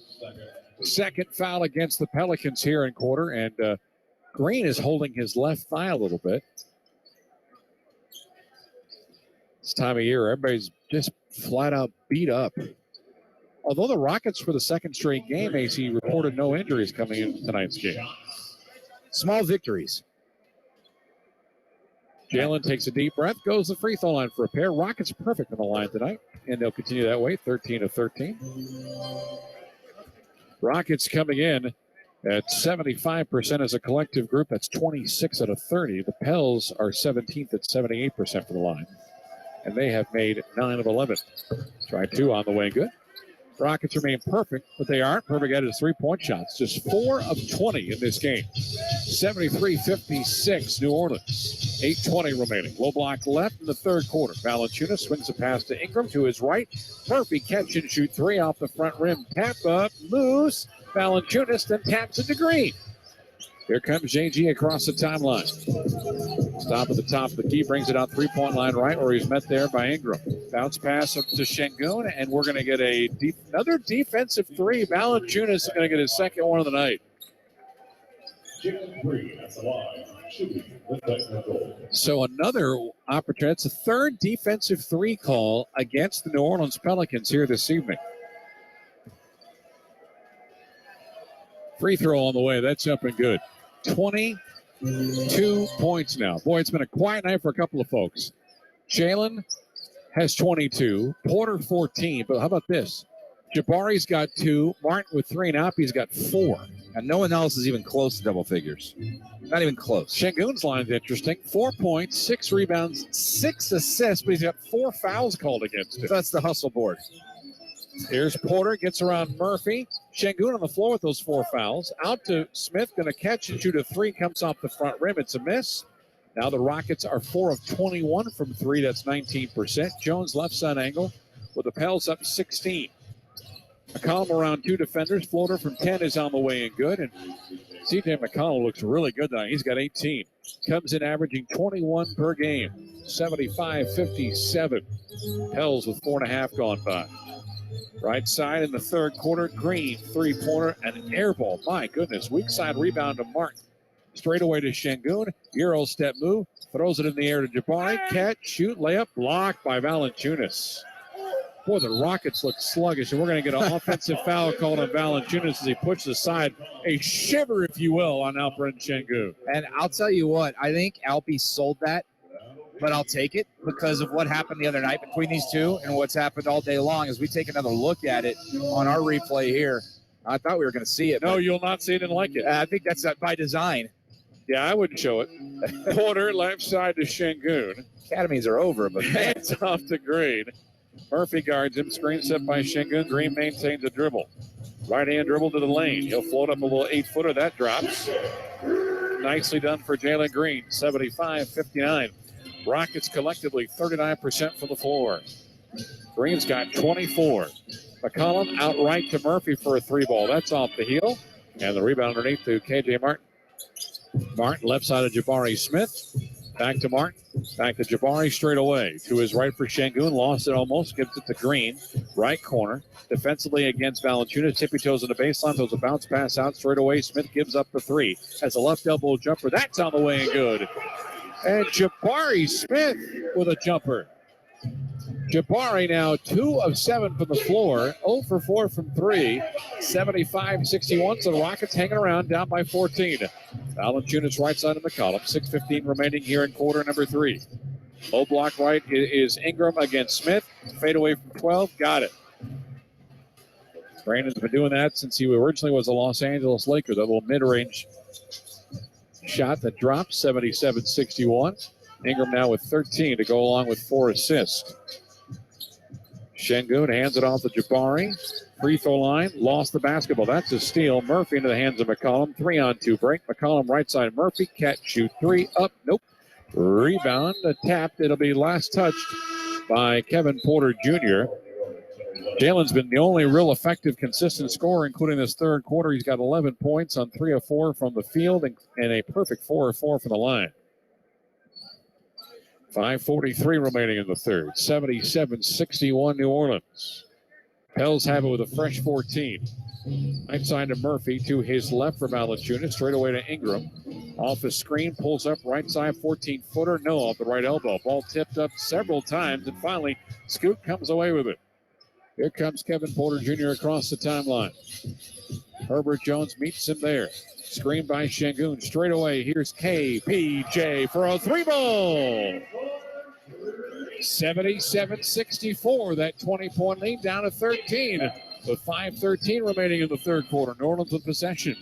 Second foul against the Pelicans here in quarter. And Green is holding his left thigh a little bit. This time of year, everybody's just flat out beat up. Although the Rockets, for the second straight game, AC reported no injuries coming in tonight's game. Small victories. Jalen takes a deep breath, goes to the free throw line for a pair. Rockets perfect on the line tonight, and they'll continue that way, 13 of 13. Rockets coming in at 75% as a collective group. That's 26 out of 30. The Pels are 17th at 78% for the line. And they have made 9 of 11. Try 2 on the way, good. Rockets remain perfect, but they aren't perfect at his three-point shots. Just 4 of 20 in this game. 73-56, New Orleans. 8:20 remaining. Low block left in the third quarter. Valanciunas swings a pass to Ingram to his right. Murphy catch and shoot 3 off the front rim. Tap up, loose. Valanciunas then taps it to Green. Here comes JG across the timeline. Stop at the top of the key, brings it out three-point line right, where he's met there by Ingram. Bounce pass up to Şengün, and we're going to get another defensive 3. Valanciunas is going to get his second one of the night. So another opportunity. It's the third defensive 3 call against the New Orleans Pelicans here this evening. Free throw on the way. That's up and good. 22 points now. Boy, it's been a quiet night for a couple of folks. Jalen has 22. Porter 14. But how about this? Jabari's got 2. Martin with 3. And Appy's got 4. And no one else is even close to double figures. Not even close. Şengün's line's interesting. 4 points, 6 rebounds, 6 assists, but he's got 4 fouls called against him. That's the hustle board. Here's Porter, gets around Murphy. Shangoon on the floor with those 4 fouls. Out to Smith, going to catch and shoot a 3, comes off the front rim. It's a miss. Now the Rockets are 4 of 21 from 3. That's 19%. Jones left side angle with the Pels up 16. McCollum around 2 defenders. Floater from 10 is on the way and good. And C.J. McConnell looks really good tonight. He's got 18. Comes in averaging 21 per game. 75-57. Pels with 4.5 gone by. Right side in the third quarter. Green, 3-pointer, and an air ball. My goodness. Weak side rebound to Martin. Straight away to Shangoon. Euro step move. Throws it in the air to Jabari. Catch, shoot, layup. Blocked by Valanciunas. Boy, the Rockets look sluggish, and we're going to get an offensive foul called on Valanciunas as he pushes aside a shiver, if you will, on Alperen Sengun. And I'll tell you what, I think Alpi sold that, but I'll take it because of what happened the other night between these two and what's happened all day long. As we take another look at it on our replay here, I thought we were going to see it. No, you'll not see it and like it. I think that's by design. Yeah, I wouldn't show it. Porter, left side to Shangoon. Academies are over, but hands off to Green. Murphy guards him. Screen set by Shangoon. Green maintains a dribble. Right-hand dribble to the lane. He'll float up a little 8-footer. That drops. Nicely done for Jalen Green. 75-59. Rockets collectively 39% for the floor. Green's got 24. McCollum outright to Murphy for a 3-ball. That's off the heel. And the rebound underneath to K.J. Martin. Martin left side of Jabari Smith. Back to Martin. Back to Jabari straight away. To his right for Shangoon. Lost it almost. Gives it to Green. Right corner. Defensively against Valanciunas. Tippy toes in the baseline. Throws a bounce pass out straight away. Smith gives up the 3. Has a left elbow jumper. That's on the way and good. And Jabari Smith with a jumper. Jabari now 2 of 7 from the floor. 0 for 4 from 3. 75-61. So the Rockets hanging around down by 14. Valanciunas right side of McCollum. 6:15 remaining here in quarter number 3. Low block right is Ingram against Smith. Fade away from 12. Got it. Brandon's been doing that since he originally was a Los Angeles Laker. That little mid-range shot that dropped. 77-61. Ingram now with 13 to go along with 4 assists. Shangoon hands it off to Jabari. Free throw line, lost the basketball. That's a steal. Murphy into the hands of McCollum. 3-on-2 break. McCollum right side. Murphy catch, shoot 3 up. Nope. Rebound, tapped. It'll be last touched by Kevin Porter Jr. Jalen's been the only real effective, consistent scorer, including this third quarter. He's got 11 points on 3 of 4 from the field and a perfect 4 of 4 from the line. 5:43 remaining in the third. 77-61 New Orleans. Pels have it with a fresh 14. Right side to Murphy, to his left for Valanciunas. Straight away to Ingram. Off the screen, pulls up right side, 14-footer. No, off the right elbow. Ball tipped up several times, and finally, Scoot comes away with it. Here comes Kevin Porter Jr. across the timeline. Herbert Jones meets him there. Screen by Shangoon. Straight away, here's KPJ for a 3-ball. 77-64, that 20-point lead down to 13 with 5:13 remaining in the third quarter. New Orleans with possession.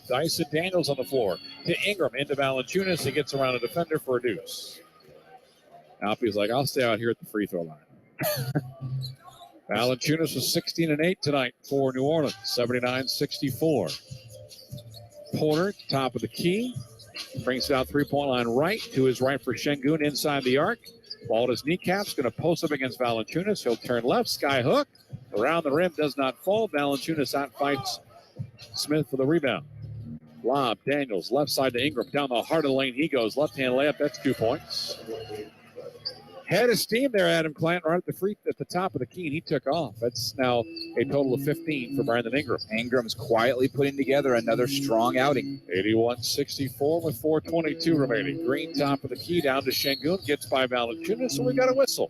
Dyson Daniels on the floor. To Ingram, into Valanciunas. He gets around a defender for a deuce. Alfie's like, I'll stay out here at the free throw line. Valanciunas was 16 and 8 tonight for New Orleans. 79-64. Porter, top of the key. Brings it out 3-point line right. To his right for Shangoon inside the arc. Ball at his kneecaps. Going to post up against Valanciunas. He'll turn left. Sky hook. Around the rim. Does not fall. Valanciunas outfights Smith for the rebound. Lob. Daniels. Left side to Ingram. Down the heart of the lane he goes. Left-hand layup. That's 2 points. Head of steam there, Adam Clant, right at the top of the key, and he took off. That's now a total of 15 for Brandon Ingram. Ingram's quietly putting together another strong outing. 81-64 with 4:22 remaining. Green top of the key down to Shangoon, gets by Valanciunas, so we got a whistle.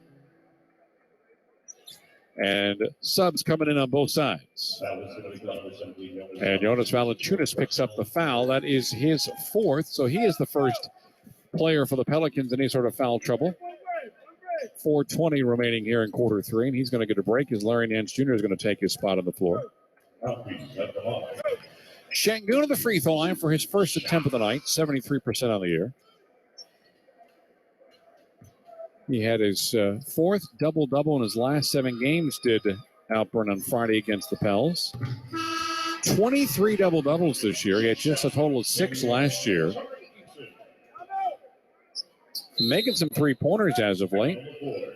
And subs coming in on both sides. And Jonas Valanciunas picks up the foul. That is his 4th, so he is the first player for the Pelicans in any sort of foul trouble. 4:20 remaining here in quarter 3, and he's going to get a break as Larry Nance Jr. is going to take his spot on the floor. Shangoon to the free throw line for his first attempt of the night, 73% on the year. He had his 4th double-double in his last 7 games, did Alperin on Friday against the Pels. 23 double-doubles this year. He had just a total of 6 last year. Making some three-pointers as of late.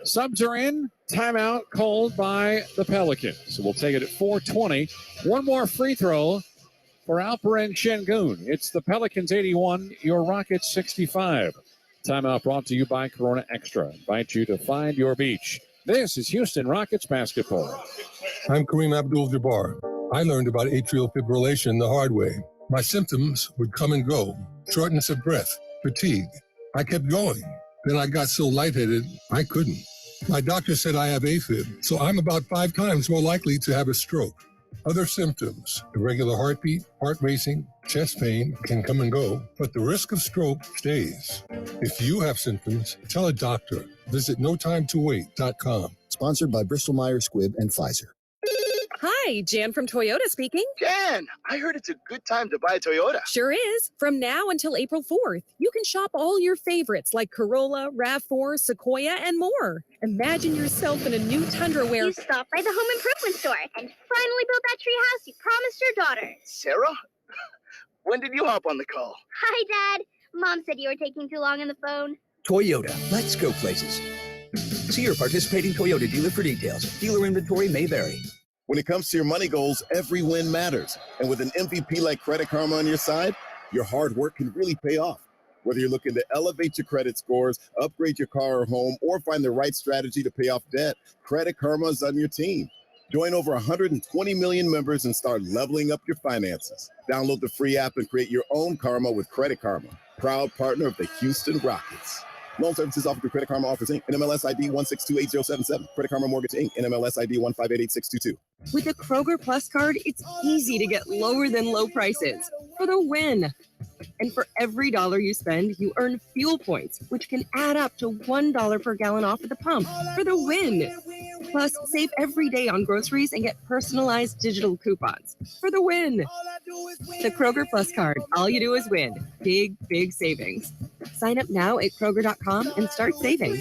Subs are in. Timeout called by the Pelicans. So we'll take it at 4:20. One more free throw for Alperin Şengün. It's the Pelicans 81, your Rockets 65. Timeout brought to you by Corona Extra. Invite you to find your beach. This is Houston Rockets basketball. I'm Kareem Abdul-Jabbar. I learned about atrial fibrillation the hard way. My symptoms would come and go. Shortness of breath, fatigue. I kept going. Then I got so lightheaded, I couldn't. My doctor said I have AFib, so I'm about 5 times more likely to have a stroke. Other symptoms, irregular heartbeat, heart racing, chest pain can come and go, but the risk of stroke stays. If you have symptoms, tell a doctor. Visit notimetowait.com. Sponsored by Bristol-Myers Squibb and Pfizer. Hi, Jan from Toyota speaking. Jan, I heard it's a good time to buy a Toyota. Sure is. From now until April 4th, you can shop all your favorites like Corolla, RAV4, Sequoia, and more. Imagine yourself in a new Tundra where You stopped by the home improvement store and finally built that tree house you promised your daughter. Sarah? When did you hop on the call? Hi, Dad. Mom said you were taking too long on the phone. Toyota, let's go places. See your participating Toyota dealer for details. Dealer inventory may vary. When it comes to your money goals, every win matters. And with an MVP like Credit Karma on your side, your hard work can really pay off. Whether you're looking to elevate your credit scores, upgrade your car or home, or find the right strategy to pay off debt, Credit Karma is on your team. Join over 120 million members and start leveling up your finances. Download the free app and create your own karma with Credit Karma, proud partner of the Houston Rockets. Loan services offered through Credit Karma Offers Inc. NMLS ID 1628077. Credit Karma Mortgage Inc. NMLS ID 1588622. With the Kroger Plus card, it's easy to get lower than low prices for the win. And for every dollar you spend, you earn fuel points, which can add up to $1 per gallon off at the pump for the win. Plus, save every day on groceries and get personalized digital coupons for the win. The Kroger Plus card. All you do is win. Big, big savings. Sign up now at Kroger.com and start saving.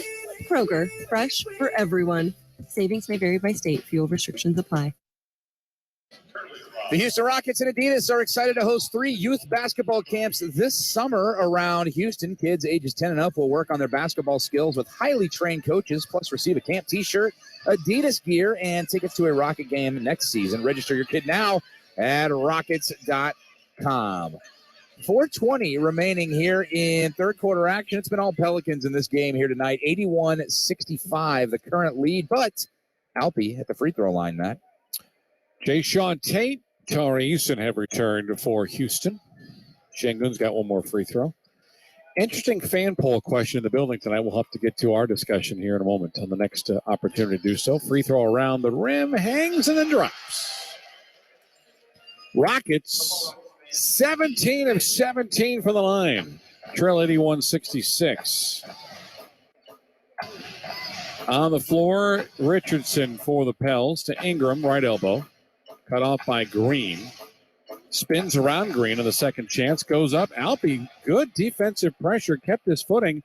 Kroger, fresh for everyone. Savings may vary by state. Fuel restrictions apply. The Houston Rockets and Adidas are excited to host 3 youth basketball camps this summer around Houston. Kids ages 10 and up will work on their basketball skills with highly trained coaches, plus receive a camp t-shirt, Adidas gear, and tickets to a Rocket game next season. Register your kid now at rockets.com. 4:20 remaining here in third quarter action. It's been all Pelicans in this game here tonight. 81-65, the current lead, but Alpe at the free throw line, Matt. Jayshawn Tate, Tari Eason have returned for Houston. Şengün's got one more free throw. Interesting fan poll question in the building tonight. We'll have to get to our discussion here in a moment on the next opportunity to do so. Free throw around the rim, hangs and then drops. Rockets 17 of 17 for the line. Trail 81-66. On the floor, Richardson for the Pels to Ingram, right elbow. Cut off by Green. Spins around Green on the second chance. Goes up. Alpe, good defensive pressure. Kept his footing.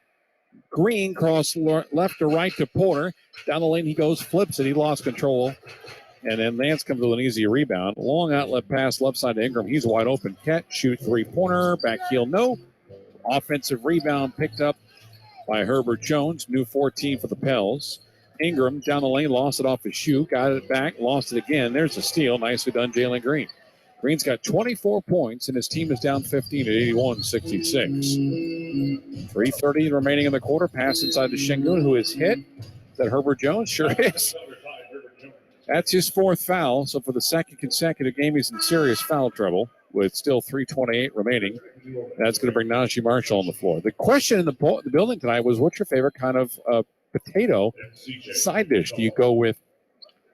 Green cross left to right to Porter. Down the lane he goes. Flips it. He lost control. And then Lance comes with an easy rebound. Long outlet pass left side to Ingram. He's wide open. Catch, shoot, three-pointer. Back heel, no. Offensive rebound picked up by Herbert Jones. New 14 for the Pels. Ingram down the lane, lost it off his shoe. Got it back, lost it again. There's a steal. Nicely done, Jalen Green. Green's got 24 points, and his team is down 15 at 81-66. 3:30 remaining in the quarter. Pass inside to Şengün, who is hit. Is that Herbert Jones? Sure is. That's his 4th foul. So for the second consecutive game, he's in serious foul trouble with still 3:28 remaining. That's going to bring Najee Marshall on the floor. The question in the building tonight was, what's your favorite kind of potato side dish? Do you go with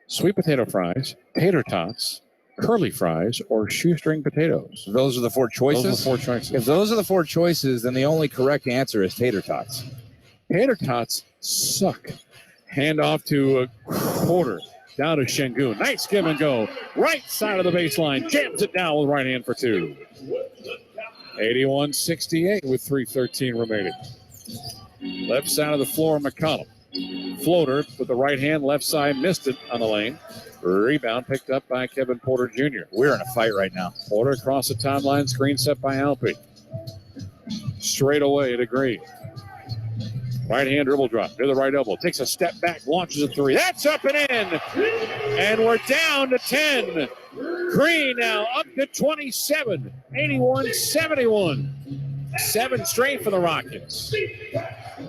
sweet potato fries, tater tots, curly fries, or shoestring potatoes? Those are the 4 choices? Those are the 4 choices. If those are the 4 choices, then the only correct answer is tater tots. Tater tots suck. Hand off to Porter. Down to Şengün. Nice give and go. Right side of the baseline. Jams it down with right hand for 2. 81-68 with 3:13 remaining. Left side of the floor, McCollum. Floater with the right hand, left side, missed it on the lane. Rebound picked up by Kevin Porter Jr. We're in a fight right now. Porter across the timeline, screen set by Alpe. Straight away to Green. Right hand dribble drop near the right elbow. Takes a step back, launches a three. That's up and in. And we're down to 10. Green now up to 27. 81-71. 7 straight for the Rockets.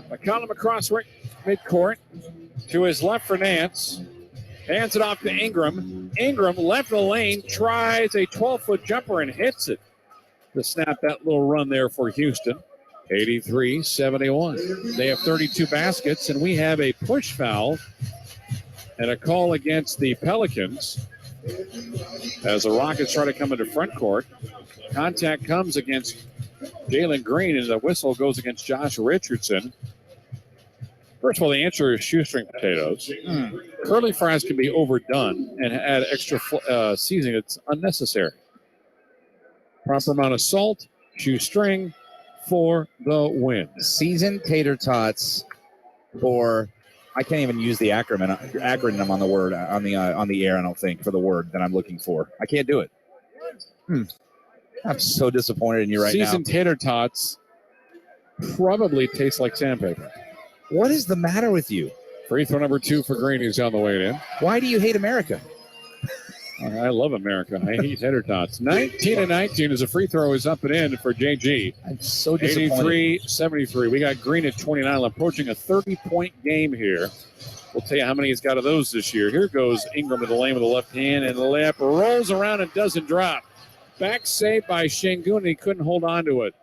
McCollum across midcourt to his left for Nance. Hands it off to Ingram. Ingram left the lane, tries a 12-foot jumper and hits it to snap that little run there for Houston. 83-71. They have 32 baskets, and we have a push foul and a call against the Pelicans as the Rockets try to come into front court. Contact comes against Jalen Green, and the whistle goes against Josh Richardson. First of all, the answer is shoestring potatoes. Curly fries can be overdone and add extra seasoning. It's unnecessary. Proper amount of salt, shoestring for the win. Seasoned tater tots, or I can't even use the acronym on the word on the air. I don't think for the word that I'm looking for. I can't do it. I'm so disappointed in you right now. Seasoned tater tots probably taste like sandpaper. What is the matter with you? Free throw number 2 for Green. He's on the way in. Why do you hate America? I love America. I hate tater tots. 19-19 as a free throw is up and in for JG. I'm so disappointed. 83-73. We got Green at 29, approaching a 30-point game here. We'll tell you how many he's got of those this year. Here goes Ingram to the lane with the left hand, and the layup rolls around and doesn't drop. Back saved by Şengün, and he couldn't hold on to it.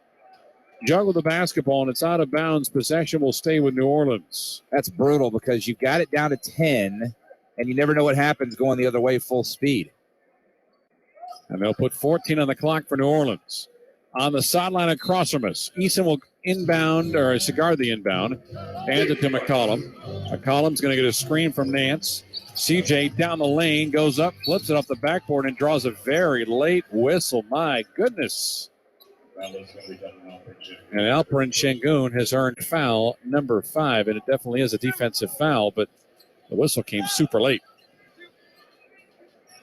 Juggle the basketball, and it's out of bounds. Possession will stay with New Orleans. That's brutal because you got it down to 10, and you never know what happens going the other way full speed. And they'll put 14 on the clock for New Orleans. On the sideline of Crossermus, Eason will inbound, or cigar the inbound. Hands it to McCollum. McCollum's going to get a screen from Nance. CJ down the lane, goes up, flips it off the backboard, and draws a very late whistle. My goodness. And Alperen Şengün has earned foul number 5, and it definitely is a defensive foul, but the whistle came super late.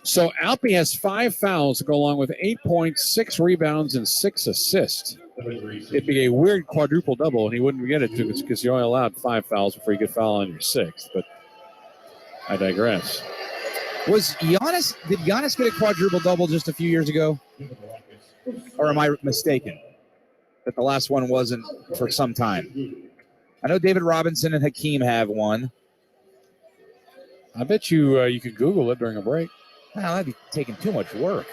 So Alpe has 5 fouls to go along with 8 points, 6 rebounds, and 6 assists. It'd be a weird quadruple double, and he wouldn't get it because you're only allowed 5 fouls before you get foul on your 6th. But I digress. Did Giannis get a quadruple double just a few years ago? Or am I mistaken that the last one wasn't for some time? I know David Robinson and Hakeem have one. I bet you could Google it during a break. Well, that'd be taking too much work.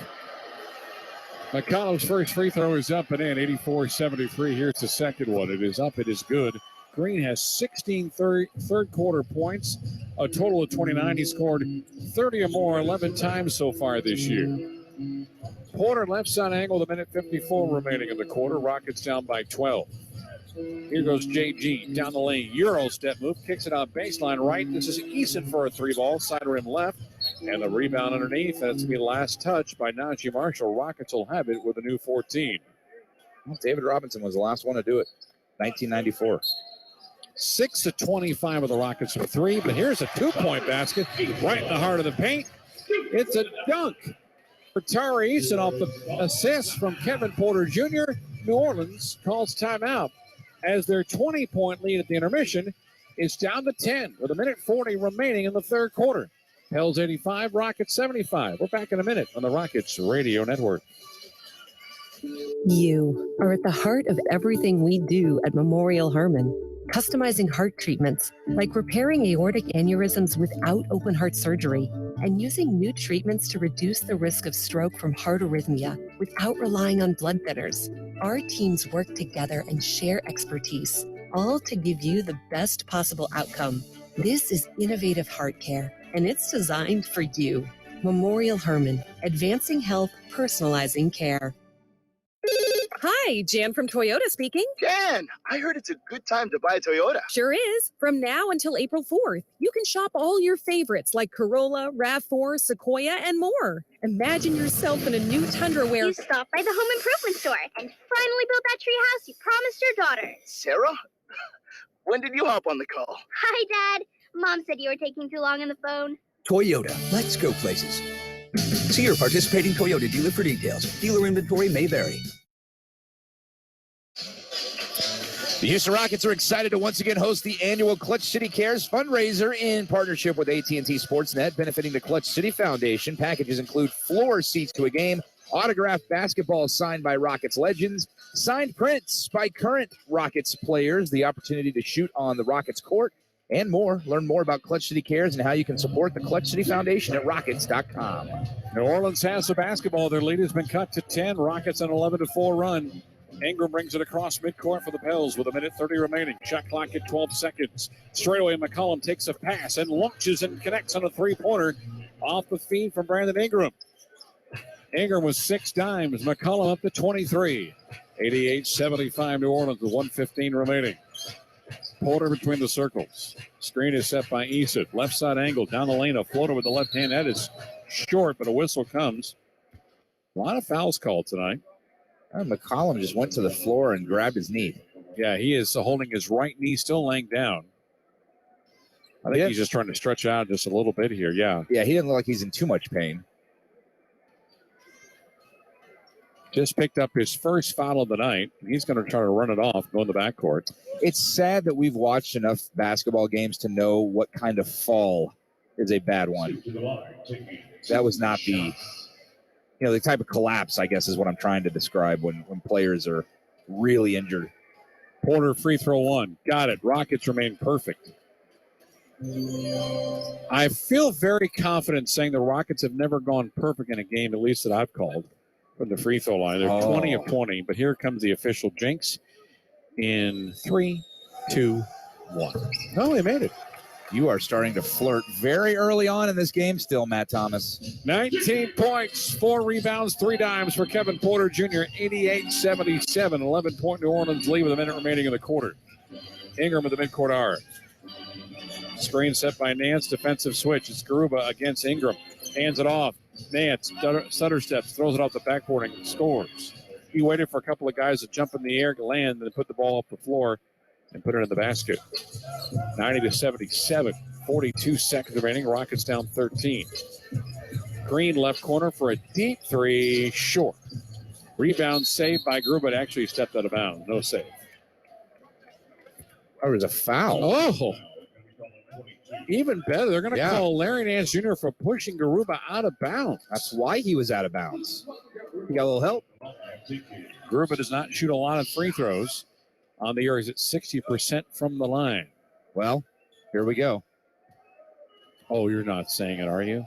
McCollum's first free throw is up and in, 84-73. Here's the second one. It is up. It is good. Green has 16 third quarter points, a total of 29. He scored 30 or more 11 times so far this year. Porter left side angle, the minute 54 remaining in the quarter. Rockets down by 12. Here goes JG down the lane. Euro step move, kicks it out baseline right. This is Eason for a 3-ball, side rim left. And the rebound underneath. That's going to be the last touch by Najee Marshall. Rockets will have it with a new 14. Well, David Robinson was the last one to do it. 1994. 6-25 of the Rockets from 3. But here's a 2-point basket right in the heart of the paint. It's a dunk for Tari Eason off the assist from Kevin Porter Jr. New Orleans calls timeout as their 20-point lead at the intermission is down to 10 with a minute 40 remaining in the third quarter. Pels 85, Rockets 75. We're back in a minute on the Rockets Radio Network. You are at the heart of everything we do at Memorial Hermann. Customizing heart treatments like repairing aortic aneurysms without open heart surgery and using new treatments to reduce the risk of stroke from heart arrhythmia without relying on blood thinners. Our teams work together and share expertise, all to give you the best possible outcome. This is innovative heart care, and it's designed for you. Memorial Hermann, advancing health, personalizing care. Hi, Jan from Toyota speaking. Jan, I heard it's a good time to buy a Toyota. Sure is. From now until April 4th, you can shop all your favorites like Corolla, RAV4, Sequoia, and more. Imagine yourself in a new Tundra where You stopped by the home improvement store and finally built that tree house you promised your daughter. Sarah? When did you hop on the call? Hi, Dad. Mom said you were taking too long on the phone. Toyota, let's go places. See your participating Toyota dealer for details. Dealer inventory may vary. The Houston Rockets are excited to once again host the annual Clutch City Cares fundraiser in partnership with AT&T Sportsnet, benefiting the Clutch City Foundation. Packages include floor seats to a game, autographed basketball signed by Rockets legends, signed prints by current Rockets players, the opportunity to shoot on the Rockets court, and more. Learn more about Clutch City Cares and how you can support the Clutch City Foundation at Rockets.com. New Orleans has the basketball. Their lead has been cut to 10. Rockets on 11-4 run. Ingram brings it across midcourt for the Pels with 1:30 remaining. Shot clock at 12 seconds. Straightaway, McCollum takes a pass and launches and connects on a three-pointer off the feed from Brandon Ingram. Ingram with 6 dimes. McCollum up to 23. 88-75 New Orleans with 1:15 remaining. Porter between the circles. Screen is set by Eason. Left side angle down the lane. A floater with the left hand. That is short, but a whistle comes. A lot of fouls called tonight. McCollum just went to the floor and grabbed his knee. Yeah, he is holding his right knee, still laying down. I think he's just trying to stretch out just a little bit here. Yeah. Yeah, he didn't look like he's in too much pain. Just picked up his first foul of the night. He's going to try to run it off, go in the backcourt. It's sad that we've watched enough basketball games to know what kind of fall is a bad one. That was not the type of collapse, I guess, is what I'm trying to describe when players are really injured. Porter free throw 1. Got it. Rockets remain perfect. I feel very confident saying the Rockets have never gone perfect in a game, at least that I've called, from the free throw line. They're 20 of 20, but here comes the official jinx in 3, 2, 1. Oh, they made it. You are starting to flirt very early on in this game still, Matt Thomas. 19 points, 4 rebounds, 3 dimes for Kevin Porter Jr., 88-77. 11-point New Orleans lead with a minute remaining in the quarter. Ingram with the midcourt arc. Screen set by Nance, defensive switch. It's Garuba against Ingram. Hands it off. Nance, stutter steps, throws it off the backboard and scores. He waited for a couple of guys to jump in the air, land, and then put the ball off the floor and put it in the basket. 90-77, 42 seconds remaining. Rockets down 13. Green left corner for a deep 3, short. Rebound saved by Garuba, but actually stepped out of bounds. No save. Oh, there's a foul. Oh, even better. They're going to call Larry Nance Jr. for pushing Garuba out of bounds. That's why he was out of bounds. He got a little help. Garuba does not shoot a lot of free throws. On the year, he's at 60% from the line. Well, here we go. Oh, you're not saying it, are you?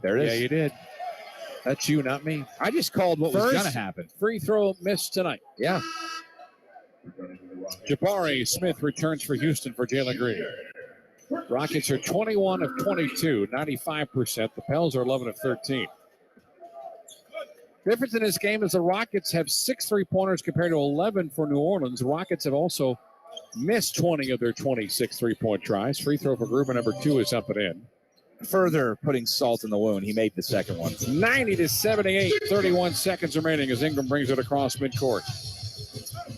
There it is. Yeah, you did. That's you, not me. I just called what was going to happen. Free throw missed tonight. Yeah. Jabari Smith returns for Houston for Jalen Green. Rockets are 21 of 22, 95%. The Pels are 11 of 13. Difference in this game is the Rockets have 6 3-pointers compared to 11 for New Orleans. The Rockets have also missed 20 of their 26 3-point tries. Free throw for Garuba number 2 is up and in. Further putting salt in the wound, he made the second one. 90-78, 31 seconds remaining as Ingram brings it across midcourt.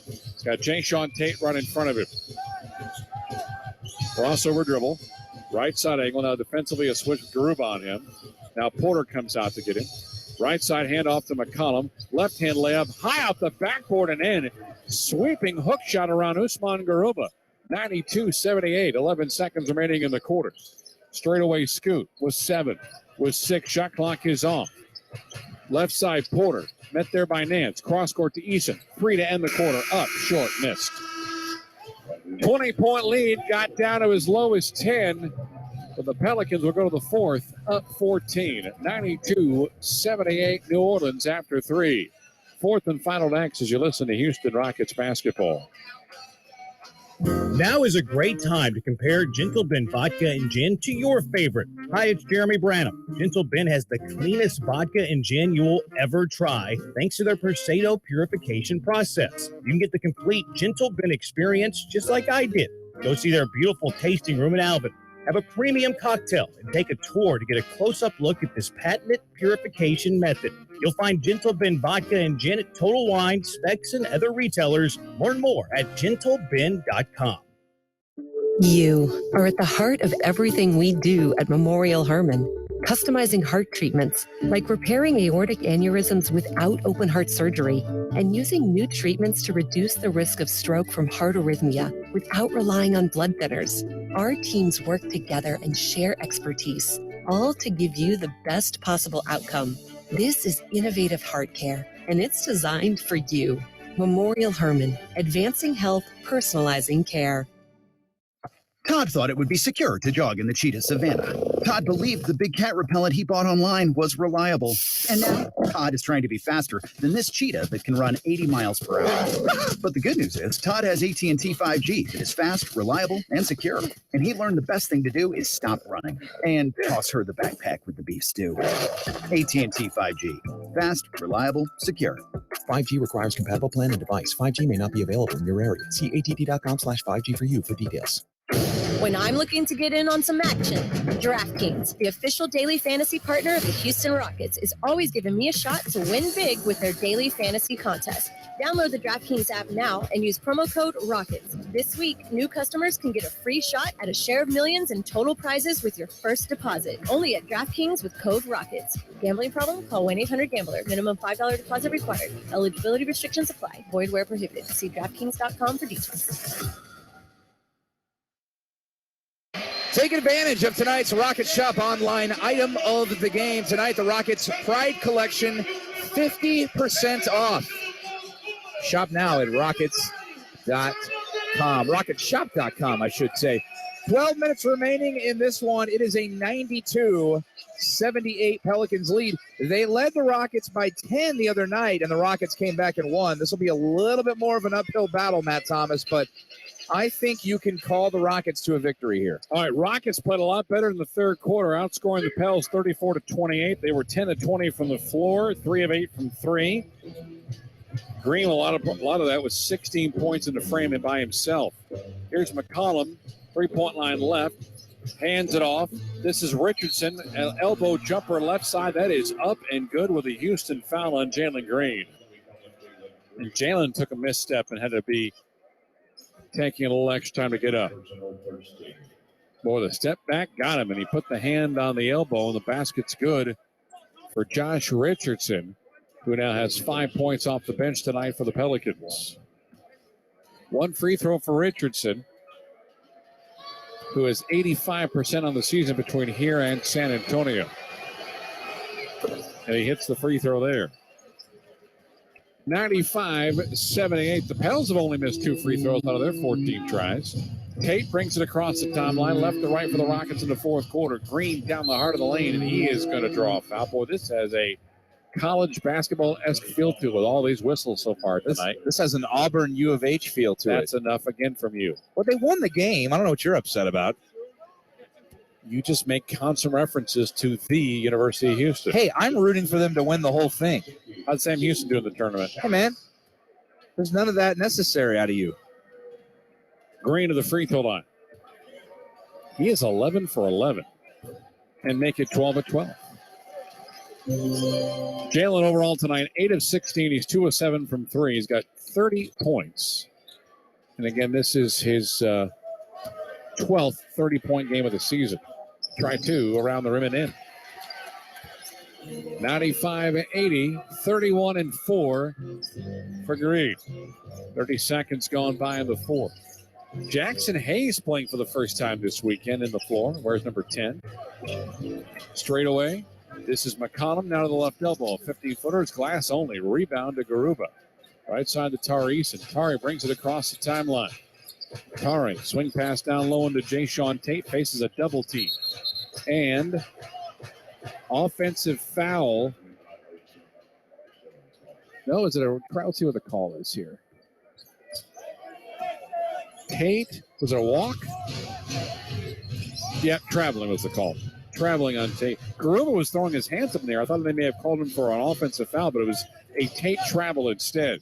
He's got Jay-Sean Tate right in front of him. Crossover dribble. Right side angle. Now defensively a switch with Garuba on him. Now Porter comes out to get him. Right side handoff to McCollum. Left hand layup high off the backboard and in. Sweeping hook shot around Usman Garuba. 92-78. 11 seconds remaining in the quarter. Straightaway scoot with 7. With 6. Shot clock is off. Left side Porter. Met there by Nance. Cross court to Eason. 3 to end the quarter. Up. Short. Missed. 20-point lead. Got down to as low as 10. But the Pelicans will go to the fourth, up 14, 92-78 New Orleans after 3. Fourth and final next as you listen to Houston Rockets basketball. Now is a great time to compare Gentle Ben vodka and gin to your favorite. Hi, it's Jeremy Branham. Gentle Ben has the cleanest vodka and gin you will ever try thanks to their Persado purification process. You can get the complete Gentle Ben experience just like I did. Go see their beautiful tasting room in Alvin. Have a premium cocktail and take a tour to get a close-up look at this patented purification method. You'll find Gentle Ben vodka and gin at Total Wine, Specs, and other retailers. Learn more at gentleben.com. You are at the heart of everything we do at Memorial Hermann. Customizing heart treatments, like repairing aortic aneurysms without open heart surgery, and using new treatments to reduce the risk of stroke from heart arrhythmia without relying on blood thinners. Our teams work together and share expertise, all to give you the best possible outcome. This is innovative heart care, and it's designed for you. Memorial Hermann, advancing health, personalizing care. Todd thought it would be secure to jog in the cheetah savanna. Todd believed the big cat repellent he bought online was reliable. And now Todd is trying to be faster than this cheetah that can run 80 miles per hour. But the good news is Todd has AT&T 5G that is fast, reliable, and secure. And he learned the best thing to do is stop running and toss her the backpack with the beef stew. AT&T 5G. Fast, reliable, secure. 5G requires compatible plan and device. 5G may not be available in your area. See att.com/5G for you for details. When I'm looking to get in on some action, DraftKings, the official daily fantasy partner of the Houston Rockets, is always giving me a shot to win big with their daily fantasy contest. Download the DraftKings app now and use promo code ROCKETS. This week, new customers can get a free shot at a share of millions in total prizes with your first deposit. Only at DraftKings with code ROCKETS. Gambling problem? Call 1-800-GAMBLER. Minimum $5 deposit required. Eligibility restrictions apply. Void where prohibited. See DraftKings.com for details. Taking advantage of tonight's Rocket Shop online item of the game. Tonight, the Rockets Pride Collection, 50% off. Shop now at rockets.com. Rocketshop.com, I should say. 12 minutes remaining in this one. It is a 92-78 Pelicans lead. They led the Rockets by 10 the other night, and the Rockets came back and won. This will be a little bit more of an uphill battle, Matt Thomas, but I think you can call the Rockets to a victory here. All right, Rockets played a lot better in the third quarter, outscoring the Pels 34-28. They were 10-20 from the floor, 3 of 8 from 3. Green, a lot of that was 16 points in the frame and by himself. Here's McCollum, 3-point line left, hands it off. This is Richardson, an elbow jumper left side. That is up and good with a Houston foul on Jalen Green. And Jalen took a misstep and had to be taking a little extra time to get up. Boy, the step back got him, and he put the hand on the elbow, and the basket's good for Josh Richardson, who now has 5 points off the bench tonight for the Pelicans. One free throw for Richardson, who is 85% on the season between here and San Antonio. And he hits the free throw there. 95-78. The Pels have only missed 2 free throws out of their 14 tries. Tate brings it across the timeline, left to right for the Rockets in the fourth quarter. Green down the heart of the lane, and he is going to draw a foul. Boy, this has a college basketball-esque feel to it with all these whistles so far tonight. This has an Auburn U of H feel to it. That's enough again from you. Well, they won the game. I don't know what you're upset about. You just make constant references to the University of Houston. Hey, I'm rooting for them to win the whole thing. How's Sam Houston doing in the tournament? Hey, man, there's none of that necessary out of you. Green to the free throw line. He is 11 for 11 and make it 12 of 12. Jalen overall tonight, 8 of 16. He's 2 of 7 from 3. He's got 30 points. And again, this is his 12th 30-point game of the season. Try 2 around the rim and in. 95-80, 31-4 for Green. 30 seconds gone by in the fourth. Jackson Hayes playing for the first time this weekend in the floor. Where's number 10? Straight away. This is McCollum now to the left elbow. 15-footers, glass only. Rebound to Garuba. Right side to Tari Eason. Tari brings it across the timeline. Tari, swing pass down low into Jayshawn Tate, faces a double team. And offensive foul. No, is it a crowd? Let's see what the call is here. Tate, was it a walk? Yep, traveling was the call. Traveling on Tate. Garuba was throwing his hands up in the air. I thought they may have called him for an offensive foul, but it was a Tate travel instead.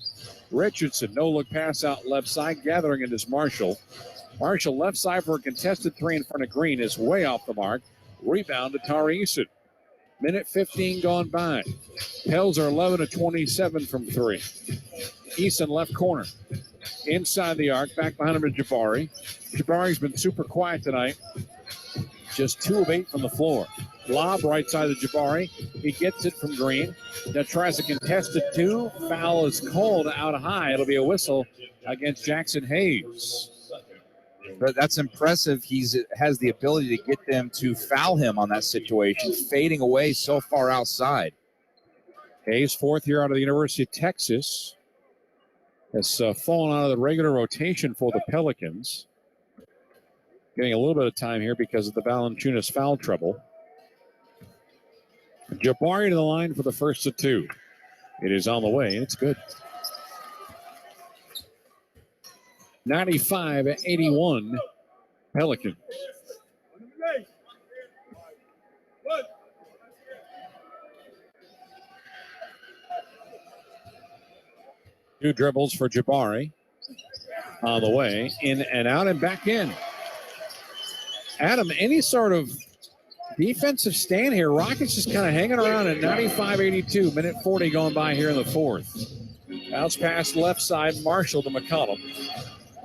Richardson, no-look pass out left side, gathering it is Marshall. Marshall left side for a contested 3 in front of Green is way off the mark. Rebound to Tari Eason. Minute 15 gone by. Pels are 11 of 27 from 3. Eason left corner. Inside the arc, back behind him to Jabari. Jabari's been super quiet tonight. Just 2 of 8 from the floor. Lob right side of Jabari. He gets it from Green. Now tries to contest it 2. Foul is called out high. It'll be a whistle against Jackson Hayes. But that's impressive. Has the ability to get them to foul him on that situation, fading away so far outside. Hayes, 4th year out of the University of Texas, has fallen out of the regular rotation for the Pelicans. Getting a little bit of time here because of the Valanciunas foul trouble. Jabari to the line for the first of 2. It is on the way, and it's good. 95-81 Pelicans. Two dribbles for Jabari. On the way, in and out and back in. Adam, any sort of defensive stand here? Rockets just kind of hanging around at 95-82. Minute 40 going by here in the 4th. Bounce pass left side, Marshall to McCollum.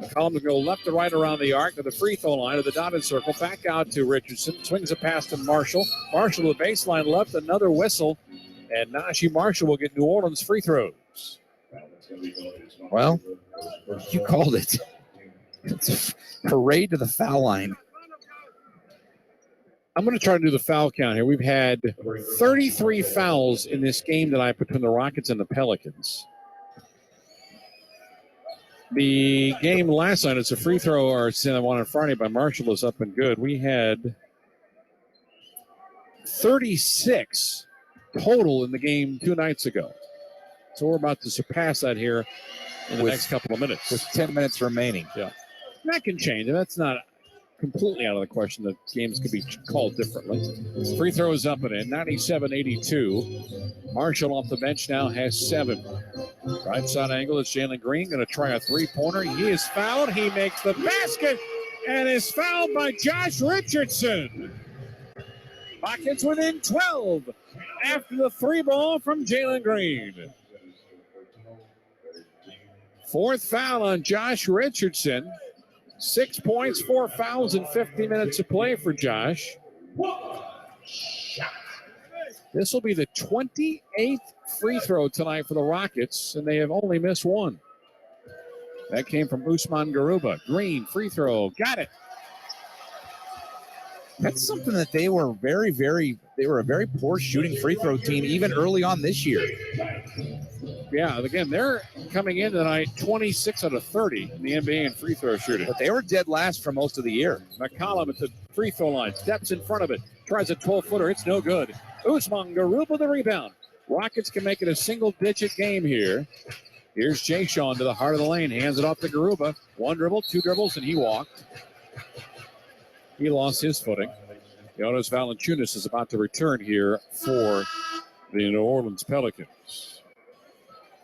McCollum to go left to right around the arc to the free throw line, to the dotted circle, back out to Richardson. Swings a pass to Marshall. Marshall to the baseline left, another whistle. And Najee Marshall will get New Orleans free throws. Well, you called it. It's a parade to the foul line. I'm going to try to do the foul count here. We've had 33 fouls in this game tonight between the Rockets and the Pelicans. The game last night, it's a free throw or one on Friday by Marshall is up and good. We had 36 total in the game 2 nights ago. So we're about to surpass that here in the next couple of minutes. With 10 minutes remaining. Yeah. That can change. And that's not completely out of the question that games could be called differently. Free throw is up and in, 97-82. Marshall off the bench now has 7. Right side angle is Jalen Green going to try a 3-pointer. He is fouled. He makes the basket and is fouled by Josh Richardson. Rockets within 12 after the 3 ball from Jalen Green. 4th foul on Josh Richardson. 6 points, 4 fouls in 50 minutes of play for Josh. This will be the 28th free throw tonight for the Rockets, and they have only missed 1. That came from Usman Garuba. Green, free throw, got it. That's something that they were a very poor shooting free throw team even early on this year. Yeah, again, they're coming in tonight 26 out of 30 in the NBA in free throw shooting. But they were dead last for most of the year. McCollum at the free throw line, steps in front of it, tries a 12-footer. It's no good. Usman Garuba the rebound. Rockets can make it a single-digit game here. Here's Jay Sean to the heart of the lane, hands it off to Garuba. 1 dribble, 2 dribbles, and he walked. He lost his footing. Jonas Valanciunas is about to return here for the New Orleans Pelicans.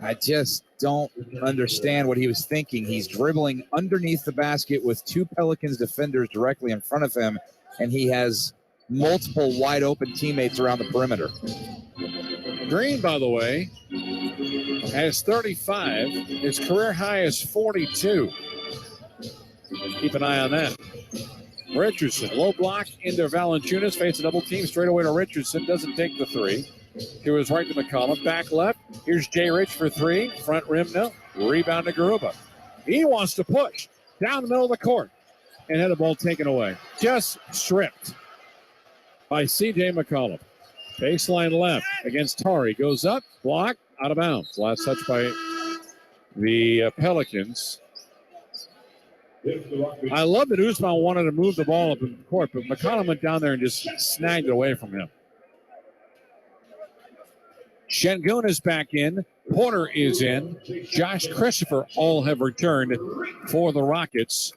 I just don't understand what he was thinking. He's dribbling underneath the basket with 2 Pelicans defenders directly in front of him, and he has multiple wide open teammates around the perimeter. Green, by the way, has 35. His career high is 42. Keep an eye on that. Richardson, low block into Valanciunas, face a double team straight away to Richardson, doesn't take the 3. To his right to McCollum, back left. Here's Jay Rich for 3, front rim, no. Rebound to Garuba. He wants to push down the middle of the court and had the ball taken away. Just stripped by C.J. McCollum. Baseline left against Tari. Goes up, block, out of bounds. Last touch by the Pelicans. I love that Usman wanted to move the ball up in the court, but McCollum went down there and just snagged it away from him. Şengün is back in. Porter is in. Josh Christopher all have returned for the Rockets.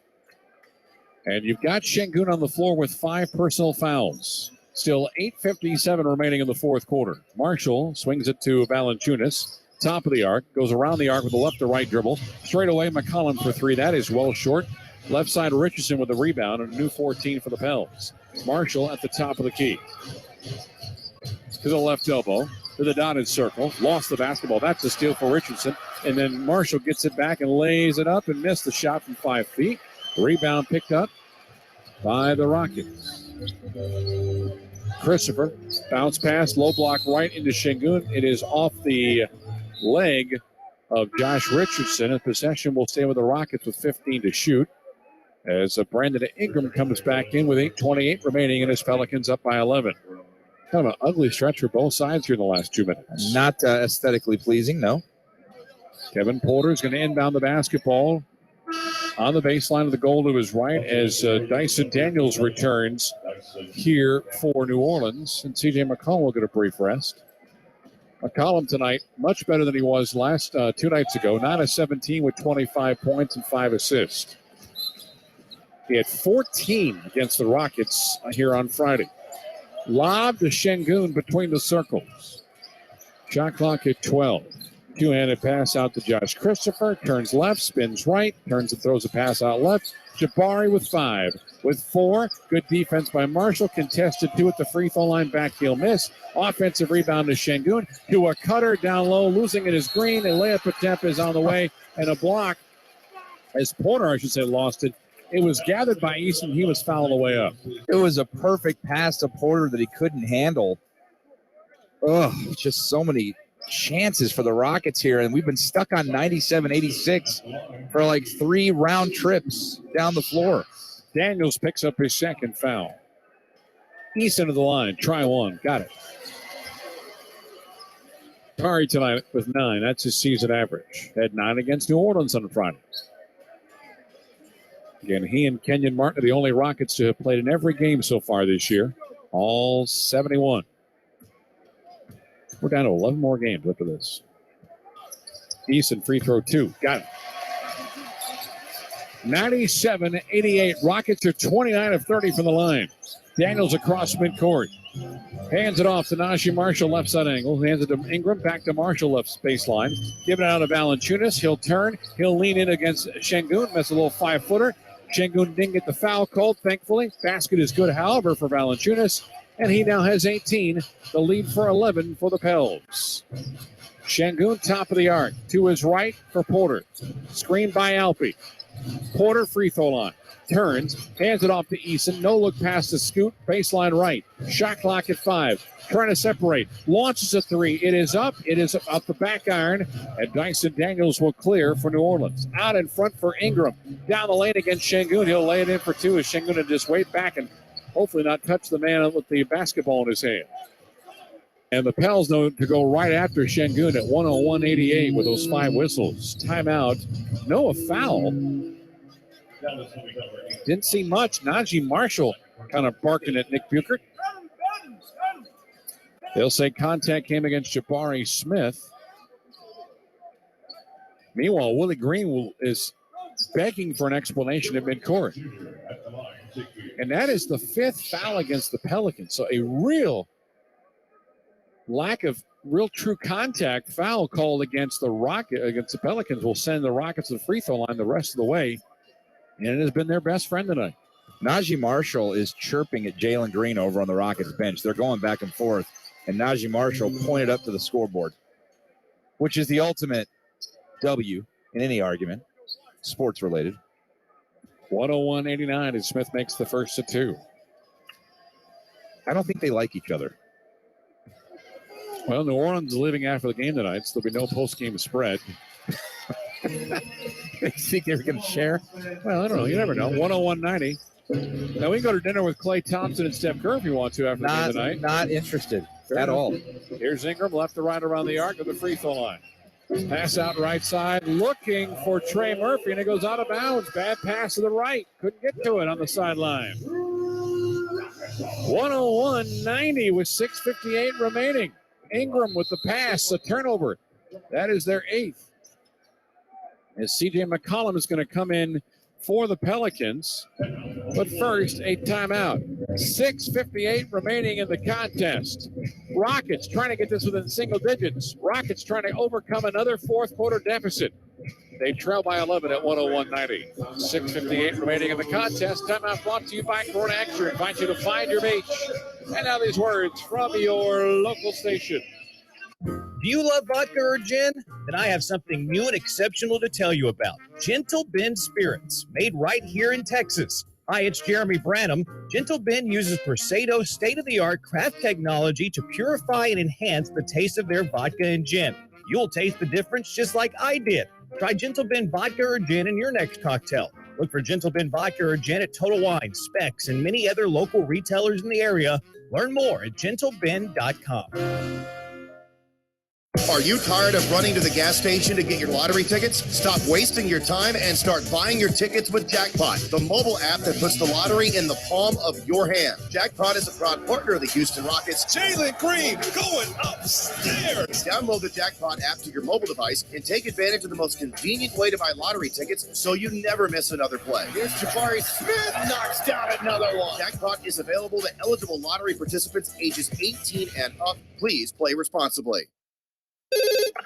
And you've got Şengün on the floor with 5 personal fouls. Still 8:57 remaining in the 4th quarter. Marshall swings it to Valanciunas. Top of the arc. Goes around the arc with a left to right dribble. Straight away, McCollum for 3. That is well short. Left side, Richardson with the rebound. And a new 14 for the Pels. Marshall at the top of the key. To the left elbow. to the dotted circle. Lost the basketball. That's a steal for Richardson. And then Marshall gets it back and lays it up and missed the shot from 5 feet. Rebound picked up by the Rockets. Christopher, bounce pass, low block right into Şengün. It is off the leg of Josh Richardson, and possession will stay with the Rockets with 15 to shoot. As Brandon Ingram comes back in with 8:28 remaining, and his Pelicans up by 11. Kind of an ugly stretch for both sides here in the last 2 minutes. Not aesthetically pleasing, no. Kevin Porter is going to inbound the basketball on the baseline of the goal to his right as Dyson Daniels returns here for New Orleans. And C.J. McCollum will get a brief rest. McCollum tonight, much better than he was last 2 nights ago. 9 of 17 with 25 points and 5 assists. He had 14 against the Rockets here on Friday. Lob to Şengün between the circles. Shot clock at 12. Two-handed pass out to Josh Christopher. Turns left, spins right, turns and throws a pass out left. Jabari with 5. With 4, good defense by Marshall. Contested 2 at the free throw line. Backheel miss. Offensive rebound to Şengün. To a cutter down low, losing it is Green. A layup attempt is on the way. And a block, as Porter, I should say, lost it. It was gathered by Easton. He was fouled away up. It was a perfect pass to Porter that he couldn't handle. Oh, just so many chances for the Rockets here, and we've been stuck on 97-86 for like 3 round trips down the floor. Daniels picks up his second foul. Easton to the line. Try one. Got it. Curry tonight with 9. That's his season average. Had 9 against New Orleans on Friday. Again, he and Kenyon Martin are the only Rockets to have played in every game so far this year. All 71. We're down to 11 more games after this. Easton, free throw 2. Got it. 97-88. Rockets are 29 of 30 from the line. Daniels across midcourt. Hands it off to Najee Marshall, left side angle. Hands it to Ingram, back to Marshall, left baseline. Give it out to Valanciunas. He'll turn. He'll lean in against Şengün. That's a little 5-footer. Şengün didn't get the foul called, thankfully. Basket is good, however, for Valanciunas. And he now has 18. The lead for 11 for the Pels. Şengün, top of the arc. To his right for Porter. Screened by Alpe. Porter, free throw line. Turns, hands it off to Easton. No look past the scoot. Baseline right. Shot clock at 5. Trying to separate. Launches a 3. It is up. It is up the back iron. And Dyson Daniels will clear for New Orleans. Out in front for Ingram. Down the lane against Şengün. He'll lay it in for 2 as Şengün will just wait back and hopefully not touch the man with the basketball in his hand. And the Pels know to go right after Şengün at 101-88 with those 5 whistles. Timeout. No, a foul. Didn't see much. Najee Marshall kind of barking at Nick Buchert. They'll say contact came against Jabari Smith. Meanwhile, Willie Green is begging for an explanation at midcourt. And that is the 5th foul against the Pelicans. So a real lack of real true contact foul called against the Pelicans will send the Rockets to the free throw line the rest of the way. And it has been their best friend tonight. Najee Marshall is chirping at Jalen Green over on the Rockets bench. They're going back and forth. And Najee Marshall pointed up to the scoreboard, which is the ultimate W in any argument, sports related. 101-89 as Smith makes the first of 2. I don't think they like each other. Well, New Orleans is leaving after the game tonight, so there'll be no post-game spread. They think they're going to share? Well, I don't know. You never know. 101-90. Now, we can go to dinner with Klay Thompson and Steph Curry if you want to after the game tonight. Not interested at all. Here's Ingram, left to right around the arc of the free throw line. Pass out right side, looking for Trey Murphy, and it goes out of bounds. Bad pass to the right. Couldn't get to it on the sideline. 101-90 with 6:58 remaining. Ingram with the pass, a turnover. That is their 8th. As C.J. McCollum is going to come in for the Pelicans. But first, a timeout. 6:58 remaining in the contest. Rockets trying to get this within single digits. Rockets trying to overcome another fourth quarter deficit. They trail by 11 at 101-90. 6:58 remaining in the contest. Timeout brought to you by Corona Extra. Invite you to find your beach. And now these words from your local station. Do you love vodka or gin? Then I have something new and exceptional to tell you about. Gentle Ben Spirits, made right here in Texas. Hi, it's Jeremy Branham. Gentle Ben uses Persato's state-of-the-art craft technology to purify and enhance the taste of their vodka and gin. You'll taste the difference just like I did. Try Gentle Ben vodka or gin in your next cocktail. Look for Gentle Ben vodka or gin at Total Wine, Specs, and many other local retailers in the area. Learn more at gentleben.com. Are you tired of running to the gas station to get your lottery tickets? Stop wasting your time and start buying your tickets with Jackpot, the mobile app that puts the lottery in the palm of your hand. Jackpot is a proud partner of the Houston Rockets. Jalen Green going upstairs. Download the Jackpot app to your mobile device and take advantage of the most convenient way to buy lottery tickets so you never miss another play. Here's Jabari Smith, knocks down another one. Jackpot is available to eligible lottery participants ages 18 and up. Please play responsibly.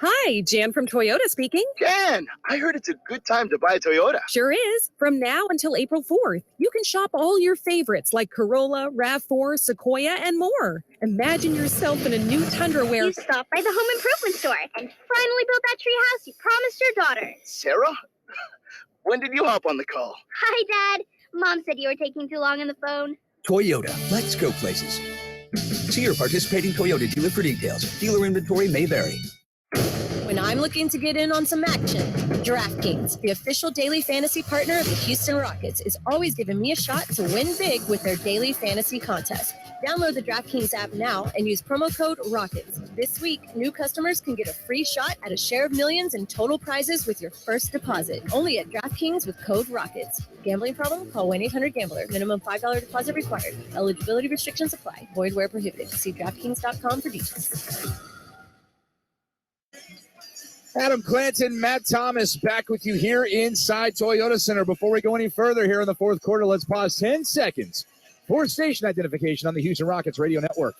Hi, Jan from Toyota speaking. Jan, I heard it's a good time to buy a Toyota. Sure is. From now until April 4th, you can shop all your favorites like Corolla, RAV4, Sequoia, and more. Imagine yourself in a new Tundra where You stopped by the home improvement store and finally built that tree house you promised your daughter. Sarah? When did you hop on the call? Hi, Dad. Mom said you were taking too long on the phone. Toyota, let's go places. See your participating Toyota dealer for details. Dealer inventory may vary. When I'm looking to get in on some action, DraftKings, the official daily fantasy partner of the Houston Rockets, is always giving me a shot to win big with their daily fantasy contest. Download the DraftKings app now and use promo code ROCKETS. This week, new customers can get a free shot at a share of millions in total prizes with your first deposit. Only at DraftKings with code ROCKETS. Gambling problem? Call 1-800-GAMBLER. Minimum $5 deposit required. Eligibility restrictions apply. Void where prohibited. See DraftKings.com for details. Adam Clanton, Matt Thomas, back with you here inside Toyota Center. Before we go any further here in the fourth quarter, let's pause 10 seconds for station identification on the Houston Rockets radio network.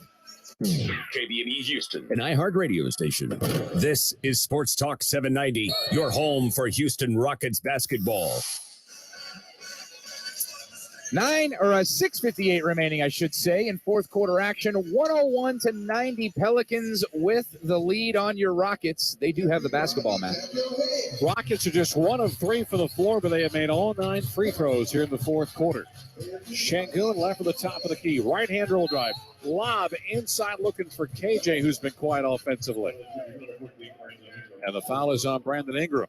KBME Houston, an iHeartRadio station. This is Sports Talk 790, your home for Houston Rockets basketball. 6:58 remaining, I should say, in fourth quarter action. 101-90 Pelicans with the lead on your Rockets. They do have the basketball, Matt. Rockets are just 1 of 3 for the floor, but they have made all 9 free throws here in the fourth quarter. Şengün left at the top of the key. Right-hand roll drive. Lob inside looking for KJ, who's been quiet offensively. And the foul is on Brandon Ingram.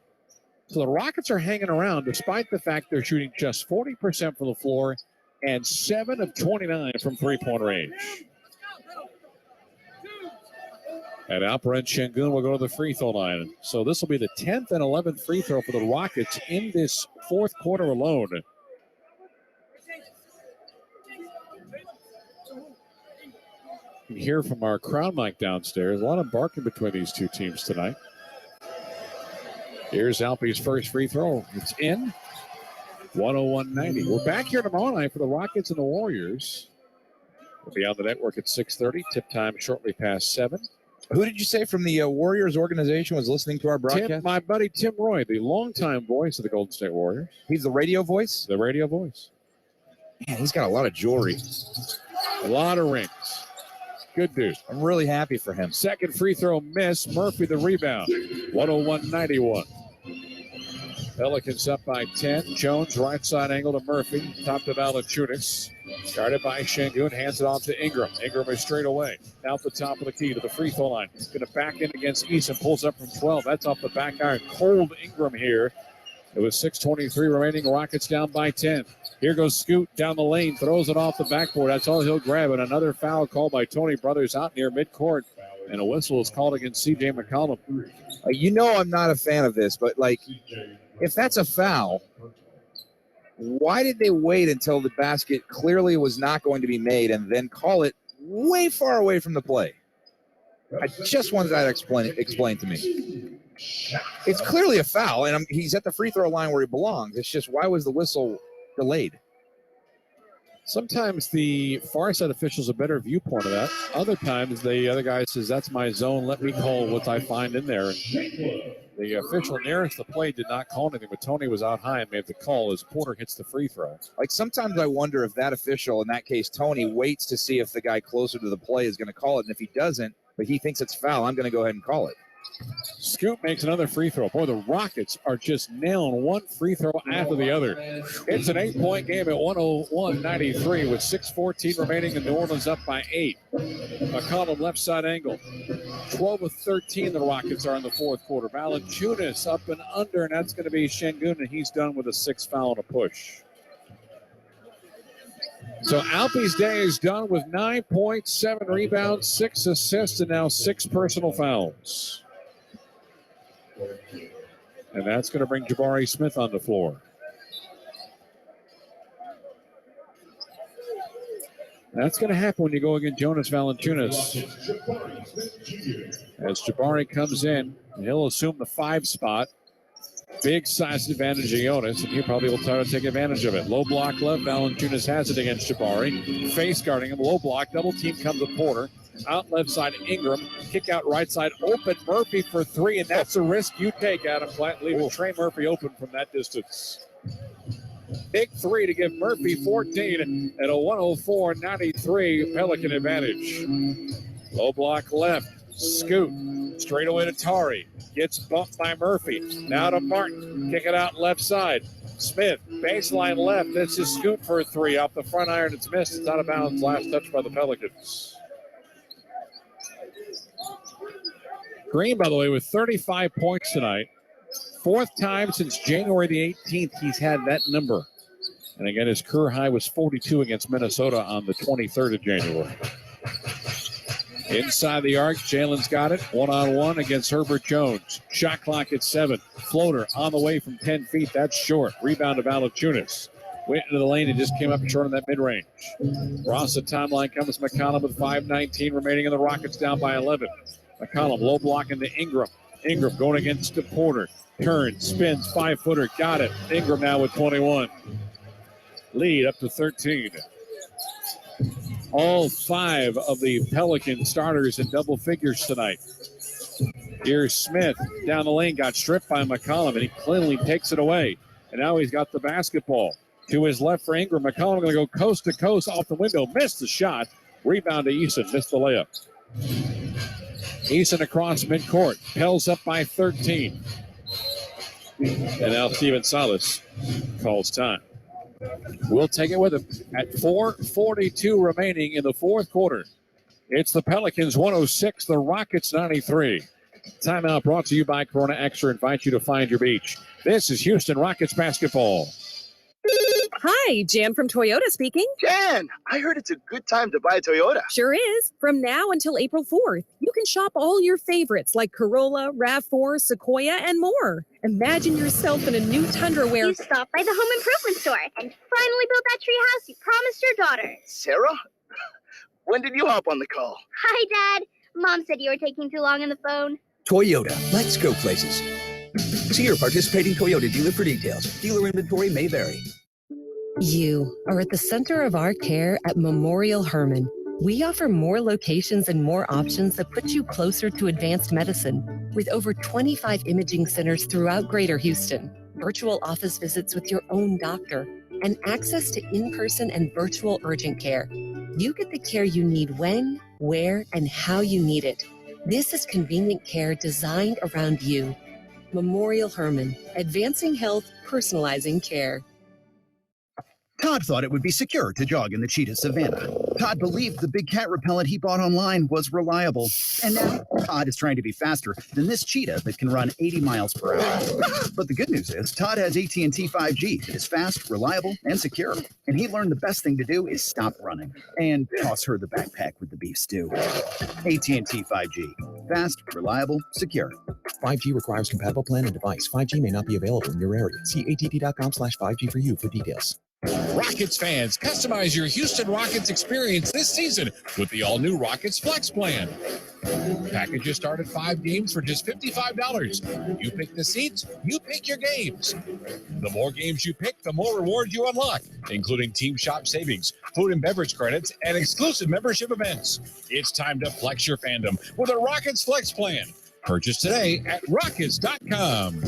So the Rockets are hanging around despite the fact they're shooting just 40% from the floor and 7 of 29 from three-point range. And Alperen Şengün will go to the free throw line. So this will be the 10th and 11th free throw for the Rockets in this fourth quarter alone. You can hear from our crowd mic downstairs. A lot of barking between these two teams tonight. Here's Alpe's first free throw. It's in. 101-90. We're back here tomorrow night for the Rockets and the Warriors. We'll be on the network at 6:30. Tip time shortly past 7. Who did you say from the Warriors organization was listening to our broadcast? My buddy Tim Roy, the longtime voice of the Golden State Warriors. He's the radio voice? The radio voice. Man, he's got a lot of jewelry. A lot of rings. Good dude. I'm really happy for him. Second free throw miss. Murphy the rebound. 101-91. Pelicans up by 10. Jones, right side angle to Murphy. Top to Valanciunas. Guarded by Şengün. Hands it off to Ingram. Ingram is straight away. Out the top of the key to the free throw line. He's going to back in against Eason. Pulls up from 12. That's off the back iron. Cold Ingram here. It was 6:23 remaining. Rockets down by 10. Here goes Scoot down the lane. Throws it off the backboard. That's all he'll grab. And another foul called by Tony Brothers out near midcourt. And a whistle is called against C.J. McCollum. You know I'm not a fan of this, but, if that's a foul, why did they wait until the basket clearly was not going to be made and then call it way far away from the play? I just wanted that explained to me. It's clearly a foul, and he's at the free throw line where he belongs. It's just, why was the whistle delayed? Sometimes the far side officials a better viewpoint of that. Other times the other guy says, that's my zone. Let me call what I find in there. And the official nearest the play did not call anything, but Tony was out high and made the call as Porter hits the free throw. Sometimes I wonder if that official, in that case Tony, waits to see if the guy closer to the play is going to call it. And if he doesn't, but he thinks it's foul. I'm going to go ahead and call it. Scoop makes another free throw. Boy, the Rockets are just nailing one free throw after the other. It's an 8-point game at 101-93 with 6:14 remaining, and New Orleans up by 8. McCollum left side angle. 12 of 13 the Rockets are in the fourth quarter. Valanciunas up and under, and that's going to be Şengün, and he's done with a 6 foul and a push. So Alpe's day is done with 9 points, 7 rebounds, 6 assists, and now 6 personal fouls. And that's going to bring Jabari Smith on the floor. That's going to happen when you go against Jonas Valanciunas. As Jabari comes in, he'll assume the 5 spot. Big size advantage of Jonas, and he probably will try to take advantage of it. Low block left, Valanciunas has it against Jabari. Face guarding him, low block, double team comes to Porter. Out left side, Ingram. Kick out right side, open Murphy for 3, and that's a risk you take, Adam Platt, leaving Trey Murphy open from that distance. Big 3 to give Murphy 14 at a 104-93 Pelican advantage. Low block left, Scoot. Straight away to Tari. Gets bumped by Murphy. Now to Martin. Kick it out left side. Smith, baseline left. This is Scoot for a 3. Off the front iron, it's missed. It's out of bounds. Last touch by the Pelicans. Green, by the way, with 35 points tonight. 4th time since January the 18th he's had that number. And again, his career high was 42 against Minnesota on the 23rd of January. Inside the arc, Jalen's got it. 1-on-1 against Herbert Jones. Shot clock at 7. Floater on the way from 10 feet. That's short. Rebound to Valanciunas. Went into the lane and just came up short on that mid-range. Across the timeline comes McCollum with 5:19 remaining, and the Rockets down by 11. McCollum low block into Ingram. Ingram going against the Porter. Turns, spins, 5-footer. Got it. Ingram now with 21. Lead up to 13. All 5 of the Pelican starters in double figures tonight. Here's Smith down the lane, got stripped by McCollum, and he cleanly takes it away. And now he's got the basketball. To his left for Ingram. McCollum going to go coast to coast off the window. Missed the shot. Rebound to Eason. Missed the layup. Eason across midcourt. Pels up by 13. And now Steven Salas calls time. We'll take it with him at 4:42 remaining in the fourth quarter. It's the Pelicans 106, the Rockets 93. Timeout brought to you by Corona Extra. Invite you to find your beach. This is Houston Rockets basketball. Hi, Jan from Toyota speaking. Jan, I heard it's a good time to buy a Toyota. Sure is. From now until April 4th, you can shop all your favorites like Corolla, RAV4, Sequoia, and more. Imagine yourself in a new Tundra where You stopped by the home improvement store and finally built that tree house you promised your daughter. Sarah? When did you hop on the call? Hi, Dad. Mom said you were taking too long on the phone. Toyota, let's go places. See your participating Toyota dealer for details. Dealer inventory may vary. You are at the center of our care at Memorial Hermann. We offer more locations and more options that put you closer to advanced medicine, with over 25 imaging centers throughout Greater Houston, virtual office visits with your own doctor, and access to in-person and virtual urgent care. You get the care you need when, where, and how you need it. This is convenient care designed around you. Memorial Hermann, advancing health, personalizing care. Todd thought it would be secure to jog in the cheetah savanna. Todd believed the big cat repellent he bought online was reliable. And now Todd is trying to be faster than this cheetah that can run 80 miles per hour. But the good news is Todd has AT&T 5G that is fast, reliable, and secure. And he learned the best thing to do is stop running and toss her the backpack with the beef stew. AT&T 5G. Fast, reliable, secure. 5G requires compatible plan and device. 5G may not be available in your area. See att.com/5G for you for details. Rockets fans, customize your Houston Rockets experience this season with the all-new Rockets Flex Plan. Packages start at 5 games for just $55. You pick the seats, you pick your games. The more games you pick, the more rewards you unlock, including team shop savings, food and beverage credits, and exclusive membership events. It's time to flex your fandom with a Rockets Flex Plan. Purchase today at rockets.com.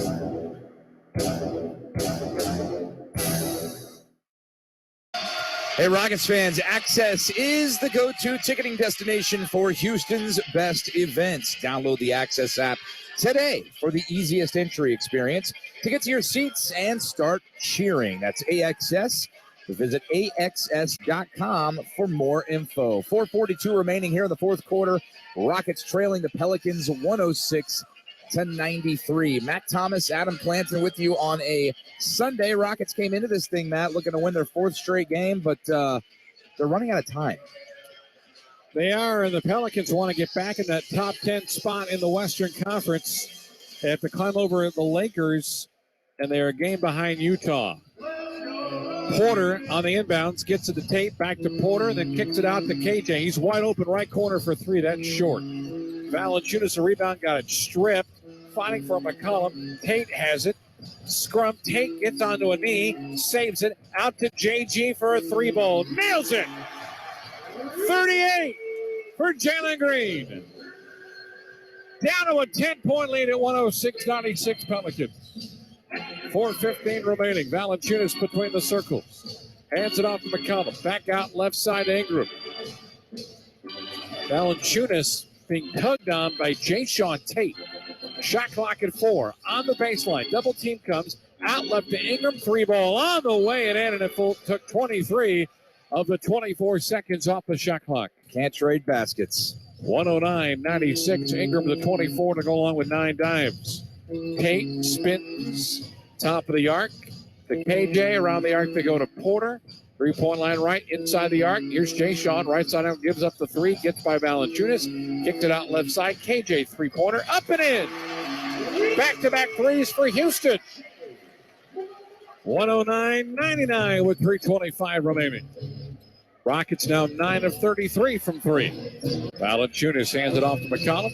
Hey, Rockets fans, Access is the go-to ticketing destination for Houston's best events. Download the Access app today for the easiest entry experience to get to your seats and start cheering. That's AXS. Visit AXS.com for more info. 4:42 remaining here in the fourth quarter. Rockets trailing the Pelicans 106-93. Matt Thomas, Adam Clanton with you on a Sunday. Rockets came into this thing, Matt, looking to win their fourth straight game, but they're running out of time. They are, and the Pelicans want to get back in that top 10 spot in the Western Conference. They have to climb over the Lakers, and they're a game behind Utah. Porter on the inbounds, gets it to Tate, back to Porter, and then kicks it out to KJ. He's wide open right corner for three. That's short. Valanciunas, a rebound, got it stripped. Fighting for McCollum. Tate has it. Scrum. Tate gets onto a knee, saves it. Out to JG for a three ball. Nails it. 38 for Jalen Green. Down to a 10-point lead at 106-96 Pelicans. 4:15 remaining. Valanciunas between the circles. Hands it off to McCollum. Back out left side to Ingram. Valanciunas being tugged on by Jayshawn Tate. Shot clock at 4. On the baseline. Double team comes. Out left to Ingram. Three ball on the way and in. And it took 23 of the 24 seconds off the shot clock. Can't trade baskets. 109-96. Ingram the 24 to go along with 9 dimes. Tate spins. Top of the arc to KJ. Around the arc they go to Porter. 3-point line right inside the arc. Here's Jayshawn. Right side out, gives up the 3. Gets by Valanciunas. Kicked it out left side. KJ 3-pointer. Up and in. Back-to-back threes for Houston. 109-99 with 3:25 remaining. Rockets now 9 of 33 from 3. Valanciunas hands it off to McCollum.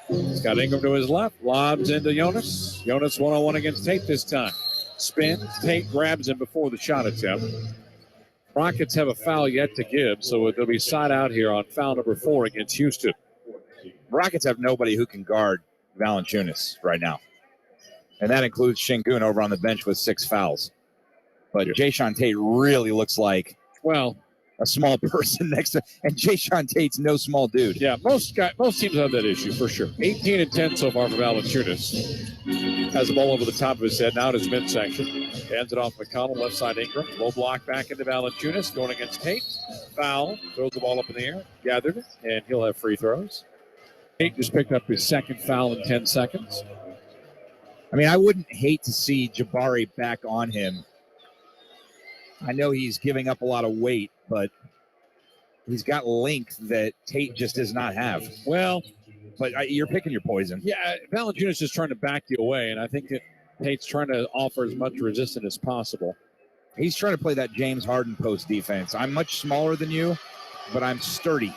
He's got Ingram to his left. Lobs into Jonas. Jonas one-on-one against Tate this time. Spins. Tate grabs him before the shot attempt. Rockets have a foul yet to give, so they'll be side out here on foul number 4 against Houston. Rockets have nobody who can guard Valanciunas right now. And that includes Şengün over on the bench with 6 fouls. But Jayshawn Tate really looks like, well, a small person next to, and Jayshawn Tate's no small dude. Yeah, most teams have that issue for sure. 18 and 10 so far for Valanciunas. Has the ball over the top of his head, now at his midsection. Hands it off McConnell, left side Ingram. Low block back into Valanciunas, going against Tate. Foul, throws the ball up in the air, gathered it, and he'll have free throws. Tate just picked up his second foul in 10 seconds. I mean, I wouldn't hate to see Jabari back on him. I know he's giving up a lot of weight, but he's got length that Tate just does not have. Well, but you're picking your poison. Yeah, Valanciunas is trying to back you away, and I think that Tate's trying to offer as much resistance as possible. He's trying to play that James Harden post defense. I'm much smaller than you, but I'm sturdy.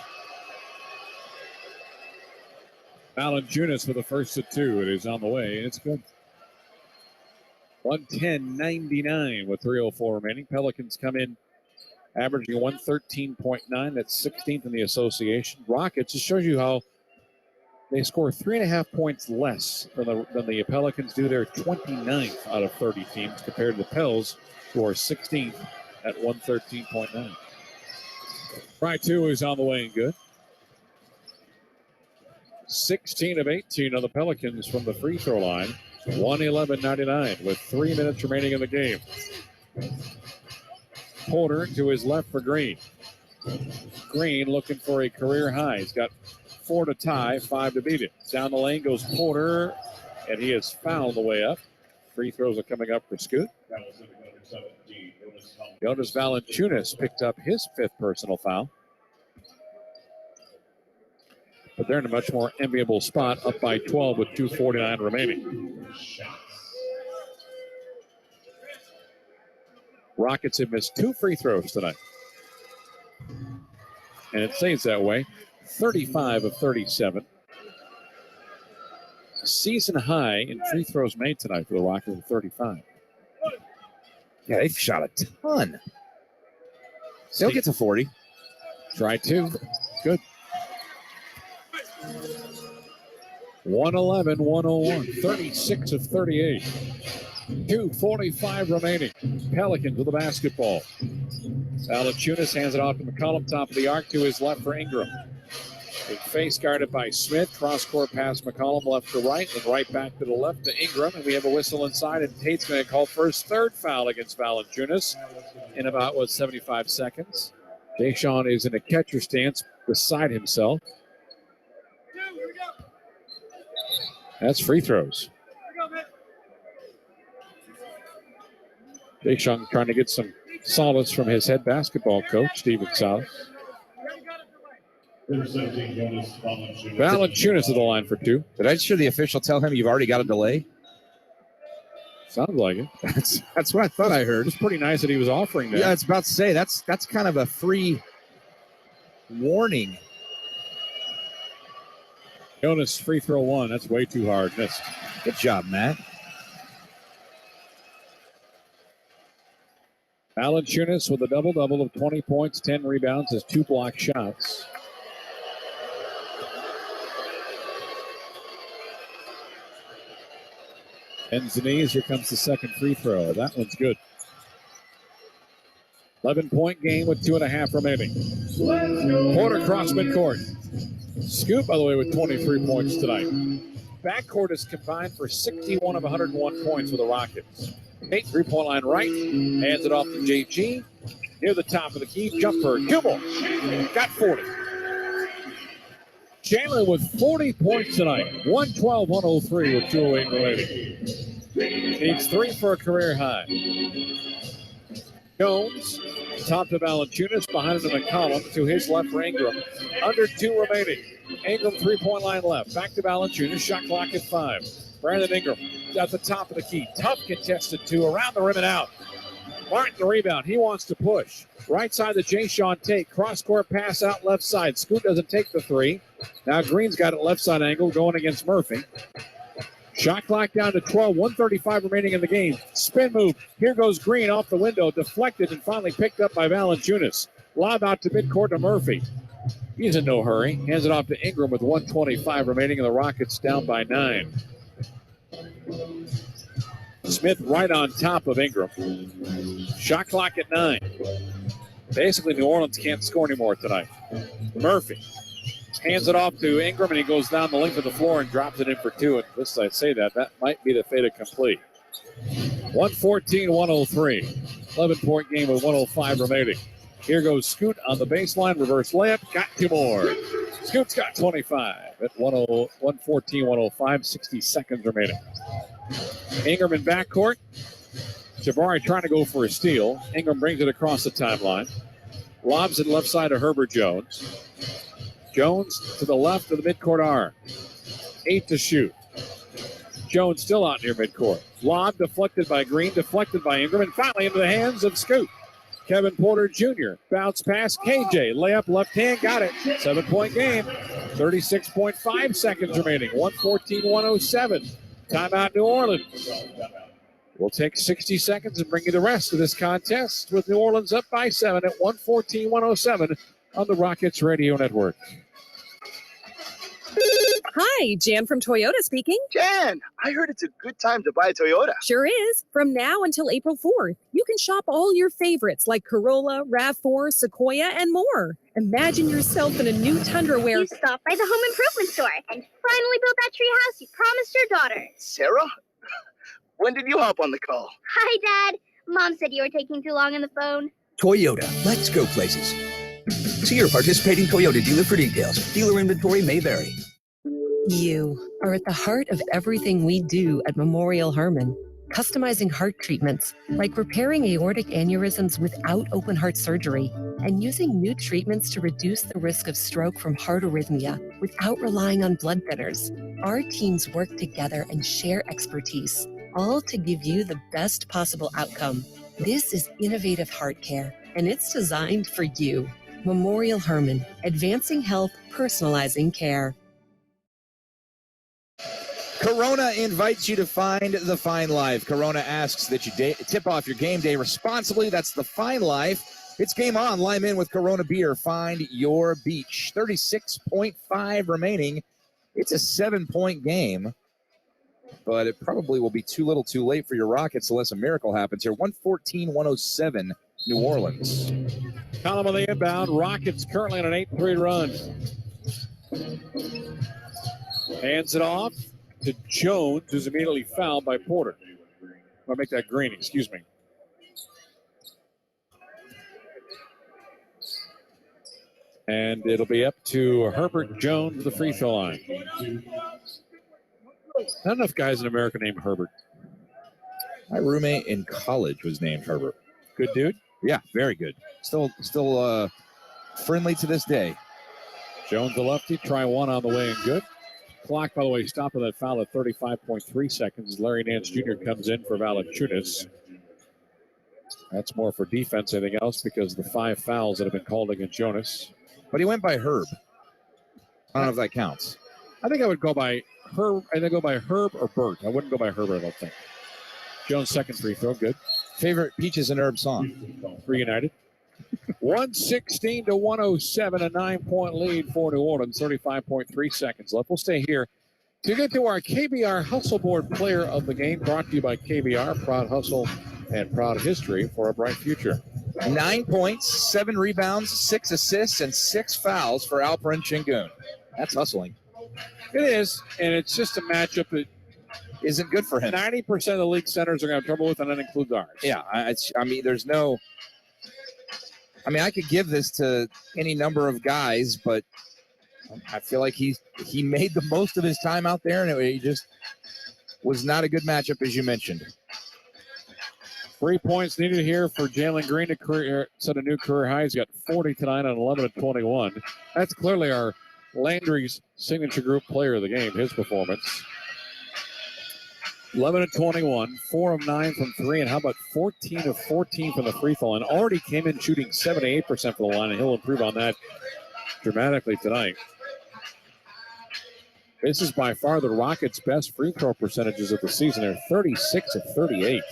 Valanciunas for the first of 2. It is on the way, and it's good. 110-99 with 3:04 remaining. Pelicans come in averaging 113.9. That's 16th in the association. Rockets, just shows you how they score 3.5 points less than the Pelicans do. They're 29th out of 30 teams compared to the Pels, who are 16th at 113.9. Try 2 is on the way and good. 16 of 18 on the Pelicans from the free throw line. 111-99 with 3 minutes remaining in the game. Porter to his left for Green. Green looking for a career high. He's got 4 to tie, 5 to beat it. Down the lane goes Porter, and he is fouled the way up. Free throws are coming up for Scoot. Jonas Valanciunas picked up his 5th personal foul. But they're in a much more enviable spot, up by 12 with 2:49 remaining. Rockets have missed 2 free throws tonight. And it stays that way. 35 of 37. Season high in free throws made tonight for the Rockets at 35. Yeah, they've shot a ton. They'll get to 40. Try 2. Good. 111-101. 36 of 38. 2:45 remaining. Pelicans with the basketball. Valanciunas hands it off to McCollum, top of the arc to his left for Ingram. Big face guarded by Smith. Cross-court pass McCollum left to right, and right back to the left to Ingram. And we have a whistle inside, and Tate's going to call for his third foul against Valanciunas in about, 75 seconds. Jay-Sean is in a catcher stance beside himself. That's free throws. Jay-Sean trying to get some solace from his head basketball coach, Steven Salas. Valanciunas to the line for two. Did I just hear the official tell him you've already got a delay? Sounds like it. That's what I thought I heard. It was pretty nice that he was offering that. Yeah, it's about to say that's kind of a free warning. Jonas free throw one. That's way too hard. Missed. Good job, Matt. Valanciunas with a double-double of 20 points, 10 rebounds, has 2 block shots. Bends the knees. Here comes the second free throw. That one's good. 11-point game with 2.5 remaining. Porter cross midcourt. Scoop, by the way, with 23 points tonight. Backcourt is combined for 61 of 101 points for the Rockets. Tate, three-point line right. Hands it off to JG. Near the top of the key. Jumper. Jubal. Got 40. Chandler with 40 points tonight. 112-103 with 2:08 remaining. Needs 3 for a career high. Jones, top to Valanciunas, behind him to McCollum, to his left for Ingram. Under 2 remaining. Ingram, three-point line left. Back to Valanciunas, shot clock at 5. Brandon Ingram at the top of the key. Tough contested 2, around the rim and out. Martin the rebound. He wants to push. Right side to Jay-Sean Tate. Cross-court pass out left side. Scoot doesn't take the 3. Now Green's got it left side angle going against Murphy. Shot clock down to 12, 1:35 remaining in the game. Spin move. Here goes Green off the window, deflected and finally picked up by Valanciunas. Lob out to midcourt to Murphy. He's in no hurry. Hands it off to Ingram with 1:25 remaining, and the Rockets down by 9. Smith right on top of Ingram. Shot clock at 9. Basically, New Orleans can't score anymore tonight. Murphy hands it off to Ingram, and he goes down the length of the floor and drops it in for 2. And this, I say that might be the fait accompli. 114-103. 11-point game with 105 remaining. Here goes Scoot on the baseline. Reverse layup. Got 2 more. Scoot's got 25 at 114-105. 60 seconds remaining. Ingram in backcourt. Jabari trying to go for a steal. Ingram brings it across the timeline. Lobs it left side to Herbert Jones. Jones to the left of the midcourt arc. 8 to shoot. Jones still out near midcourt. Lob deflected by Green, deflected by Ingram, and finally into the hands of Scoot. Kevin Porter Jr. Bounce pass. KJ. Layup left hand. Got it. 7-point game. 36.5 seconds remaining. 114-107. Timeout New Orleans. We'll take 60 seconds and bring you the rest of this contest with New Orleans up by 7 at 114-107 on the Rockets Radio Network. Hi, Jan from Toyota speaking. Jan, I heard it's a good time to buy a Toyota. Sure is. From now until April 4th, you can shop all your favorites like Corolla, RAV4, Sequoia, and more. Imagine yourself in a new Tundra where You stopped by the home improvement store and finally built that tree house you promised your daughter. Sarah? When did you hop on the call? Hi, Dad. Mom said you were taking too long on the phone. Toyota, let's go places. See your participating Toyota dealer for details. Dealer inventory may vary. You are at the heart of everything we do at Memorial Hermann. Customizing heart treatments, like repairing aortic aneurysms without open heart surgery, and using new treatments to reduce the risk of stroke from heart arrhythmia without relying on blood thinners. Our teams work together and share expertise, all to give you the best possible outcome. This is innovative heart care, and it's designed for you. Memorial Hermann, advancing health, personalizing care. Corona invites you to find the fine life. Corona asks that you tip off your game day responsibly. That's the fine life. It's game on. Lime in with Corona beer. Find your beach. 36.5 remaining. It's a 7-point game, but it probably will be too little too late for your Rockets unless a miracle happens here. 114-107 New Orleans. Column on the inbound. Rockets currently on an 8-3 run. Hands it off to Jones, who's immediately fouled by Porter. I'll make that green, excuse me. And it'll be up to Herbert Jones at the free throw line. Not enough guys in America named Herbert. My roommate in college was named Herbert. Good dude? Yeah, very good. Still friendly to this day. Jones, the lefty, try one on the way and good. Clock, by the way, stopped with that foul at 35.3 seconds. Larry Nance Jr. comes in for Valanciunas. That's more for defense, anything else, because of the 5 fouls that have been called against Jonas. But he went by Herb. I don't know if that counts. I think I would go by Herb. Either go by Herb or Bert. I wouldn't go by Herbert, I don't think. Jones' second free throw, good. Favorite Peaches and Herb song? Reunited. 116 to 107, a 9-point lead for New Orleans. 35.3 seconds left. We'll stay here to get to our KBR Hustle Board Player of the Game, brought to you by KBR. Proud hustle and proud history for a bright future. 9 points, 7 rebounds, 6 assists, and 6 fouls for Alperen Şengün. That's hustling. It is, and it's just a matchup that isn't good for him. 90% of the league centers are going to have trouble with, and that includes ours. Yeah, I mean, there's no... I mean, I could give this to any number of guys, but I feel like he made the most of his time out there, and it just was not a good matchup, as you mentioned. 3 points needed here for Jalen Green to set a new career high. He's got 40 tonight on 11 of 21. That's clearly our Landry's signature group player of the game, his performance. 11 of 21, 4 of 9 from 3, and how about 14 of 14 from the free throw line? Already came in shooting 78% for the line, and he'll improve on that dramatically tonight. This is by far the Rockets' best free throw percentages of the season. They're 36 of 38.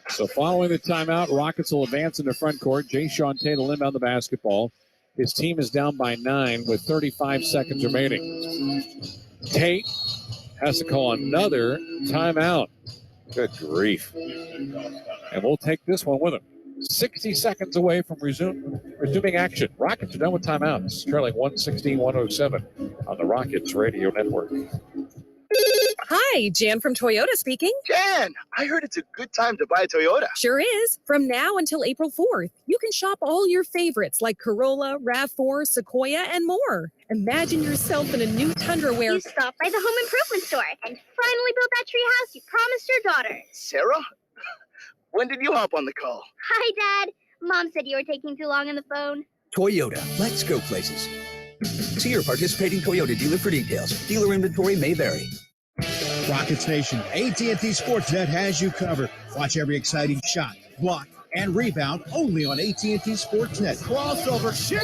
So following the timeout, Rockets will advance into front court. Jayshawn Tate will inbound the basketball. His team is down by 9 with 35 seconds remaining. Tate has to call another timeout. Good grief. And we'll take this one with him. 60 seconds away from resuming action. Rockets are done with timeouts, trailing 116-107 on the Rockets Radio Network. Hi, Jan from Toyota speaking. Jan, I heard it's a good time to buy a Toyota. Sure is. From now until April 4th, you can shop all your favorites like Corolla, RAV4, Sequoia, and more. Imagine yourself in a new Tundra where you stopped by the home improvement store and finally built that tree house you promised your daughter. Sarah? When did you hop on the call? Hi, Dad. Mom said you were taking too long on the phone. Toyota, let's go places. See your participating Toyota dealer for details. Dealer inventory may vary. Rockets Nation, AT&T Sportsnet has you covered. Watch every exciting shot, block, and rebound only on AT&T Sportsnet. Crossover. Shit.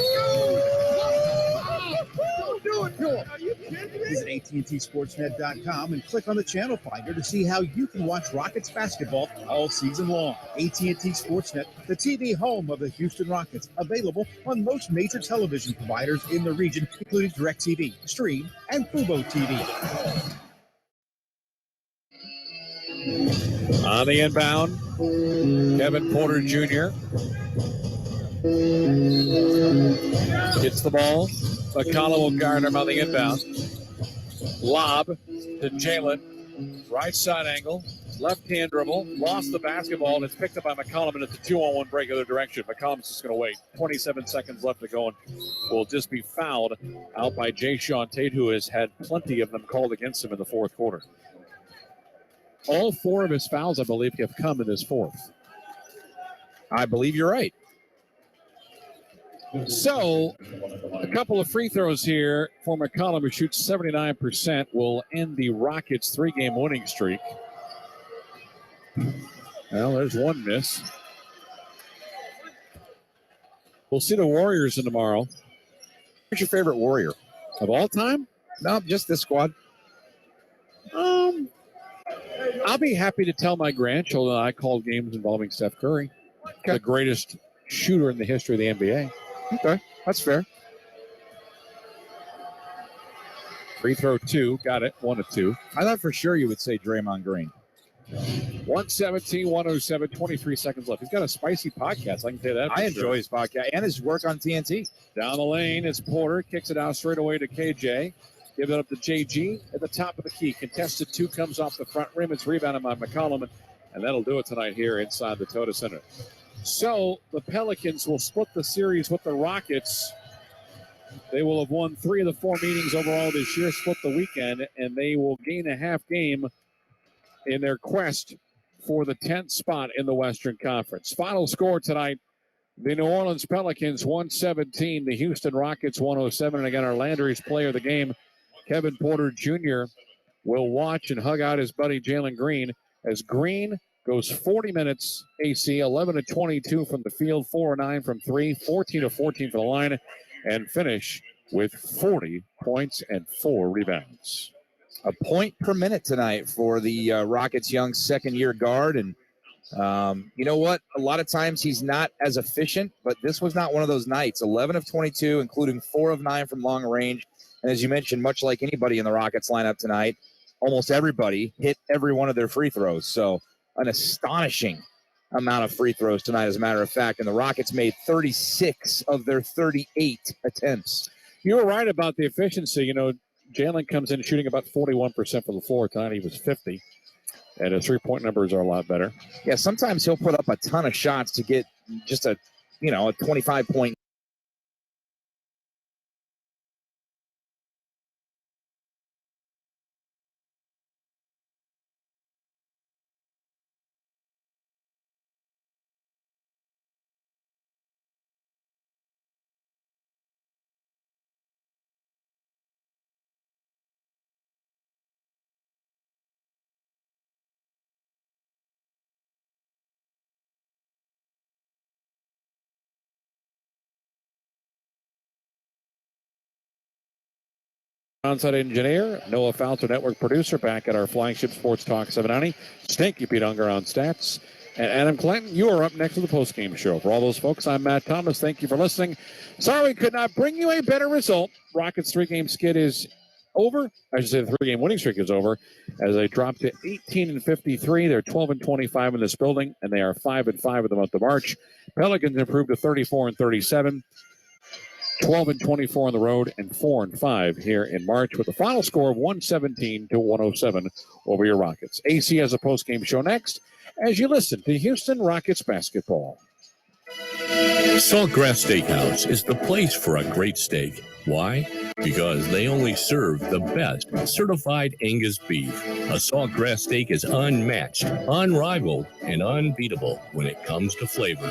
Don't do it to him. Are you kidding me? Visit AT&TSportsnet.com and click on the channel finder to see how you can watch Rockets basketball all season long. AT&T Sportsnet, the TV home of the Houston Rockets, available on most major television providers in the region, including DirecTV, Stream, and Fubo TV. On the inbound, Kevin Porter Jr. Gets the ball. McCollum will guard him on the inbound. Lob to Jalen. Right side angle. Left-hand dribble. Lost the basketball, and it's picked up by McCollum, and it's a 2-on-1 break other direction. McCollum's just going to wait. 27 seconds left to go, and will just be fouled out by Jayshawn Tate, who has had plenty of them called against him in the fourth quarter. All 4 of his fouls, I believe, have come in this fourth. I believe you're right. So, a couple of free throws here for McCollum, who shoots 79%, will end the Rockets' 3-game winning streak. Well, there's one miss. We'll see the Warriors in tomorrow. Who's your favorite Warrior? Of all time? No, just this squad. I'll be happy to tell my grandchildren I called games involving Steph Curry, the greatest shooter in the history of the NBA. Okay, that's fair. Free throw 2, got it, 1 of 2. I thought for sure you would say Draymond Green. 117, 107, 23 seconds left. He's got a spicy podcast. I can tell you that. I enjoy his podcast and his work on TNT. Down the lane, it's Porter. Kicks it out straight away to KJ. Give it up to JG at the top of the key. Contested 2 comes off the front rim. It's rebounded by McCollum, and that'll do it tonight here inside the Toyota Center. So the Pelicans will split the series with the Rockets. They will have won 3 of the 4 meetings overall this year, split the weekend, and they will gain a half game in their quest for the 10th spot in the Western Conference. Final score tonight, the New Orleans Pelicans 117, the Houston Rockets 107. And again, our Landry's player of the game, Kevin Porter Jr., will watch and hug out his buddy Jalen Green as Green goes 40 minutes AC, 11 of 22 from the field, 4 of 9 from 3, 14 of 14 from the line, and finish with 40 points and 4 rebounds. A point per minute tonight for the Rockets' young second-year guard. And you know what? A lot of times he's not as efficient, but this was not one of those nights. 11 of 22, including 4 of 9 from long range. And as you mentioned, much like anybody in the Rockets lineup tonight, almost everybody hit every one of their free throws. So an astonishing amount of free throws tonight, as a matter of fact. And the Rockets made 36 of their 38 attempts. You were right about the efficiency. You know, Jalen comes in shooting about 41% from the floor. Tonight he was 50. And his three-point numbers are a lot better. Yeah, sometimes he'll put up a ton of shots to get just a 25-point. On-site engineer, Noah Falter, network producer, back at our flagship Sports Talk 790. Stinky Pete Unger on stats. And Adam Clinton, you are up next to the postgame show. For all those folks, I'm Matt Thomas. Thank you for listening. Sorry we could not bring you a better result. Rockets' 3-game skid is over. I should say the 3-game winning streak is over as they drop to 18-53. They're 12-25 in this building, and they are 5-5 in the month of March. Pelicans improved to 34-37. 12-24 on the road and 4-5 here in March with a final score of 117-107 over your Rockets. AC has a postgame show next as you listen to Houston Rockets basketball. Saltgrass Steakhouse is the place for a great steak. Why? Because they only serve the best certified Angus beef. A Saltgrass steak is unmatched, unrivaled, and unbeatable when it comes to flavor.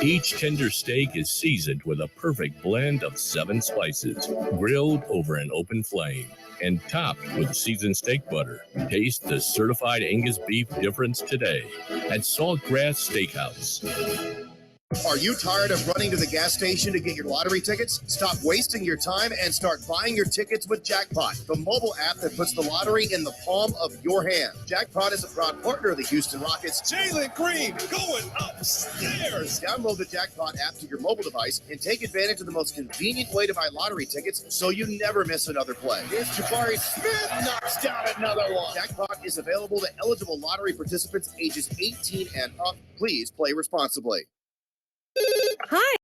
Each tender steak is seasoned with a perfect blend of 7 spices, grilled over an open flame, and topped with seasoned steak butter. Taste the certified Angus beef difference today at Saltgrass Steakhouse. Are you tired of running to the gas station to get your lottery tickets? Stop wasting your time and start buying your tickets with Jackpot, the mobile app that puts the lottery in the palm of your hand. Jackpot is a proud partner of the Houston Rockets. Jalen Green going upstairs. Download the Jackpot app to your mobile device and take advantage of the most convenient way to buy lottery tickets so you never miss another play. Here's Jabari Smith knocks down another one. Jackpot is available to eligible lottery participants ages 18 and up. Please play responsibly. Hi.